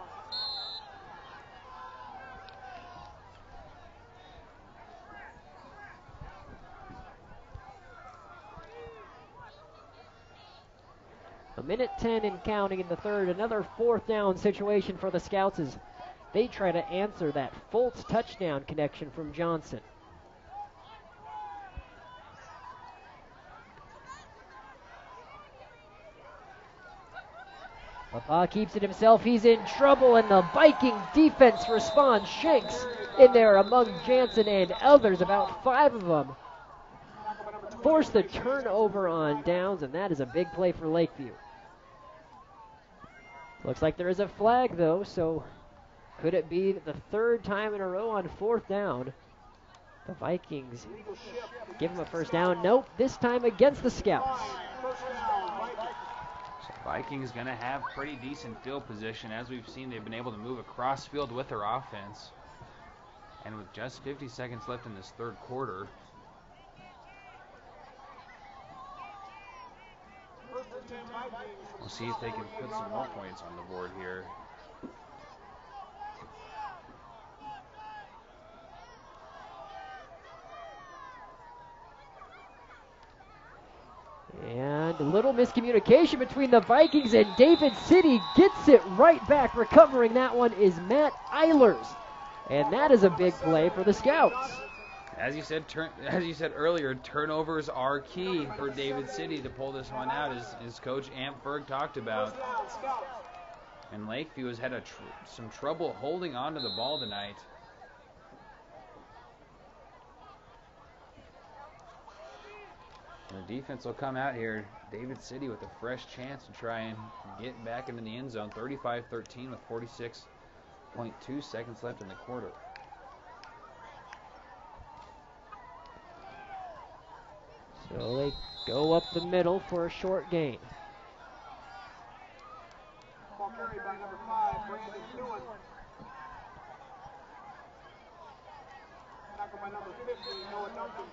A minute 10 and counting in the 3rd. Another 4th down situation for the Scouts as they try to answer that Fultz touchdown connection from Johnson. Papa keeps it himself. He's in trouble, and the Viking defense responds. Shanks in there among Jansen and others, about 5 of them. Force the turnover on downs, and that is a big play for Lakeview. Looks like there is a flag, though, so could it be the 3rd time in a row on 4th down? The Vikings give him a 1st down. Nope, this time against the Scouts. So Vikings going to have pretty decent field position. As we've seen, they've been able to move across field with their offense. And with just 50 seconds left in this 3rd quarter, we'll see if they can put some more points on the board here. And a little miscommunication between the Vikings and David City gets it right back. Recovering that one is Matt Eilers. And that is a big play for the Scouts. As you said earlier, turnovers are key for David City to pull this one out, as Coach Ampberg talked about. And Lakeview has had some trouble holding on to the ball tonight. And the defense will come out here. David City with a fresh chance to try and get back into the end zone. 35-13 with 46.2 seconds left in the quarter. So they go up the middle for a short gain. Ball carried by number 5, Brandon Newen. Tackled by number 50, Noah Duncan.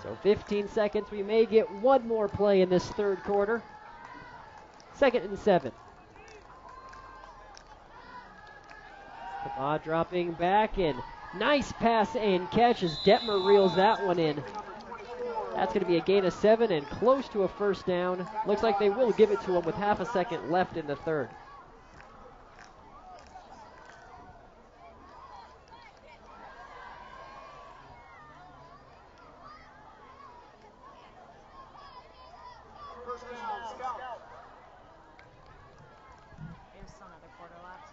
So 15 seconds. We may get one more play in this 3rd quarter. 2nd and 7. Dropping back, and nice pass and catch as Detmer reels that one in. That's going to be a gain of 7 and close to a first down. Looks like they will give it to him with half a second left in the third. First down, Scout. There's still another quarter left.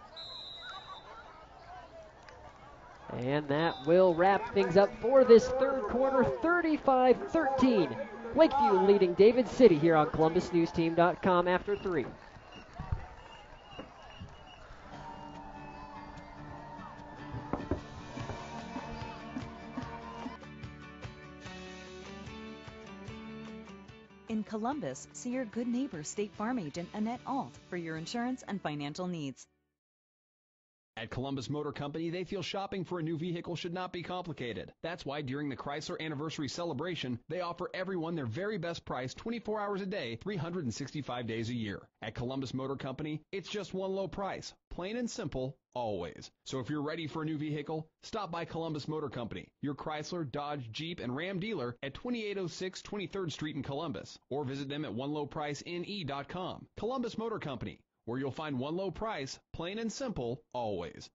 And that will wrap things up for this third quarter, 35-13. Lakeview leading David City here on ColumbusNewsTeam.com after 3. In Columbus, see your good neighbor State Farm agent Annette Alt for your insurance and financial needs. At Columbus Motor Company, they feel shopping for a new vehicle should not be complicated. That's why during the Chrysler Anniversary Celebration, they offer everyone their very best price 24 hours a day, 365 days a year. At Columbus Motor Company, it's just one low price, plain and simple, always. So if you're ready for a new vehicle, stop by Columbus Motor Company, your Chrysler, Dodge, Jeep, and Ram dealer at 2806 23rd Street in Columbus, or visit them at onelowpricene.com. Columbus Motor Company, where you'll find one low price, plain and simple, always.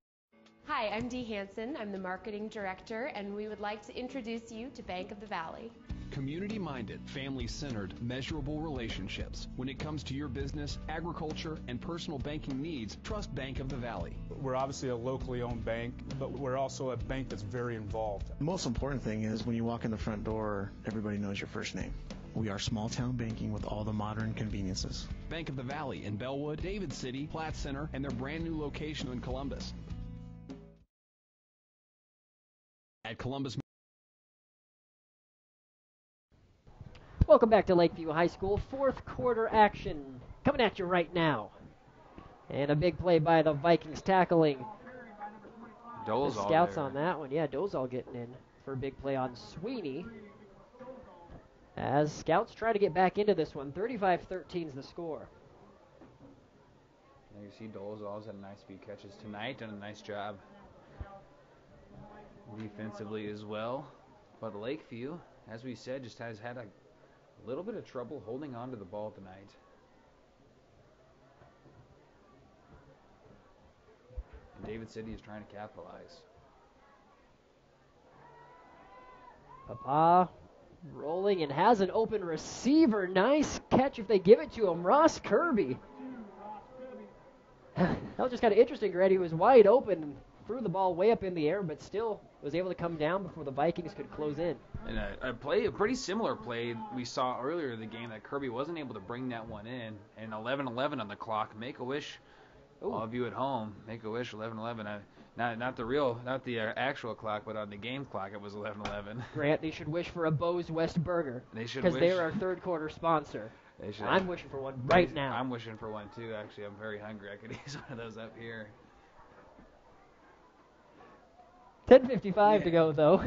Hi, I'm Dee Hansen. I'm the Marketing Director, and we would like to introduce you to Bank of the Valley. Community-minded, family-centered, measurable relationships. When it comes to your business, agriculture, and personal banking needs, trust Bank of the Valley. We're obviously a locally owned bank, but we're also a bank that's very involved. The most important thing is when you walk in the front door, everybody knows your first name. We are small town banking with all the modern conveniences. Bank of the Valley in Bellwood, David City, Platte Center, and their brand new location in Columbus. At Columbus. Welcome back to Lakeview High School. Fourth quarter action coming at you right now. And a big play by the Vikings tackling the Scouts on that one. Yeah, Dozal getting in for a big play on Sweeney. As Scouts try to get back into this one, 35-13 is the score. There you see Dolezal's had a nice few catches tonight, done a nice job defensively as well. But Lakeview, as we said, just has had a little bit of trouble holding on to the ball tonight. And David City is trying to capitalize. Papa rolling and has an open receiver. Nice catch if they give it to him. Ross Kirby. That was just kind of interesting, Greg. He was wide open and threw the ball way up in the air, but still was able to come down before the Vikings could close in. And a pretty similar play we saw earlier in the game that Kirby wasn't able to bring that one in. And 11-11 on the clock. Make a wish, all of you at home. Make a wish, 11-11. Not the actual clock, but on the game clock it was 11-11. Grant, they should wish for a Bo's West Burger. They should, because they're our third quarter sponsor. They should. I'm wishing for one right now. I'm wishing for one too. Actually, I'm very hungry. I could use one of those up here. 10:55 to go though,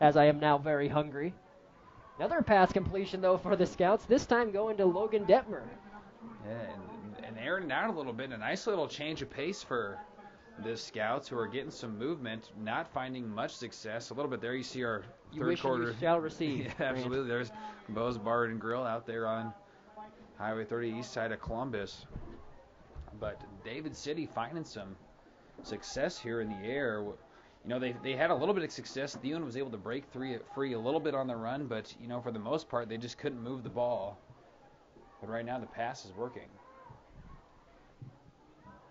as I am now very hungry. Another pass completion though for the Scouts. This time going to Logan Detmer. Yeah, and airing it out a little bit. A nice little change of pace for the Scouts, who are getting some movement, not finding much success. A little bit there, you see our third quarter. You shall receive. Yeah, absolutely. There's Bo's Bar and Grill out there on Highway 30 east side of Columbus. But David City finding some success here in the air. You know, they had a little bit of success. Theon was able to break free a little bit on the run, but, you know, for the most part, they just couldn't move the ball. But right now the pass is working.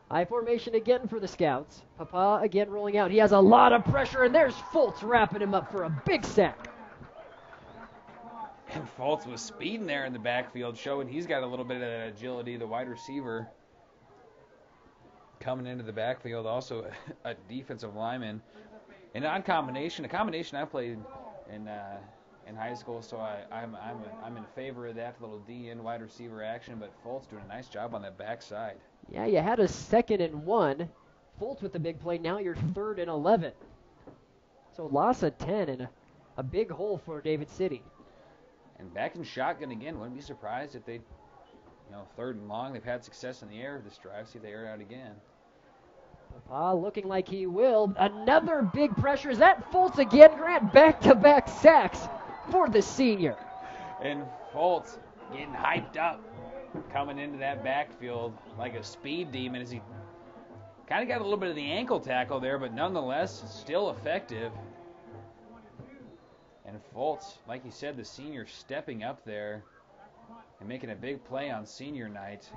High formation again for the Scouts. Papa again rolling out. He has a lot of pressure, and there's Fultz wrapping him up for a big sack. And Fultz was speeding there in the backfield, showing he's got a little bit of that agility, the wide receiver. Coming into the backfield, also a defensive lineman. An odd combination, a combination I played in high school, so I'm in favor of that little D in wide receiver action, but Fultz doing a nice job on that backside. Yeah, you had a 2nd and 1. Fultz with the big play. Now you're 3rd and 11. So loss of 10 and a big hole for David City. And back in shotgun again. Wouldn't be surprised if they, 3rd and long. They've had success in the air this drive. See if they air it out again. Papa looking like he will. Another big pressure. Is that Fultz again, Grant? Back-to-back sacks for the senior. And Fultz getting hyped up, coming into that backfield like a speed demon as he kind of got a little bit of the ankle tackle there, but nonetheless still effective. And Fultz, like you said, the senior stepping up there and making a big play on senior night.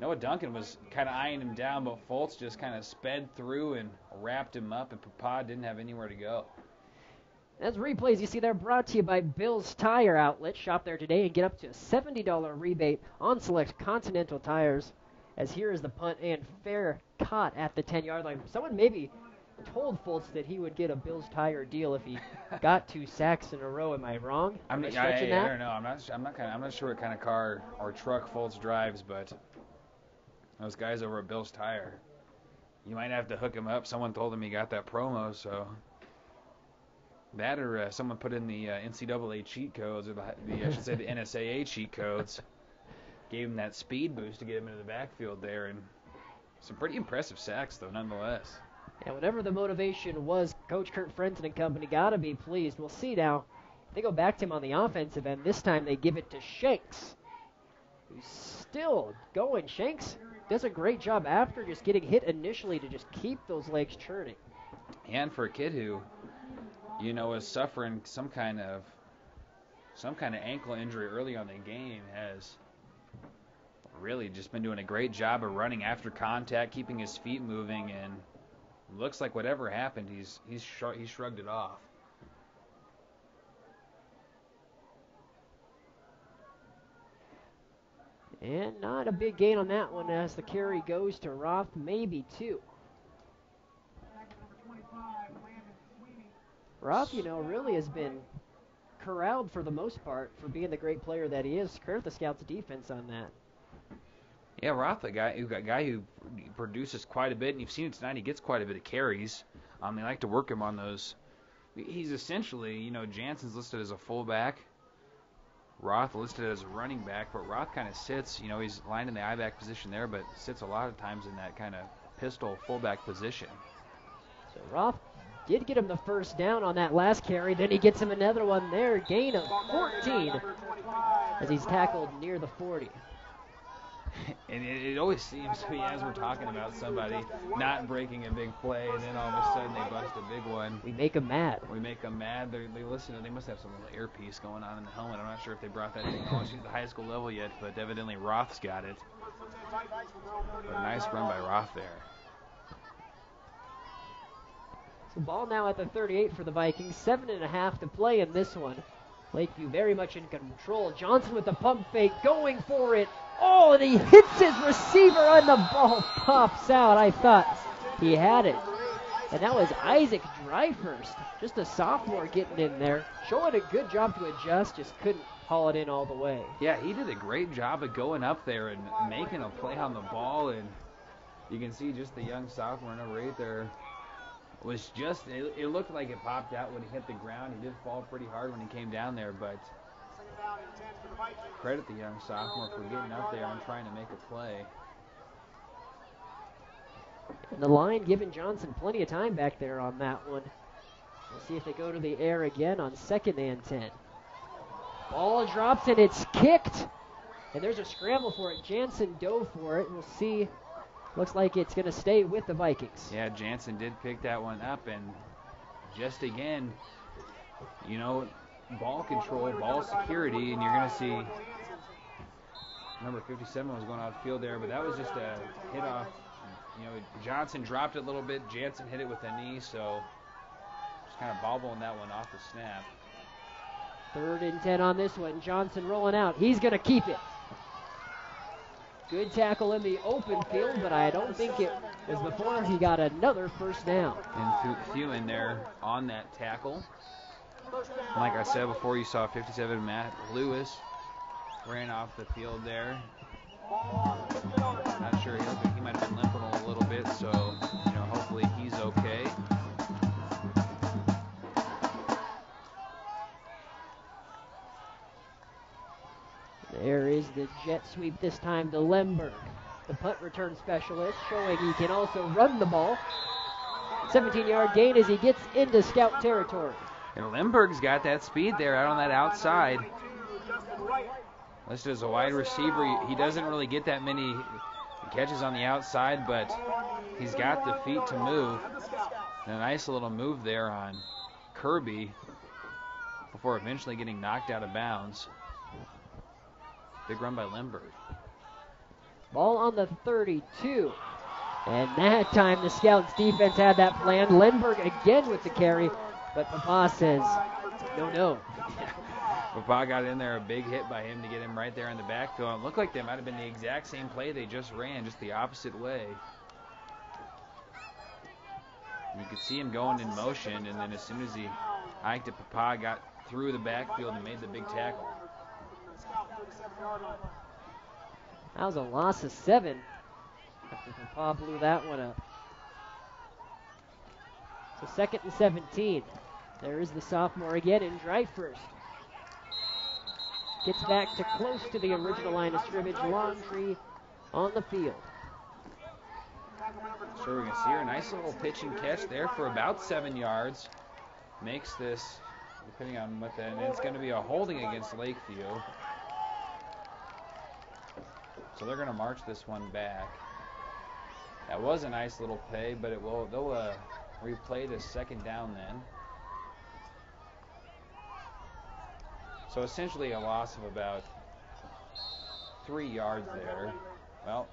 Noah Duncan was kind of eyeing him down, but Fultz just kind of sped through and wrapped him up, and Papa didn't have anywhere to go. As replays you see there brought to you by Bill's Tire Outlet. Shop there today and get up to a $70 rebate on select Continental tires. As here is the punt and fair caught at the 10-yard line. Someone maybe told Fultz that he would get a Bill's Tire deal if he got 2 sacks in a row. Am I wrong? I don't know. I'm not sure what kind of car or truck Fultz drives, but those guys over at Bill's Tire, you might have to hook him up. Someone told him he got that promo, so that or someone put in the NCAA cheat codes, or I should say the NSAA cheat codes, gave him that speed boost to get him into the backfield there, and some pretty impressive sacks though, nonetheless. And whatever the motivation was, Coach Kurt Frenton and company got to be pleased. We'll see now. They go back to him on the offensive end. This time they give it to Shanks, who's still going. Shanks does a great job after just getting hit initially to just keep those legs churning. And for a kid who, you know, is suffering some kind of ankle injury early on in the game, has really just been doing a great job of running after contact, keeping his feet moving, and looks like whatever happened, he shrugged it off. And not a big gain on that one as the carry goes to Roth, maybe 2. Roth, you know, really has been corralled for the most part for being the great player that he is. Credit the Scouts' defense on that. Yeah, Roth, a guy who produces quite a bit, and you've seen it tonight. He gets quite a bit of carries. They like to work him on those. He's essentially, you know, Jansen's listed as a fullback, Roth listed as a running back, but Roth kind of sits, you know, he's lined in the I-back position there, but sits a lot of times in that kind of pistol fullback position. So Roth did get him the first down on that last carry, then he gets him another one there, gain of 14 as he's tackled near the 40. And it always seems to be, as we're talking about somebody not breaking a big play, and then all of a sudden they bust a big one. We make them mad. They listen. They must have some little earpiece going on in the helmet. I'm not sure if they brought that technology to the high school level yet, but evidently Roth's got it. But a nice run by Roth there. So ball now at the 38 for the Vikings. 7.5 to play in this one. Lakeview very much in control. Johnson with the pump fake, going for it. Oh, and he hits his receiver and the ball pops out. I thought he had it. And that was Isaac Dryfurst, just a sophomore getting in there, showing a good job to adjust, just couldn't haul it in all the way. Yeah, he did a great job of going up there and making a play on the ball, and you can see just the young sophomore number 8 there was just, it looked like it popped out when he hit the ground. He did fall pretty hard when he came down there, but credit the young sophomore for getting up there and trying to make a play. And the line giving Johnson plenty of time back there on that one. We'll see if they go to the air again on 2nd and 10. Ball drops and it's kicked. And there's a scramble for it. Jansen dove for it. We'll see. Looks like it's going to stay with the Vikings. Yeah, Jansen did pick that one up, and just again, you know, ball control, ball security, and you're going to see number 57 was going off field there, but that was just a hit off. You know, Johnson dropped it a little bit. Jansen hit it with a knee, so just kind of bobbling that one off the snap. 3rd and 10 on this one. Johnson rolling out. He's going to keep it. Good tackle in the open field, but I don't think it was before he got another first down. And Thuman there on that tackle. And like I said before, you saw 57 Matt Lewis ran off the field there. Not sure, he might have been limping a little bit, so you know, hopefully he's okay. There is the jet sweep this time to Lemberg. the punt return specialist, showing he can also run the ball. 17-yard gain as he gets into Scout territory. And Lindbergh's got that speed there out on that outside. Listed as a wide receiver, he doesn't really get that many catches on the outside, but he's got the feet to move. And a nice little move there on Kirby before eventually getting knocked out of bounds. Big run by Lindbergh. Ball on the 32. And that time the Scouts defense had that plan. Lindbergh again with the carry, but Papa says, no. Papa got in there, a big hit by him to get him right there in the backfield. It looked like they might have been the exact same play they just ran, just the opposite way. And you could see him going in motion, and then as soon as he hiked it, Papa got through the backfield and made the big tackle. That was a loss of 7 after Papa blew that one up. So 2nd and 17. There is the sophomore again in drive first. Gets back to close to the original line of scrimmage. Longtree on the field. So we're going to see her. Nice little pitch and catch there for about 7 yards. Makes this, depending on what that, and it's going to be a holding against Lakeview. So they're going to march this one back. That was a nice little play, but they'll replay the 2nd down then. So essentially a loss of about 3 yards there. Well,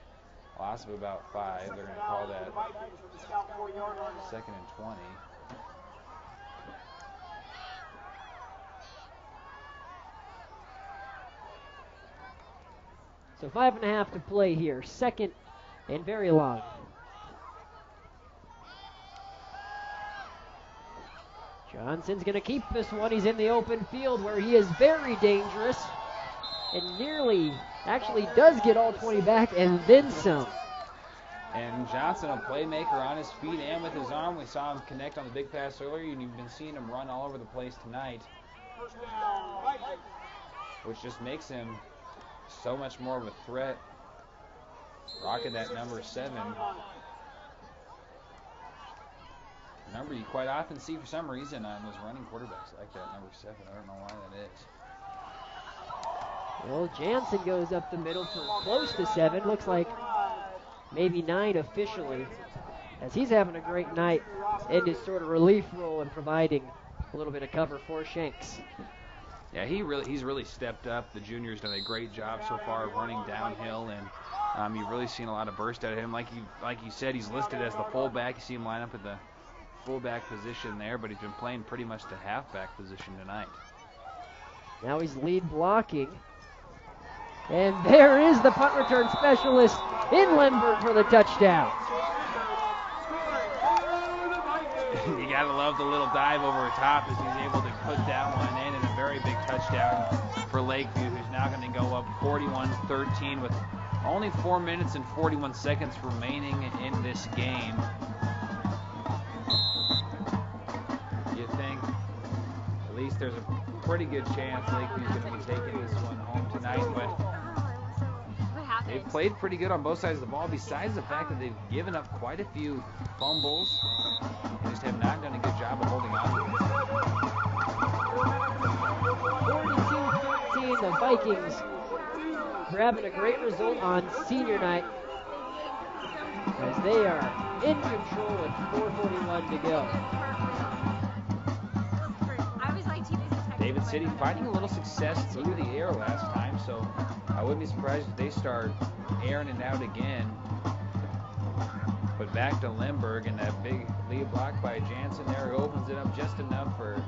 loss of about 5. They're going to call that 2nd and 20. So 5.5 to play here. 2nd and very long. Johnson's going to keep this one. He's in the open field where he is very dangerous and nearly actually does get all 20 back and then some. And Johnson, a playmaker on his feet and with his arm. We saw him connect on the big pass earlier, and you've been seeing him run all over the place tonight, which just makes him so much more of a threat. Rocking that number 7. Number you quite often see for some reason on those running quarterbacks like that, number 7. I don't know why that is. Well, Jansen goes up the middle for close to 7. Looks like maybe 9 officially, as he's having a great night in his sort of relief role and providing a little bit of cover for Shanks. Yeah, he's really stepped up. The junior's done a great job so far of running downhill, and you've really seen a lot of burst out of him. Like you said, he's listed as the fullback. You see him line up at the fullback position there, but he's been playing pretty much the halfback position tonight. Now he's lead blocking. And there is the punt return specialist in Lindbergh for the touchdown. You gotta love the little dive over the top as he's able to put that one in, and a very big touchdown for Lakeview, who's now going to go up 41-13 with only 4 minutes and 41 seconds remaining in this game. You think at least there's a pretty good chance Lakeview's going to be taking this one home tonight, but they've played pretty good on both sides of the ball, besides the fact that they've given up quite a few fumbles. They just have not done a good job of holding on to it. 42-13, the Vikings grabbing a great result on senior night as they are in control with 4:41 to go. David City finding a little success through the air last time, so I wouldn't be surprised if they start airing it out again. But back to Lindbergh, and that big lead block by Jansen there opens it up just enough for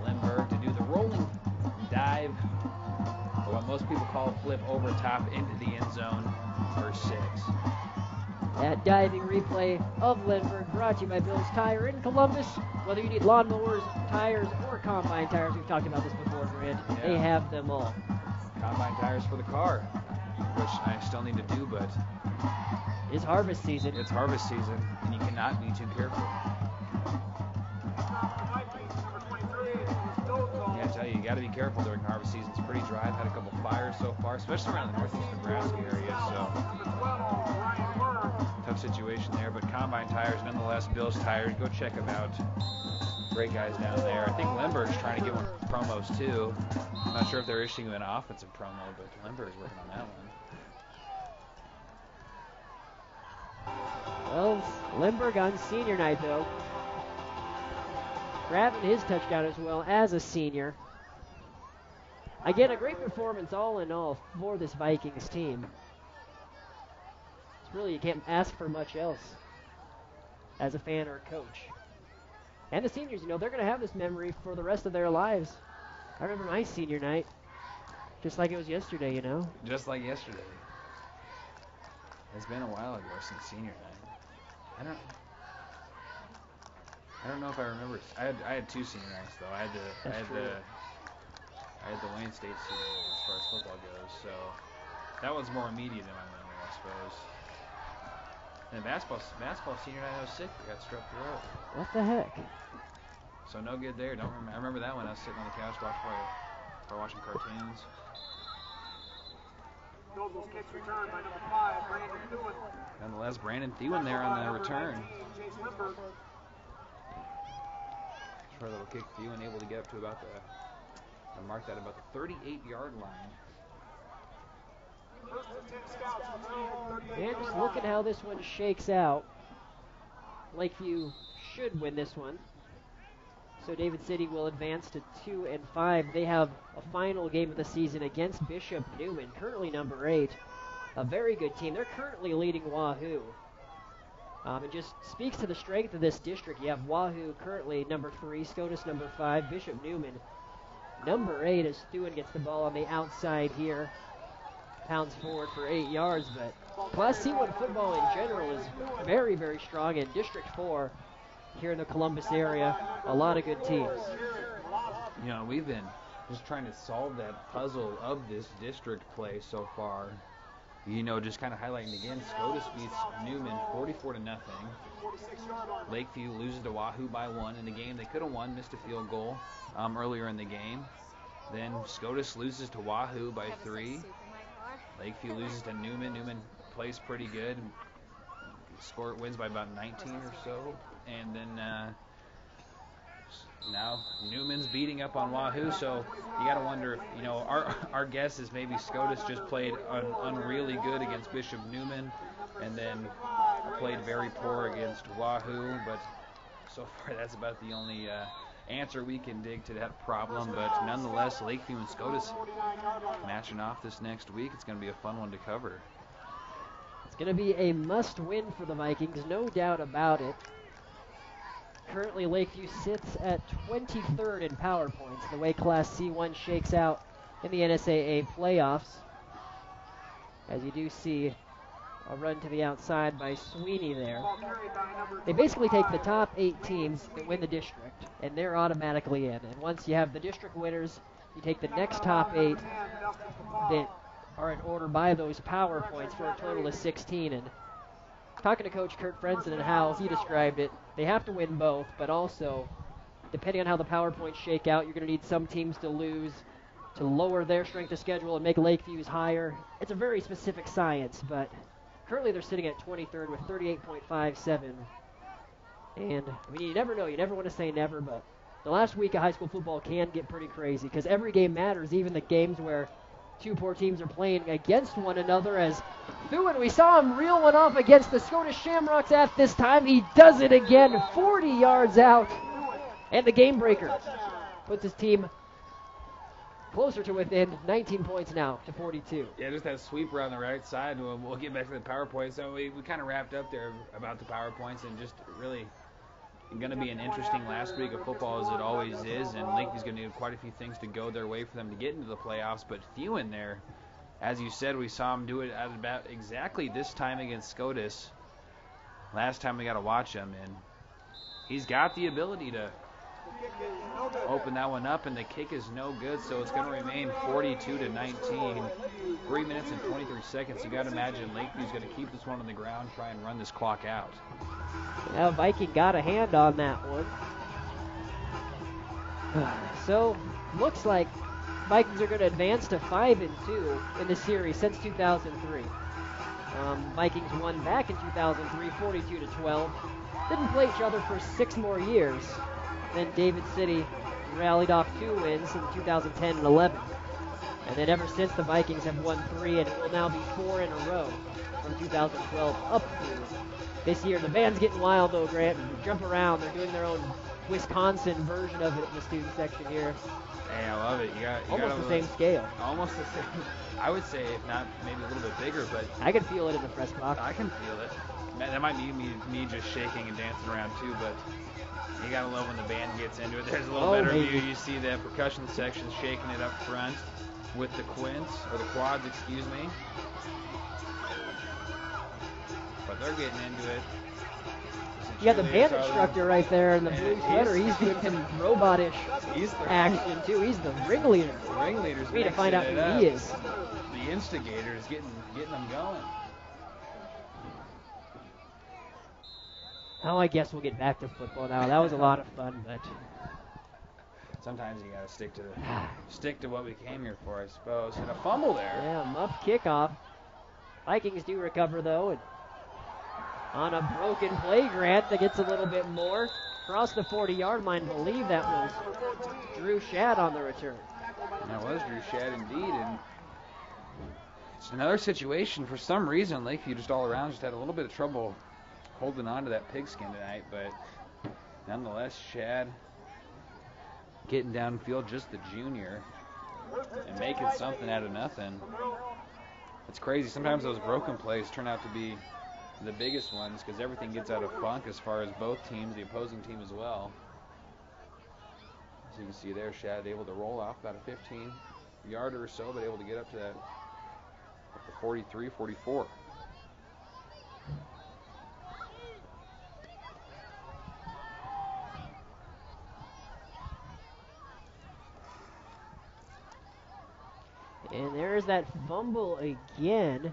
Lindbergh to do the rolling dive, or what most people call a flip over top into the end zone for 6. That diving replay of Lindbergh brought to you by Bill's Tire in Columbus. Whether you need lawnmowers, tires, or combine tires, we've talked about this before, Grant. Yeah. They have them all. Combine tires for the car, which I still need to do, but it's harvest season. It's harvest season, and you cannot be too careful. Yeah, I tell you got to be careful during harvest season. It's pretty dry. I've had a couple fires so far, especially around the northeast Nebraska area, so tough situation there, but Combine Tires, nonetheless, Bill's Tires, go check them out. Great guys down there. I think Lindbergh's trying to get one promos too. I'm not sure if they're issuing an offensive promo, but Lindbergh's working on that one. Well, Lindbergh on senior night, though. Grabbing his touchdown as well as a senior. Again, a great performance all in all for this Vikings team. It's really, you can't ask for much else as a fan or a coach. And the seniors, they're going to have this memory for the rest of their lives. I remember my senior night, just like it was yesterday, Just like yesterday. It's been a while ago since senior night. I don't know if I remember. I had two senior nights though. I had the Wayne State senior night as far as football goes. So that one's more immediate in my memory, I suppose. And basketball senior night, I was sick. I got strep throat. What the heck? So no good there. Don't remember. I remember that one. I was sitting on the couch watching cartoons. Nobles kicks return by number 5, Brandon Thewin. Nonetheless, Brandon Thewin there on the return. Try a little kick. Thewin able to get up to about the 38-yard line. And just look at how this one shakes out. Lakeview should win this one. So David City will advance to 2-5. They have a final game of the season against Bishop Newman, currently number 8. A very good team. They're currently leading Wahoo. It just speaks to the strength of this district. You have Wahoo currently number 3, SCOTUS number 5, Bishop Newman number 8 as Thewin gets the ball on the outside here. Pounds forward for 8 yards, but Class C1 football in general is very, very strong in District 4 here in the Columbus area. A lot of good teams. We've been just trying to solve that puzzle of this district play so far. Just kind of highlighting again, SCOTUS beats Newman 44-0. Lakeview loses to Wahoo by 1 in the game. They could have won, missed a field goal earlier in the game. Then SCOTUS loses to Wahoo by 3. Lakeview loses to Newman. Newman plays pretty good. Wins by about 19 or so. And then now Newman's beating up on Wahoo, so you got to wonder if, our guess is maybe SCOTUS just played unreally good against Bishop Newman and then played very poor against Wahoo, but so far that's about the only answer we can dig to that problem. But nonetheless, Lakeview and SCOTUS matching off this next week. It's going to be a fun one to cover. It's going to be a must-win for the Vikings, no doubt about it. Currently, Lakeview sits at 23rd in power points, the way Class C1 shakes out in the NSAA playoffs. As you do see a run to the outside by Sweeney there. They basically take the top 8 teams that win the district, and they're automatically in. And once you have the district winners, you take the next top 8 that are in order by those power points for a total of 16. And talking to Coach Kurt Frenzen and Howells, he described it. They have to win both, but also, depending on how the power points shake out, you're going to need some teams to lose to lower their strength of schedule and make Lakeview's higher. It's a very specific science, but currently they're sitting at 23rd with 38.57. And, you never know. You never want to say never, but the last week of high school football can get pretty crazy because every game matters, even the games where two poor teams are playing against one another. As Thewin, we saw him reel one off against the SCOTUS Shamrocks at this time. He does it again, 40 yards out. And the game breaker puts his team closer to within 19 points now to 42. Yeah, just that sweeper on the right side. We'll get back to the PowerPoint. So we kind of wrapped up there about the PowerPoints, and just really going to be an interesting last week of football as it always is, and Lakeview's going to need quite a few things to go their way for them to get into the playoffs. But Thewin there, as you said, we saw him do it at about exactly this time against SCOTUS. Last time we got to watch him, and he's got the ability to open that one up, and the kick is no good, so it's going to remain 42-19. 3 minutes and 23 seconds. You got to imagine Lakeview's going to keep this one on the ground, try and run this clock out. Now Viking got a hand on that one. So, looks like Vikings are going to advance to 5-2 in the series since 2003. Vikings won back in 2003, 42-12. Didn't play each other for 6 more years. Then David City rallied off 2 wins in 2010 and 11. And then ever since, the Vikings have won 3, and it will now be 4 in a row from 2012 up through this year. The band's getting wild, though, Grant. Jump around. They're doing their own Wisconsin version of it in the student section here. Hey, I love it. You almost the same scale. Almost the same. I would say, if not maybe a little bit bigger, but I can feel it in the press box. I can feel it. That might be me just shaking and dancing around too, but you gotta love when the band gets into it. There's a little better view. You see the percussion section shaking it up front with the quints, or the quads, excuse me. But they're getting into it. You got the band instructor right there in the blue sweater. He's doing some robot-ish action, too. He's the ringleader. The ringleader's we need to find out who he is. The instigator is getting them going. Oh, I guess we'll get back to football now. That was a lot of fun, but sometimes you gotta stick to what we came here for, I suppose. And a fumble there. Yeah, muff kickoff. Vikings do recover, though, and on a broken play, Grant, that gets a little bit more. Across the 40-yard line, believe that was Drew Shadd on the return. That was Drew Shadd indeed, and it's another situation. For some reason, Lakeview just all around just had a little bit of trouble holding on to that pigskin tonight, but nonetheless, Shadd getting downfield, just the junior, and making something out of nothing. It's crazy. Sometimes those broken plays turn out to be the biggest ones because everything gets out of funk as far as both teams, the opposing team as well. As you can see there, Shadd able to roll off about a 15-yarder or so, but able to get up to that up to 43, 44. And there's that fumble again.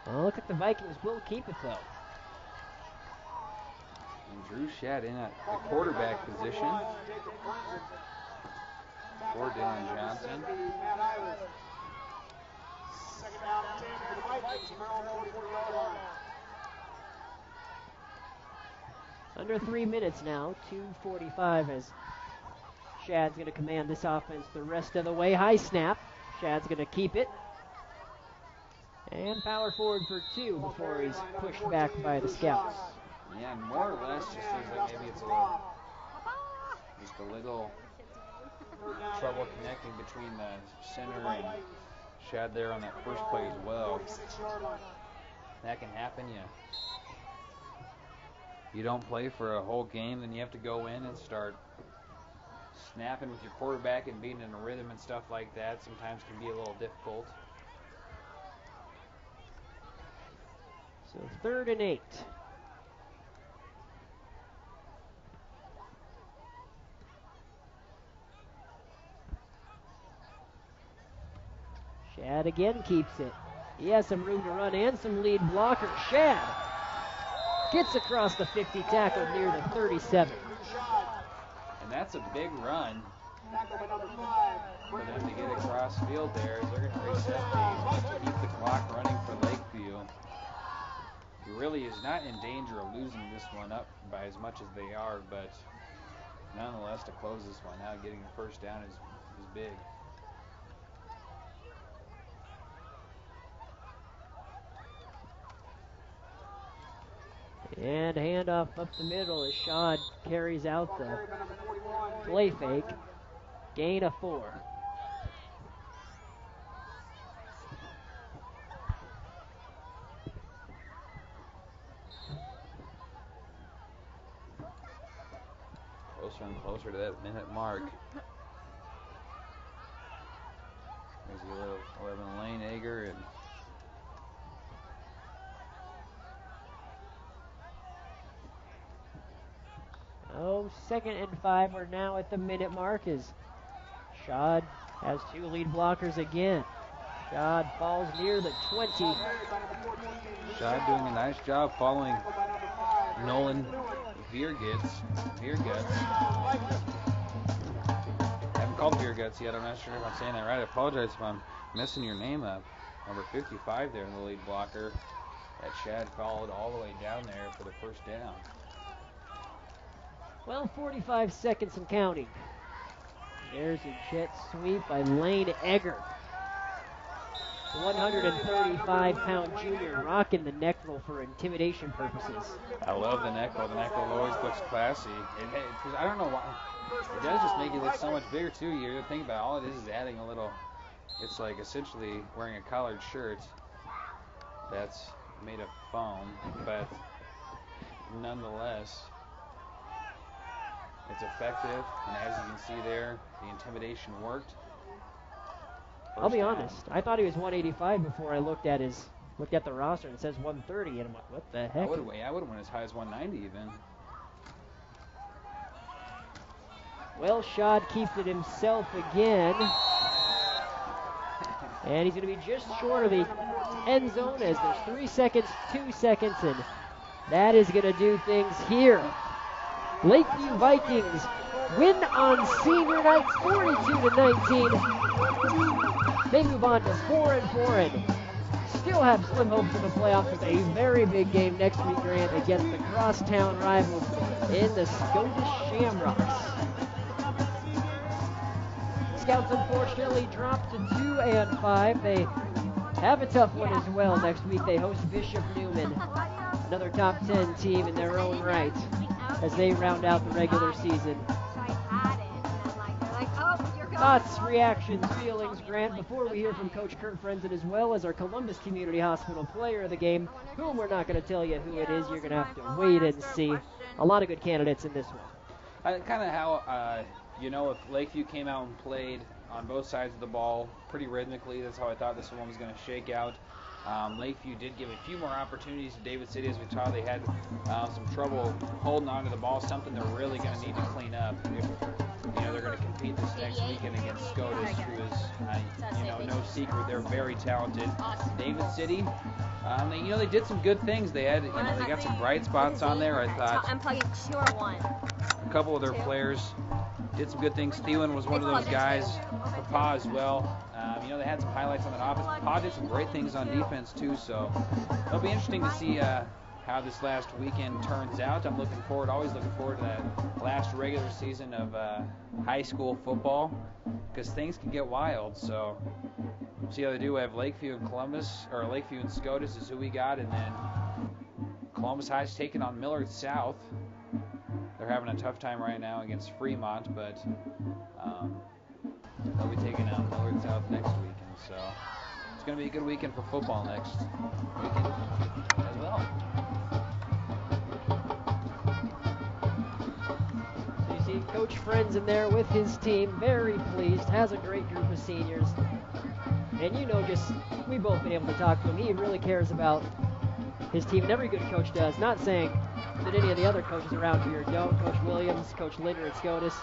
Well, look at the Vikings will keep it, though. And Drew Shadd in at the quarterback position for Dylan Johnson. Second down and 10 for the Vikings from their own 44-yard line. Under 3 minutes now, 2:45 as Shadd's going to command this offense the rest of the way. High snap. Shadd's going to keep it. And power forward for 2 before he's pushed back by the scouts. Yeah, more or less just seems like maybe it's just a little trouble connecting between the center and Shadd there on that first play as well. That can happen. You don't play for a whole game, then you have to go in and start snapping with your quarterback and being in a rhythm and stuff like that. Sometimes can be a little difficult. So 3rd and 8. Shadd again keeps it. He has some room to run and some lead blocker. Shadd gets across the 50 tackle near the 37. And that's a big run for them to get across field there. They're going to reset these, keep the clock running for Lakeview. He really is not in danger of losing this one up by as much as they are, but nonetheless, to close this one out, getting a first down is big. And handoff up the middle as Shadd carries out the play fake. Gain of 4. Closer and closer to that minute mark. There's a little 11 Lane Egger and Oh, 2nd and 5. We're now at the minute mark as Shadd has 2 lead blockers again. Shadd falls near the 20. Shadd doing a nice job following Nolan Vierguts. I haven't called Vierguts yet. I'm not sure if I'm saying that right. I apologize if I'm messing your name up. number 55 there in the lead blocker. That Chad followed all the way down there for the first down. Well, 45 seconds and counting. There's a jet sweep by Lane Egger. 135-pound junior rocking the neck roll for intimidation purposes. I love the neck roll. The neck roll always looks classy. I don't know why. It does just make you look so much bigger, too. You think about it, all it is adding a little. It's like essentially wearing a collared shirt that's made of foam, but nonetheless, it's effective. And as you can see there, the intimidation worked. I'll be honest. I thought he was 185 before I looked at the roster and it says 130, and I'm like, what the heck? I would have went as high as 190 even. Well, Shad keeps it himself again. And he's going to be just short of the end zone as there's 3 seconds, 2 seconds, and that is going to do things here. Lakeview Vikings win on senior night 42-19. They move on to 4-4 and still have slim hopes of the playoffs with a very big game next week, Grant, against the crosstown rivals in the Scotish Shamrocks. Scouts unfortunately dropped to 2-5. They have a tough one as well next week. They host Bishop Newman, another top 10 team in their own right, as they round out the regular season. Thoughts, reactions, feelings, Grant, before we hear from Coach Kurt Frenzen as well as our Columbus Community Hospital player of the game, whom we're not going to tell you who it is. You're going to have to wait and see. A lot of good candidates in this one. Kind of how, if Lakeview came out and played on both sides of the ball pretty rhythmically, that's how I thought this one was going to shake out. Lakeview did give a few more opportunities to David City, as we saw. They had some trouble holding on to the ball, something they're really going to need to clean up if they're going to compete this next weekend against SCOTUS, who is, no secret, they're very talented. David City, they did some good things. They had, they got some bright spots on there. I thought I'm plugging 2 or 1. A couple of their players did some good things. Thielen was one of those guys. Papa as well. They had some highlights on that offense. Papa did some great things on defense too. So it'll be interesting to see how this last weekend turns out. I'm always looking forward to that last regular season of high school football, because things can get wild. So we'll see how they do. We have Lakeview and Lakeview and SCOTUS is who we got, and then Columbus High's taking on Millard South. They're having a tough time right now against Fremont, but they'll be taking out Millard South next weekend. So it's going to be a good weekend for football next weekend as well. So you see Coach Frenzen there with his team, very pleased, has a great group of seniors. And we've both been able to talk to him. He really cares about his team, and every good coach does. Not saying that any of the other coaches around here don't. Coach Williams, Coach Linder at SCOTUS.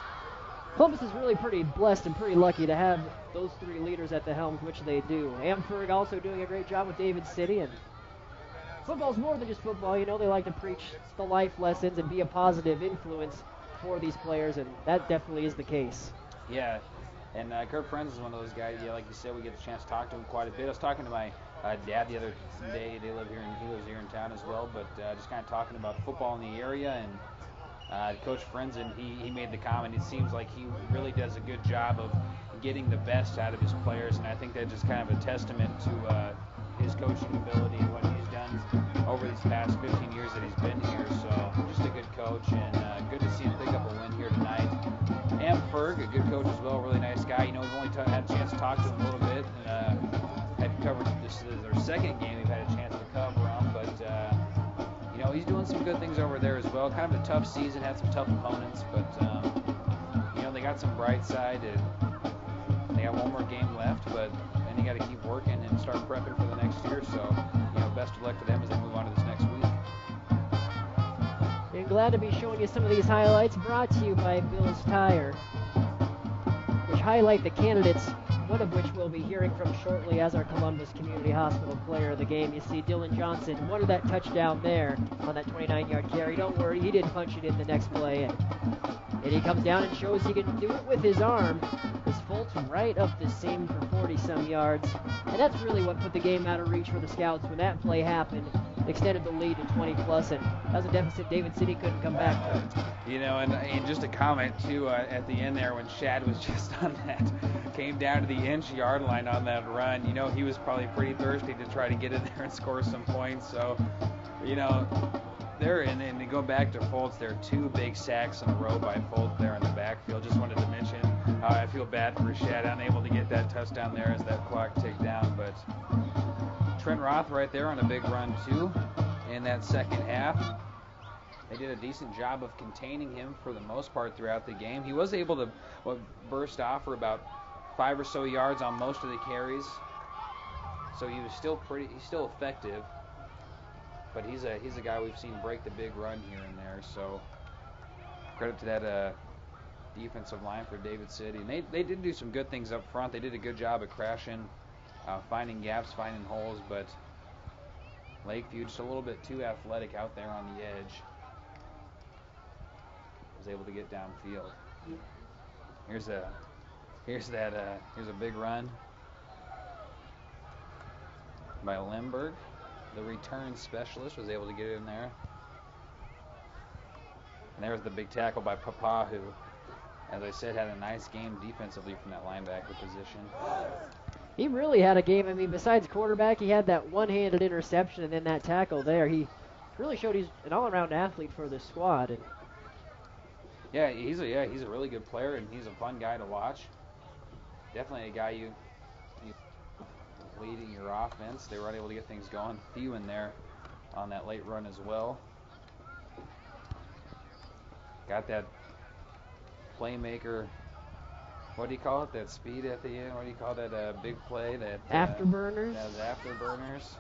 Columbus is really pretty blessed and pretty lucky to have those 3 leaders at the helm, which they do. Amford also doing a great job with David City. And football's more than just football. They like to preach the life lessons and be a positive influence for these players, and that definitely is the case. Yeah, and Kurt Frenz is one of those guys, like you said, we get a chance to talk to him quite a bit. I was talking to my dad the other day. He lives here in town as well, but just kind of talking about football in the area. And Coach Frenzen, he made the comment, it seems like he really does a good job of getting the best out of his players, and I think that's just kind of a testament to his coaching ability and what he's done over these past 15 years that he's been here. So just a good coach, and good to see him pick up a win here tonight. Ferg, a good coach as well, really nice guy. We've only had a chance to talk to him a little bit. Had covered this is their second game we've had a chance to cover him, but he's doing some good things over there as well. Kind of a tough season, had some tough opponents, but they got some bright side, and they got one more game left, but then you got to keep working and start prepping for the next year. So best of luck to them as they move on to this next week. And glad to be showing you some of these highlights, brought to you by Bill's Tire, which highlight the candidates, one of which we'll be hearing from shortly as our Columbus Community Hospital player of the game. You see Dylan Johnson wanted that touchdown there on that 29-yard carry. Don't worry, he did punch it in the next play, and And he comes down and shows he can do it with his arm. His Fultz right up the seam for 40-some yards. And that's really what put the game out of reach for the Scouts when that play happened. Extended the lead to 20-plus, and that was a deficit David City couldn't come back from. You know, and just a comment, too, at the end there when Shad was just on that, came down to the inch-yard line on that run. You know, he was probably pretty thirsty to try to get in there and score some points. So, you know, and to go back to Fultz, there are 2 big sacks in a row by Fultz there in the backfield. Just wanted to mention how I feel bad for Shad, unable to get that touchdown there as that clock ticked down. But Trent Roth right there on a big run, too, in that second half. They did a decent job of containing him for the most part throughout the game. He was able to burst off for about 5 or so yards on most of the carries. So he was still effective. But he's a guy we've seen break the big run here and there. So credit to that defensive line for David City. And they did do some good things up front. They did a good job of crashing, finding gaps, finding holes. But Lakeview just a little bit too athletic out there on the edge. Was able to get downfield. Here's a big run by Lemberg. The return specialist was able to get in there. And there's the big tackle by Papa, who, as I said, had a nice game defensively from that linebacker position. He really had a game. I mean, besides quarterback, he had that one-handed interception and then that tackle there. He really showed he's an all-around athlete for this squad. And he's a really good player, and he's a fun guy to watch. Definitely a guy you leading your offense. They were unable to get things going. Few in there on that late run as well. Got that playmaker. What do you call it? That speed at the end. What do you call that big play? That afterburners. Those afterburners.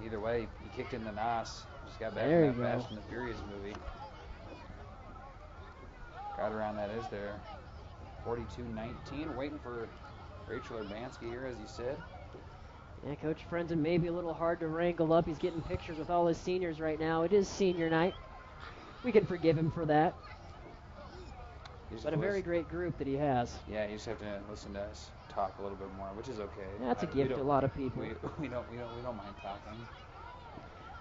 Either way, he kicked in the nos. Just got back in that Fast and the Furious movie. Got around that is there. 42-19. Waiting for Rachel Urbanski here, as you said. Yeah, Coach Frenzen may be a little hard to wrangle up. He's getting pictures with all his seniors right now. It is senior night. We can forgive him for that. But a very great group that he has. Yeah, you just have to listen to us talk a little bit more, which is okay. That's a gift to a lot of people. We don't mind talking.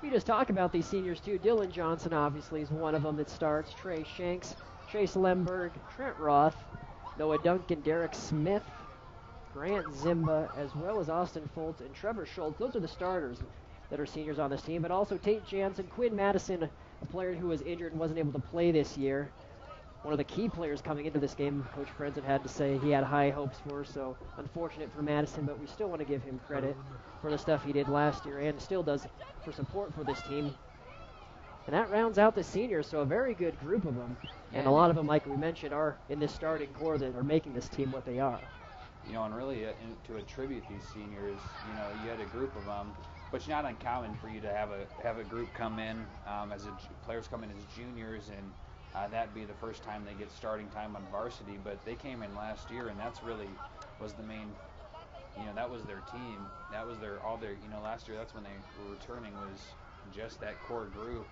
We just talk about these seniors too. Dylan Johnson obviously is one of them that starts. Trey Shanks, Chase Lemberg, Trent Roth, Noah Duncan, Derek Smith, Grant Zimba, as well as Austin Fultz and Trevor Schultz. Those are the starters that are seniors on this team. But also Tate Jansen, Quinn Madison, a player who was injured and wasn't able to play this year. One of the key players coming into this game, Coach Frenzen had to say he had high hopes for. So unfortunate for Madison, but we still want to give him credit for the stuff he did last year and still does for support for this team. And that rounds out the seniors, so a very good group of them. And a lot of them, like we mentioned, are in this starting core that are making this team what they are. You know, and really to attribute these seniors, you know, you had a group of them, but it's not uncommon for you to have a group come in players come in as juniors, and that be the first time they get starting time on varsity. But they came in last year, and that's really was the main. You know, that was their team. That was last year that's when they were returning, was just that core group.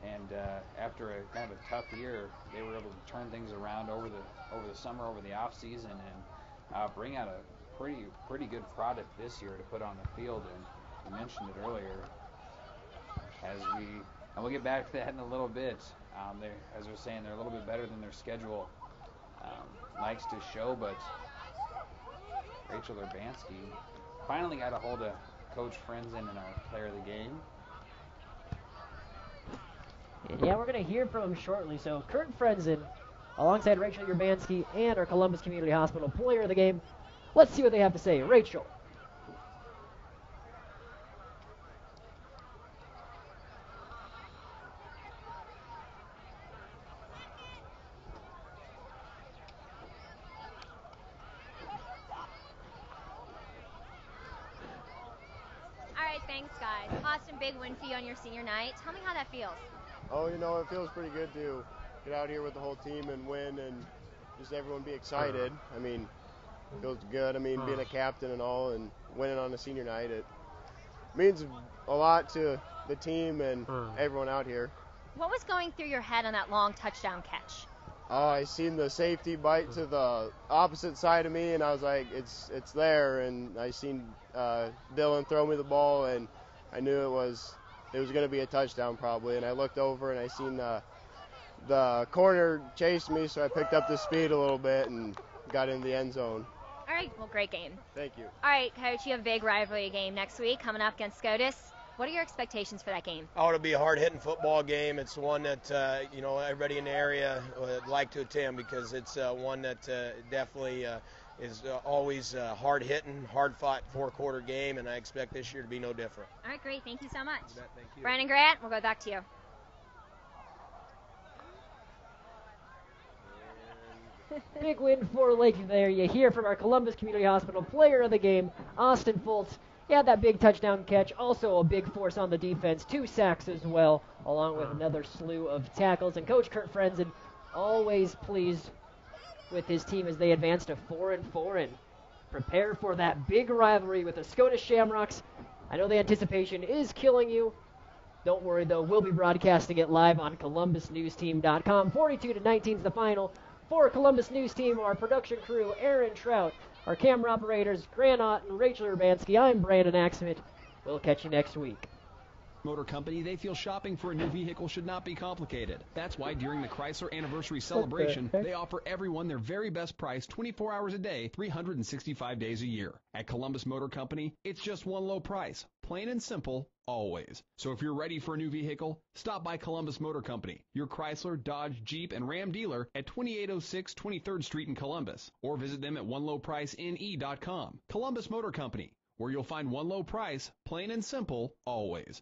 And after a kind of a tough year, they were able to turn things around over the summer, over the off season, and bring out a pretty good product this year to put on the field. And you mentioned it earlier, and we'll get back to that in a little bit. As we're saying, they're a little bit better than their schedule likes to show, but Rachel Urbanski finally got a hold of Coach Frenzen and our player of the game. And yeah, we're going to hear from him shortly. So Kurt Frenzen, alongside Rachel Urbanski and our Columbus Community Hospital player of the game. Let's see what they have to say. Rachel. Thanks, guys. Austin, big win for you on your senior night. Tell me how that feels. Oh, you know, it feels pretty good to get out here with the whole team and win and just everyone be excited. I mean, it feels good. I mean, being a captain and all and winning on a senior night, it means a lot to the team and everyone out here. What was going through your head on that long touchdown catch? Oh, I seen the safety bite to the opposite side of me, and I was like, it's there. And I seen Dylan throw me the ball, and I knew it was going to be a touchdown probably. And I looked over, and I seen the corner chased me, so I picked up the speed a little bit and got in the end zone. All right, well, great game. Thank you. All right, Coach, you have a big rivalry game next week coming up against SCOTUS. What are your expectations for that game? Oh, it'll be a hard-hitting football game. It's one that, everybody in the area would like to attend because it's one that definitely is always hard-hitting, hard-fought four-quarter game, and I expect this year to be no different. All right, great. Thank you so much. You bet, thank you. Brandon Grant, we'll go back to you. Big win for Lakeview there. You hear from our Columbus Community Hospital player of the game, Austin Foltz. He had that big touchdown catch, also a big force on the defense, 2 sacks as well, along with another slew of tackles. And Coach Kurt Frenzen always pleased with his team as they advance to 4-4 and prepare for that big rivalry with the SCOTUS Shamrocks. I know the anticipation is killing you. Don't worry, though. We'll be broadcasting it live on ColumbusNewsTeam.com. 42-19 is the final. For Columbus News Team, our production crew, Aaron Trout, our camera operators, Grant Ott and Rachel Urbanski, I'm Brandon Axmit. We'll catch you next week. Motor Company, they feel shopping for a new vehicle should not be complicated. That's why during the Chrysler Anniversary Celebration, they offer everyone their very best price 24 hours a day, 365 days a year. At Columbus Motor Company, it's just one low price. Plain and simple, always. So if you're ready for a new vehicle, stop by Columbus Motor Company, your Chrysler, Dodge, Jeep, and Ram dealer at 2806 23rd Street in Columbus, or visit them at onelowpricene.com. Columbus Motor Company, where you'll find one low price, plain and simple, always.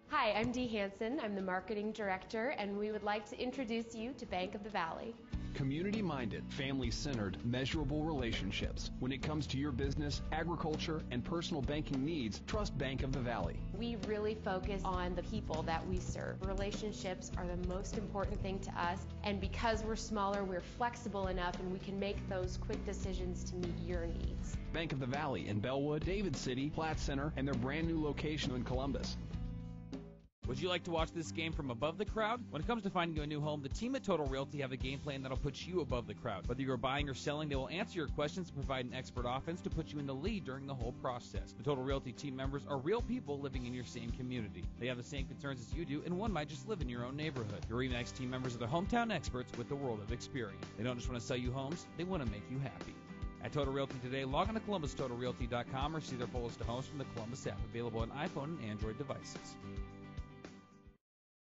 Hi, I'm Dee Hansen. I'm the Marketing Director, and we would like to introduce you to Bank of the Valley. Community-minded, family-centered, measurable relationships. When it comes to your business, agriculture, and personal banking needs, trust Bank of the Valley. We really focus on the people that we serve. Relationships are the most important thing to us, and because we're smaller, we're flexible enough and we can make those quick decisions to meet your needs. Bank of the Valley in Bellwood, David City, Platte Center, and their brand new location in Columbus. Would you like to watch this game from above the crowd? When it comes to finding you a new home, the team at Total Realty have a game plan that'll put you above the crowd. Whether you're buying or selling, they will answer your questions and provide an expert offense to put you in the lead during the whole process. The Total Realty team members are real people living in your same community. They have the same concerns as you do, and one might just live in your own neighborhood. Your RE/MAX team members are the hometown experts with the world of experience. They don't just want to sell you homes, they want to make you happy. At Total Realty today, log on to ColumbusTotalRealty.com or see their full list of homes from the Columbus app, available on iPhone and Android devices.